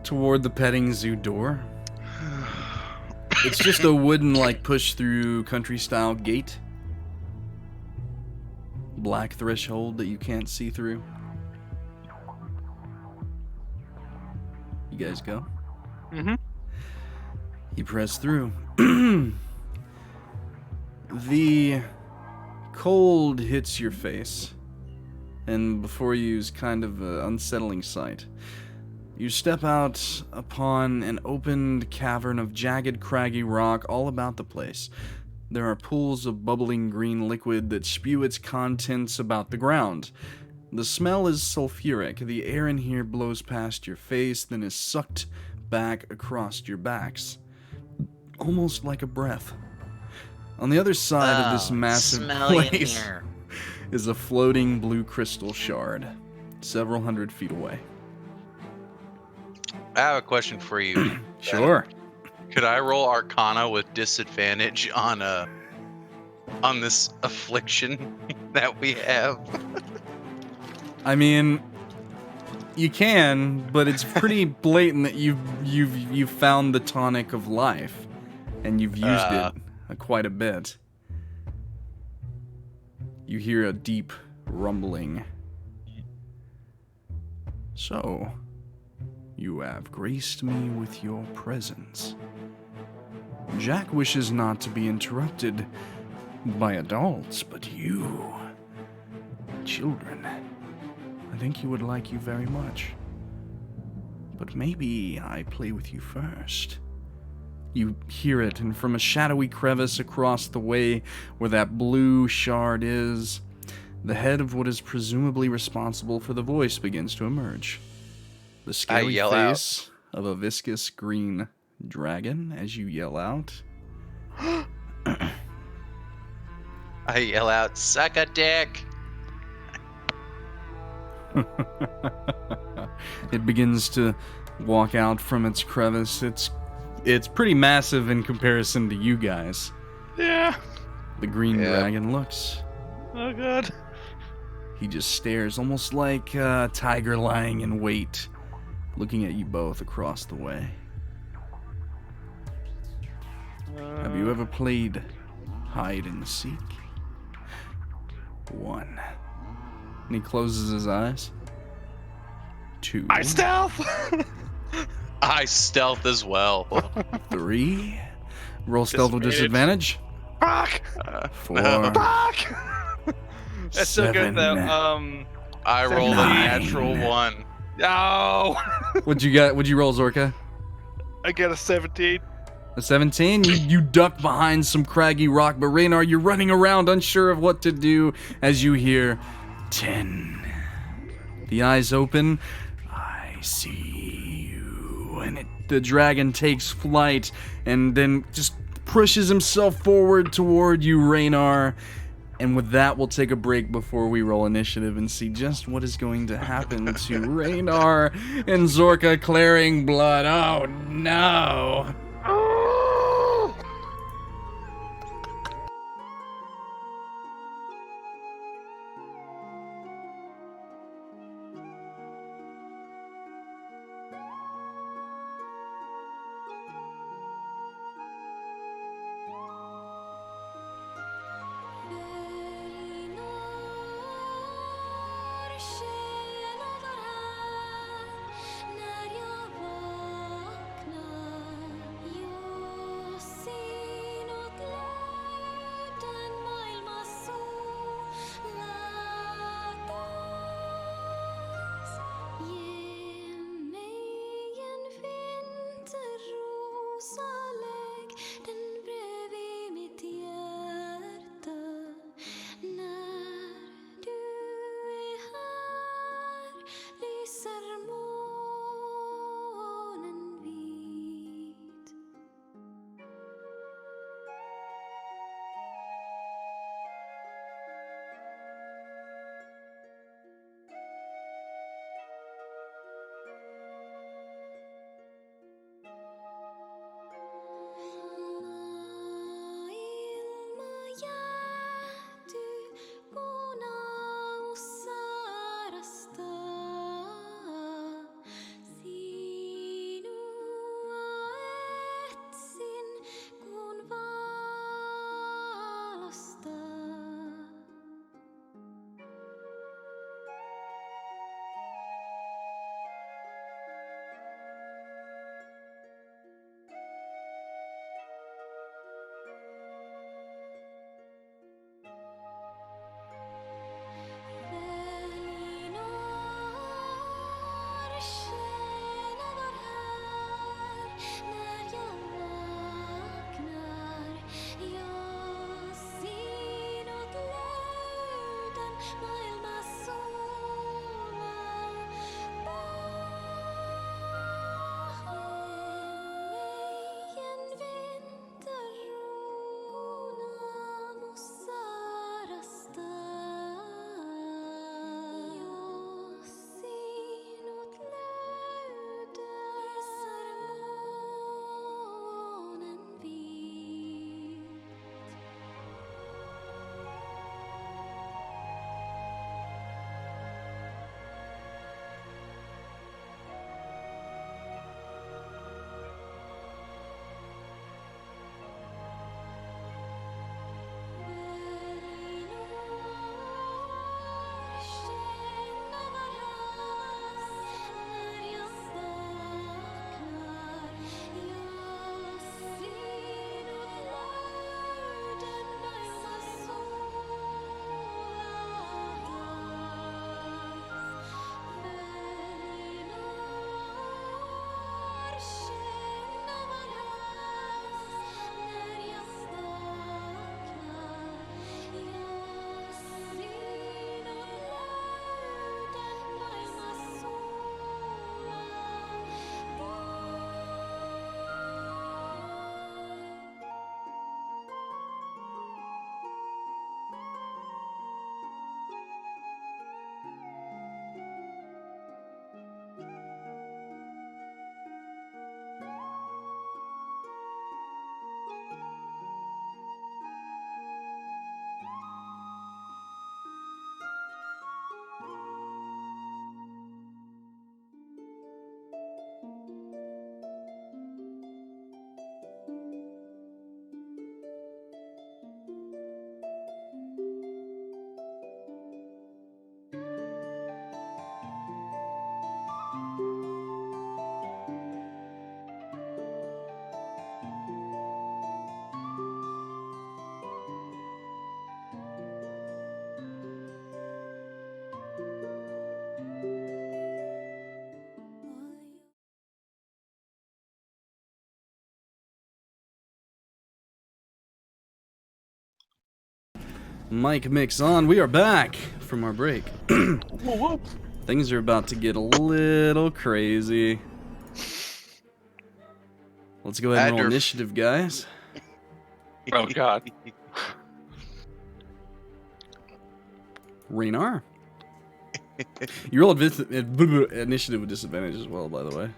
toward the petting zoo door. It's just a wooden, like, push-through country-style gate. Black threshold that you can't see through. You guys go? Mm-hmm. You press through. The cold hits your face, and before you is kind of an unsettling sight. You step out upon an opened cavern of jagged, craggy rock all about the place. There are pools of bubbling green liquid that spew its contents about the ground. The smell is sulfuric. The air in here blows past your face, then is sucked back across your backs, almost like a breath. On the other side of this massive place is a floating blue crystal shard, several hundred feet away. I have a question for you. Sure. Could I roll Arcana with disadvantage on this affliction that we have? I mean, you can, but it's pretty blatant that you've found the tonic of life, and you've used it quite a bit. You hear a deep rumbling. So, you have graced me with your presence. Jack wishes not to be interrupted by adults, but you, children, I think he would like you very much. But maybe I play with you first. You hear it, and from a shadowy crevice across the way where that blue shard is, the head of what is presumably responsible for the voice begins to emerge. The scary face of a viscous green dragon as you yell out. I yell out, "Suck a dick!" It begins to walk out from its crevice. It's pretty massive in comparison to you guys. Yeah. The green dragon looks. Oh god. He just stares, almost like a tiger lying in wait, looking at you both across the way. Have you ever played hide and seek? 1. And he closes his eyes. 2. I stealth. I stealth as well. 3. Roll stealth with disadvantage. Fuck. 4. Fuck. That's so good 7. though. I rolled a 9. natural 1. No. What'd you got? What'd you roll, Zorka? I get a 17. A 17? You duck behind some craggy rock, but Rannar, you're running around unsure of what to do as you hear 10. The eyes open. I see you. And the dragon takes flight and then just pushes himself forward toward you, Rannar. And with that, we'll take a break before we roll initiative and see just what is going to happen to Rannar and Zorka clearing blood. Oh no! Mic mix on. We are back from our break. Things are about to get a little crazy. Let's go ahead and roll initiative, guys. Oh, God. Rannar. You rolled initiative with disadvantage as well, by the way.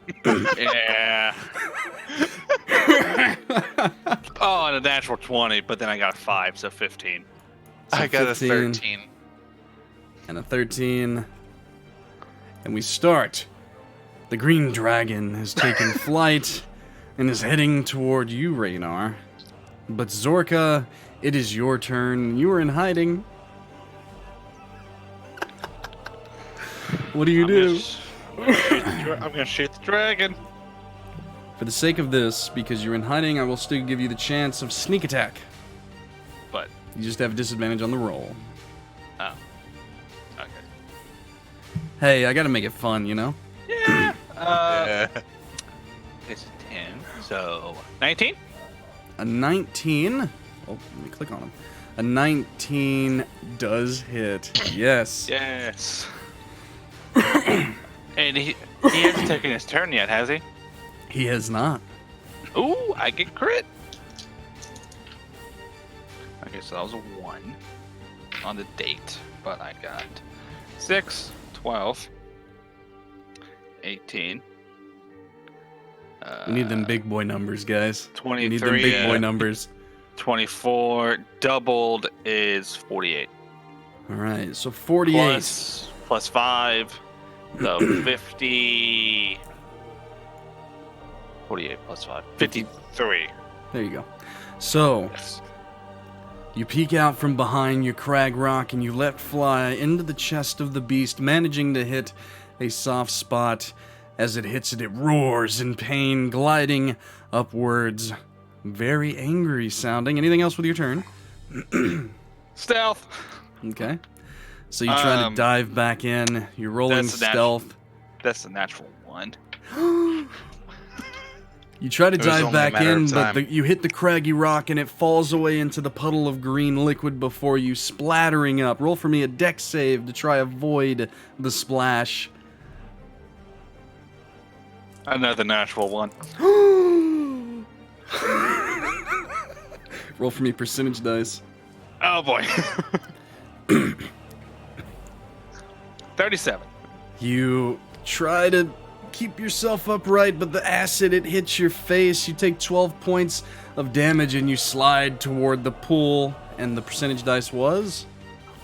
Yeah. Oh, and a natural 20, but then I got a 5, so 15. So I got 15. a 13. And a 13. And we start. The green dragon has taken flight and is heading toward you, Rannar. But Zorka, it is your turn. You are in hiding. What do you do? I'm gonna shoot the dragon. For the sake of this, because you're in hiding, I will still give you the chance of sneak attack. But, You just have disadvantage on the roll. oh. Okay. Hey, I gotta make it fun, you know? Yeah. Yeah. It's a 10, so 19? A 19. Oh, let me click on him. A 19 does hit. Yes. Yes. And he hasn't taken his turn yet, has he? He has not. Ooh, I get crit. Okay, so that was a 1 on the date, but I got 6, 12, 18. We need them big boy numbers, guys. 23. We need them big boy numbers. 24 doubled is 48. All right, so 48. Plus 5, so 50. 48 plus 5. 53. There you go. So, Yes. you peek out from behind your crag rock and you let fly into the chest of the beast, managing to hit a soft spot. As it hits it, it roars in pain, gliding upwards. Very angry sounding. Anything else with your turn? Stealth. Okay. So you try to dive back in. You're rolling That's a stealth. That's a natural 1. You try to It was dive only a back matter of in, but time. you hit the craggy rock and it falls away into the puddle of green liquid before you, splattering up. Roll for me a dex save to try avoid the splash. Another natural one. Roll for me percentage dice. Oh boy. 37. You try to keep yourself upright, but the acid, it hits your face. You take 12 points of damage and you slide toward the pool. And the percentage dice was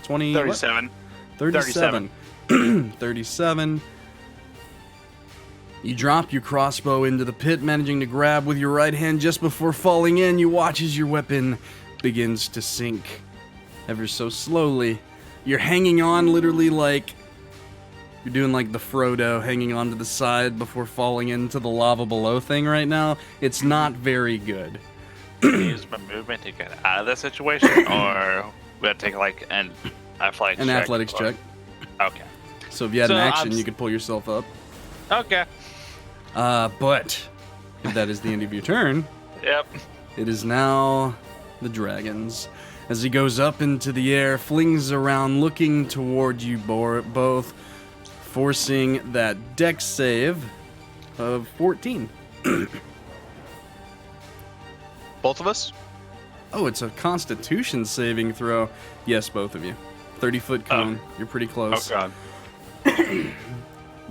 20. 37. 37. 37. You drop your crossbow into the pit, managing to grab with your right hand just before falling in. You watch as your weapon begins to sink ever so slowly. You're hanging on literally like you're doing like the Frodo hanging onto the side before falling into the lava below thing right now. It's not very good. Use my movement to get out of the situation, or we have to take like an athletics check? An athletics check. Okay. So if you had So an action, I'm you could pull yourself up. Okay. But if that is the end of your turn, Yep. it is now the dragon's. As he goes up into the air, flings around, looking toward you both, forcing that dex save of 14. Both of us? Oh, it's a constitution saving throw. Yes, both of you. 30-foot cone. You're pretty Oh close. god.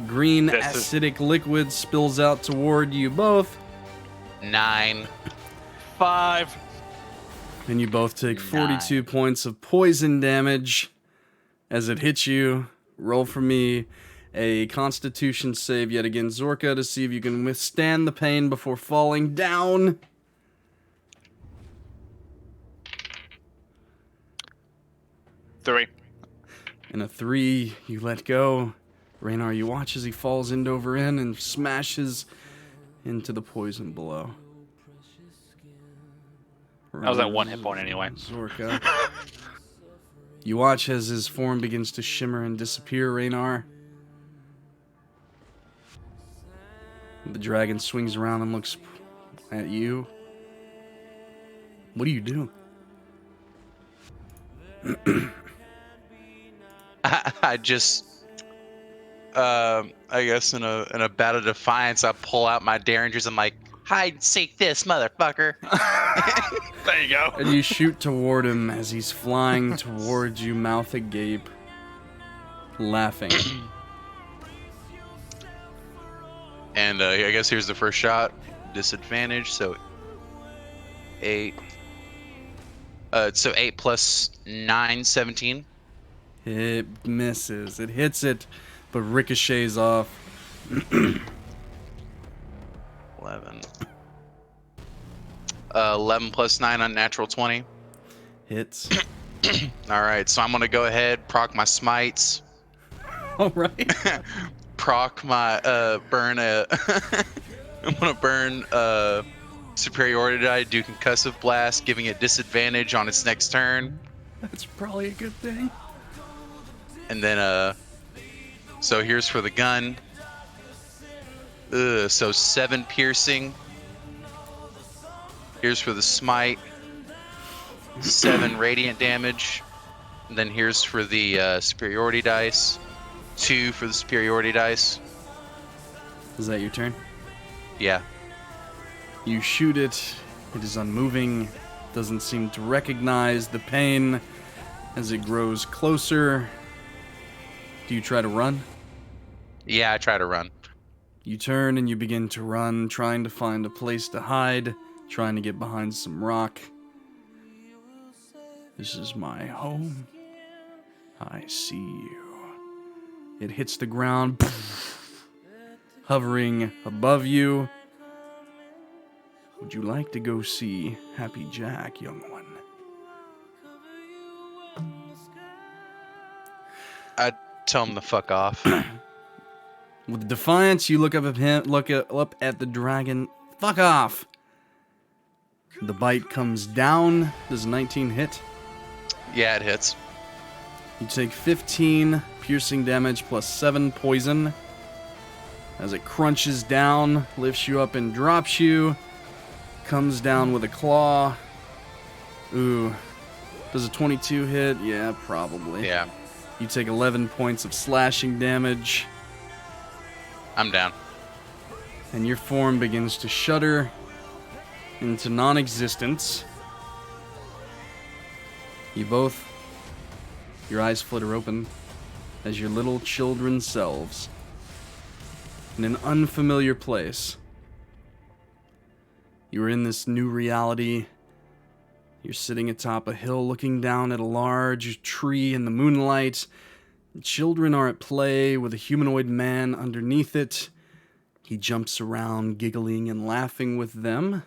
Green This is- acidic liquid spills out toward you both, 9. 5. and you both take 42 points of poison damage as it hits you. Roll for me a constitution save yet again, Zorka, to see if you can withstand the pain before falling down. Three. And a 3, you let go. Rannar, you watch as he falls end over end and smashes into the poison below. I was at 1 hit point anyway. Zorka. You watch as his form begins to shimmer and disappear, Rannar. The dragon swings around and looks at you. What do you do? I just, I guess in a bout of defiance, I pull out my derringers. I'm like, hide and seek this, motherfucker. There you go. And you shoot toward him as he's flying towards you, mouth agape, laughing. And I guess here's the first shot. Disadvantage, so 8. So 8 plus 9, 17. It misses. It hits it, but ricochets off. 11. 11 plus 9 on natural 20. Hits. All right, so I'm gonna go ahead, proc my smites, All right. proc my burn a. I'm gonna burn superiority die, do concussive blast, giving it disadvantage on its next turn, That's probably a good thing. and then so here's for the gun. So 7 piercing. Here's for the smite. 7 radiant damage. And then here's for the superiority dice. 2 for the superiority dice. Is that your turn? Yeah. You shoot it. It is unmoving. Doesn't seem to recognize the pain as it grows closer. Do you try to run? Yeah, I try to run. You turn and you begin to run, trying to find a place to hide, trying to get behind some rock. This is my home. I see you. It hits the ground, hovering above you. Would you like to go see Happy Jack, young one? I tell him to fuck off. With defiance, you look up at him, up at the dragon. Fuck off! The bite comes down. Does 19 hit? Yeah, it hits. You take 15 piercing damage plus 7 poison. As it crunches down, lifts you up and drops you. comes down with a claw. Ooh. Does a 22 hit? Yeah, probably. Yeah, You take 11 points of slashing damage, I'm down. and your form begins to shudder into non-existence. You both, your eyes flitter open as your little children selves in an unfamiliar place. You are in this new reality. You're sitting atop a hill looking down at a large tree in the moonlight. The children are at play with a humanoid man underneath it. He jumps around, giggling and laughing with them.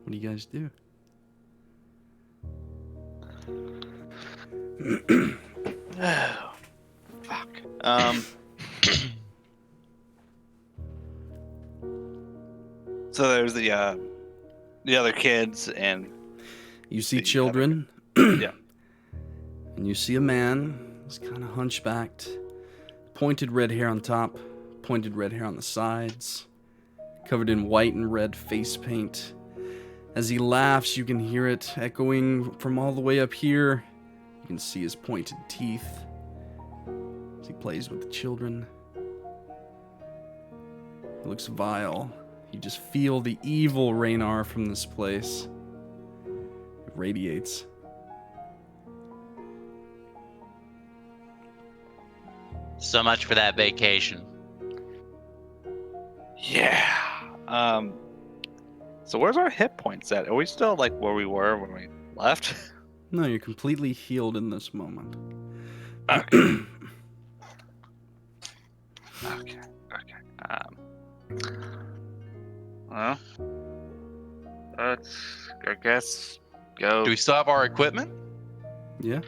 What do you guys do? Oh, fuck. So there's the other kids and You see The children. yeah. And you see a man. He's kind of hunchbacked. Pointed red hair on top. Pointed red hair on the sides. Covered in white and red face paint. As he laughs, you can hear it echoing from all the way up here. You can see his pointed teeth as he plays with the children. It looks vile. You just feel the evil Rannar from this place. It radiates. So much for that vacation. Yeah. So where's our hit points at? Are we still like where we were when we left? No, you're completely healed in this moment. Okay. Okay. Well, let's, I guess, go. Do we still have our equipment? Yeah?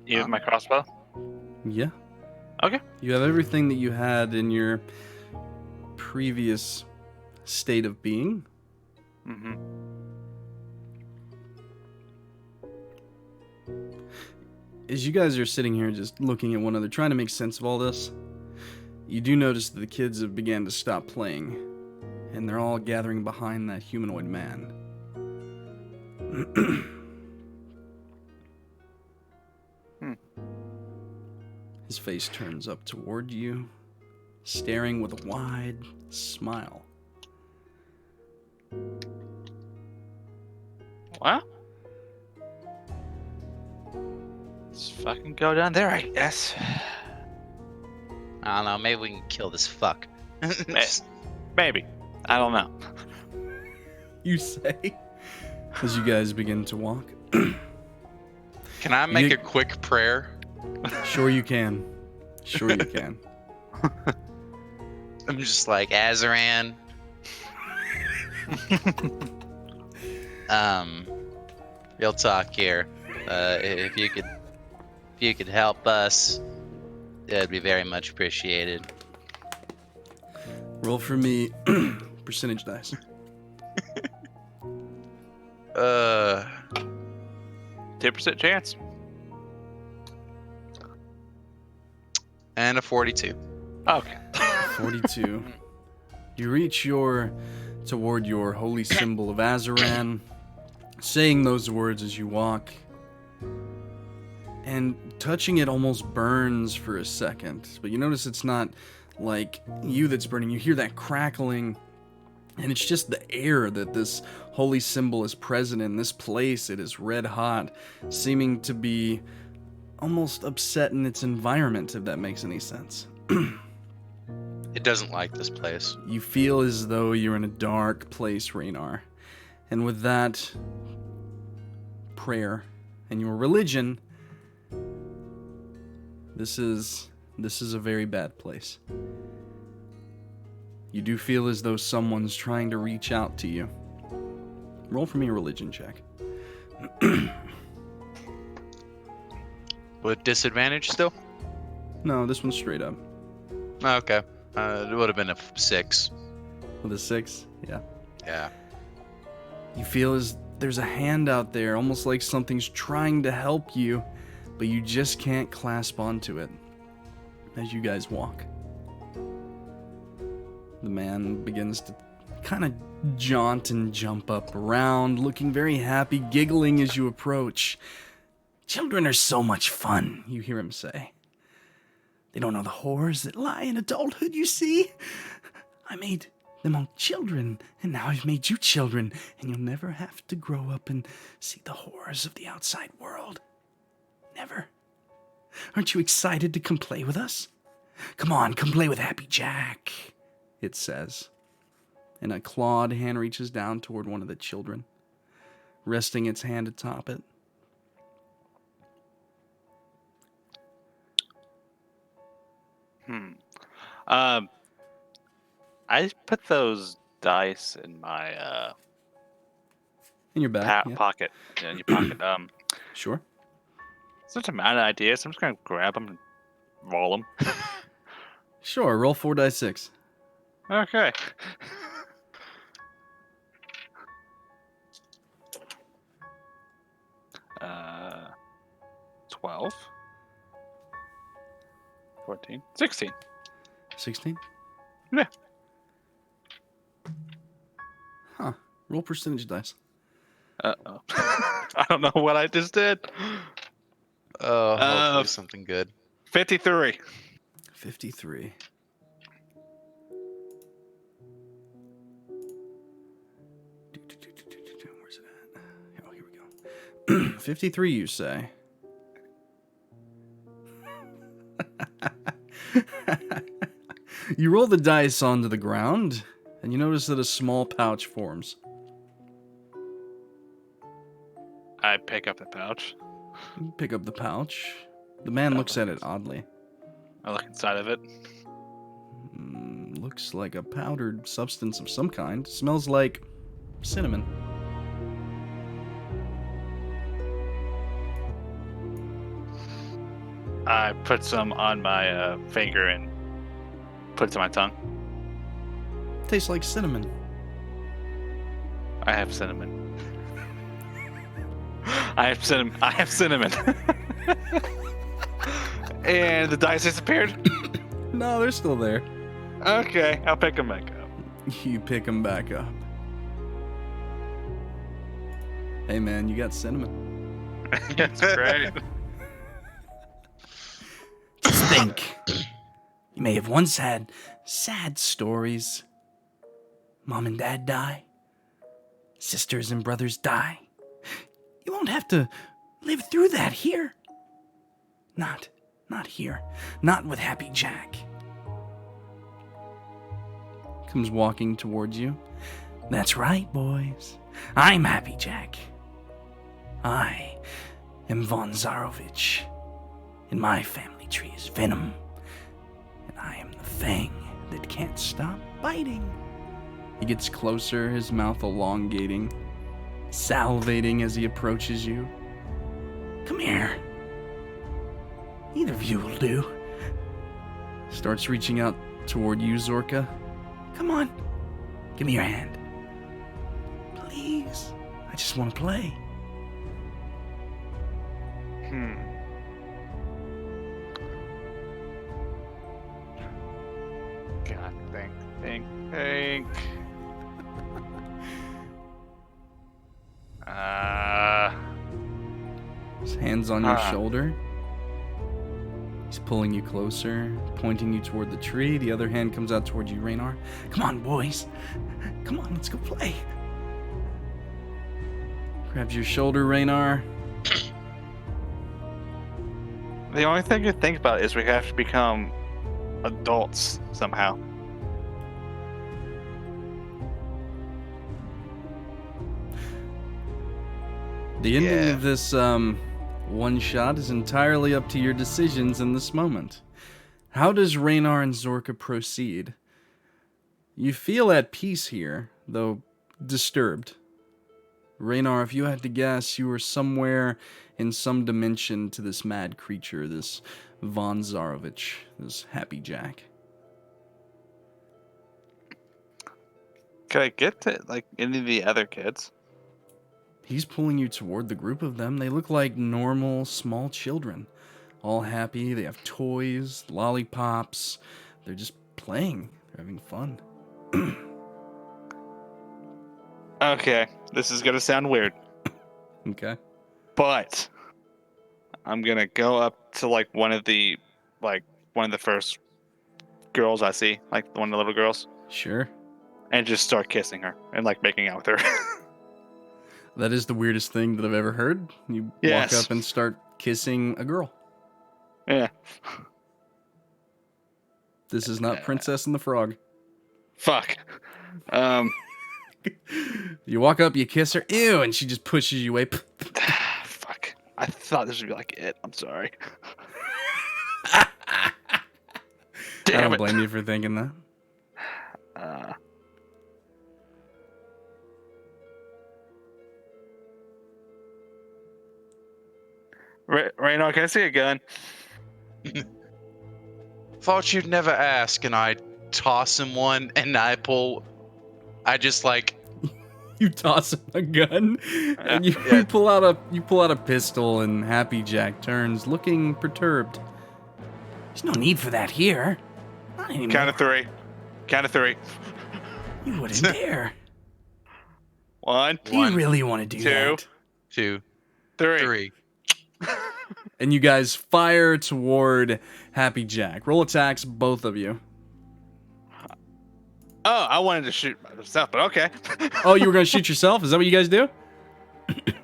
use my crossbow? Yeah. Okay. You have everything that you had in your previous state of being. Mm-hmm. As you guys are sitting here just looking at one another, trying to make sense of all this, you do notice that the kids have began to stop playing, and they're all gathering behind that humanoid man. His face turns up toward you, staring with a wide smile. Well, let's fucking go down there, I guess. I don't know, maybe we can kill this fuck. Maybe. I don't know. You say, as you guys begin to walk. Can I make a quick prayer? Sure you can. Sure you can. I'm just like, Azaran. Real talk here. If you could help us, that'd be very much appreciated. Roll for me percentage dice. 10% chance. And a 42. Okay. 42. You reach toward your holy symbol of Azaran, saying those words as you walk, and touching it almost burns for a second. But you notice it's not like you that's burning. You hear that crackling, and it's just the air that this holy symbol is present in. This place, it is red hot, seeming to be almost upset in its environment, if that makes any sense. It doesn't like this place. You feel as though you're in a dark place, Rannar. And with that prayer and your religion, this is a very bad place. You do feel as though someone's trying to reach out to you. Roll for me a religion check. With disadvantage still? No, this one's straight up. Okay. It would have been a 6. With a 6? Yeah. Yeah. You feel as there's a hand out there, almost like something's trying to help you, but you just can't clasp onto it as you guys walk. The man begins to kind of jaunt and jump up around, looking very happy, giggling as you approach. Children are so much fun, you hear him say. They don't know the horrors that lie in adulthood, you see. I made them all children, and now I've made you children, and you'll never have to grow up and see the horrors of the outside world. Never. Aren't you excited to come play with us? Come on, come play with Happy Jack, it says. And a clawed hand reaches down toward one of the children, resting its hand atop it. I put those dice in my In your back, yeah. pocket. Yeah, in your pocket. Sure. Such a mad idea, so I'm just gonna grab them and roll them. Sure, roll 4d6. Okay. 12, 14, 16. 16? Yeah. Huh. Roll percentage dice. Uh-oh. I don't know what I just did. Oh, hopefully something good. 53. 53. Where's it at? Oh, here we go. 53, you say? You roll the dice onto the ground, and you notice that a small pouch forms. I pick up the pouch. You pick up the pouch. The man looks at it oddly. I look inside of it. Looks like a powdered substance of some kind. Smells like cinnamon. I put some on my finger and put it to my tongue. Tastes like cinnamon. I have cinnamon. I have cinnamon. And the dice disappeared? No, they're still there. Okay, I'll pick them back up. You pick them back up. Hey man, you got cinnamon. That's great. Just think. You may have once had sad stories. Mom and dad die. Sisters and brothers die. You won't have to live through that here. Not here. Not with Happy Jack. Comes walking towards you. That's right, boys. I'm Happy Jack. I am Von Zarovich. In my family tree is Venom. And I am the fang that can't stop biting. He gets closer, his mouth elongating, salivating as he approaches you. Come here. Either of you will do. Starts reaching out toward you, Zorka. Come on. Give me your hand. Please. I just want to play. God, think. His hand's on your shoulder. He's pulling you closer, pointing you toward the tree. The other hand comes out toward you, Rannar. Come on, boys. Come on, let's go play. Grabs your shoulder, Rannar. The only thing you think about is we have to become adults somehow. The ending of this one shot is entirely up to your decisions in this moment. How does Rannar and Zorka proceed? You feel at peace here, though disturbed. Rannar, if you had to guess, you were somewhere in some dimension to this mad creature, this Von Zarovich, this Happy Jack. Can I get to like any of the other kids? He's pulling you toward the group of them. They look like normal, small children. All happy. They have toys, lollipops. They're just playing. They're having fun. Okay, this is gonna sound weird, Okay. but I'm gonna go up to like one of the first girls I see, like one of the little girls, Sure. and just start kissing her and like making out with her. That is the weirdest thing that I've ever heard. You Yes. walk up and start kissing a girl. Yeah. This is not Princess and the Frog. Fuck. You walk up, you kiss her, ew, and she just pushes you away. Fuck. I thought this would be like it. I'm sorry. I Damn don't it. blame you for thinking that. Rannar, can I see a gun? Thought you'd never ask, and I toss him one, and I just like, You toss him a gun, and you Yeah. pull out a pistol, and Happy Jack turns, looking perturbed. There's no need for that here. Not anymore. Count of three. Count of three. You wouldn't dare. One, Do you really want to do two, that? 2, three. 3. And you guys fire toward Happy Jack. Roll attacks, both of you. Oh, I wanted to shoot myself, but okay. Oh, you were gonna shoot yourself? Is that what you guys do?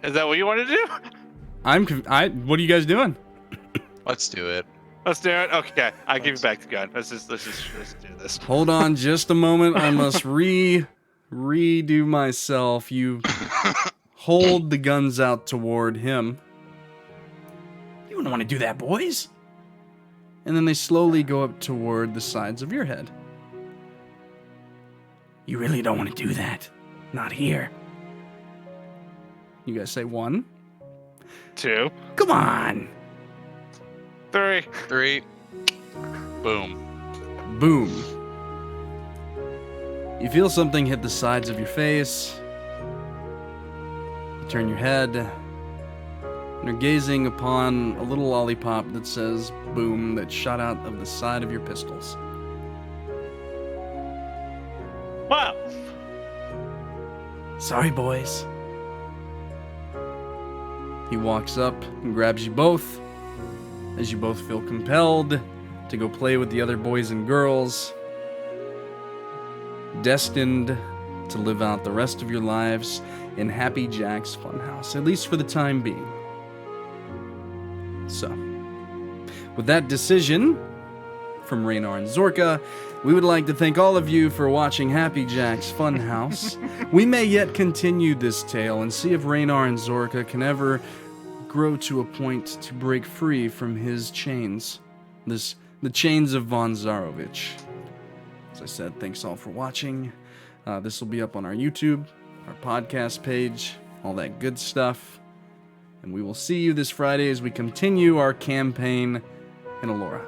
Is that what you want to do? What are you guys doing? Let's do it. Let's do it. Okay, I give you back the gun. Let's do this. Hold on just a moment. I must redo myself. You hold the guns out toward him. You wouldn't want to do that, boys. And then they slowly go up toward the sides of your head. You really don't want to do that. Not here. You guys say 1. 2, Come on. 3. 3. Boom. Boom. You feel something hit the sides of your face. You turn your head and are gazing upon a little lollipop that says boom that shot out of the side of your pistols. Wow. Sorry, boys. He walks up and grabs you both as you both feel compelled to go play with the other boys and girls, destined to live out the rest of your lives in Happy Jack's Funhouse, at least for the time being. So, with that decision from Rannar and Zorka, we would like to thank all of you for watching Happy Jack's Funhouse. We may yet continue this tale and see if Rannar and Zorka can ever grow to a point to break free from his chains. The chains of Von Zarovich. As I said, thanks all for watching. This will be up on our YouTube, our podcast page, all that good stuff. And we will see you this Friday as we continue our campaign in Allura.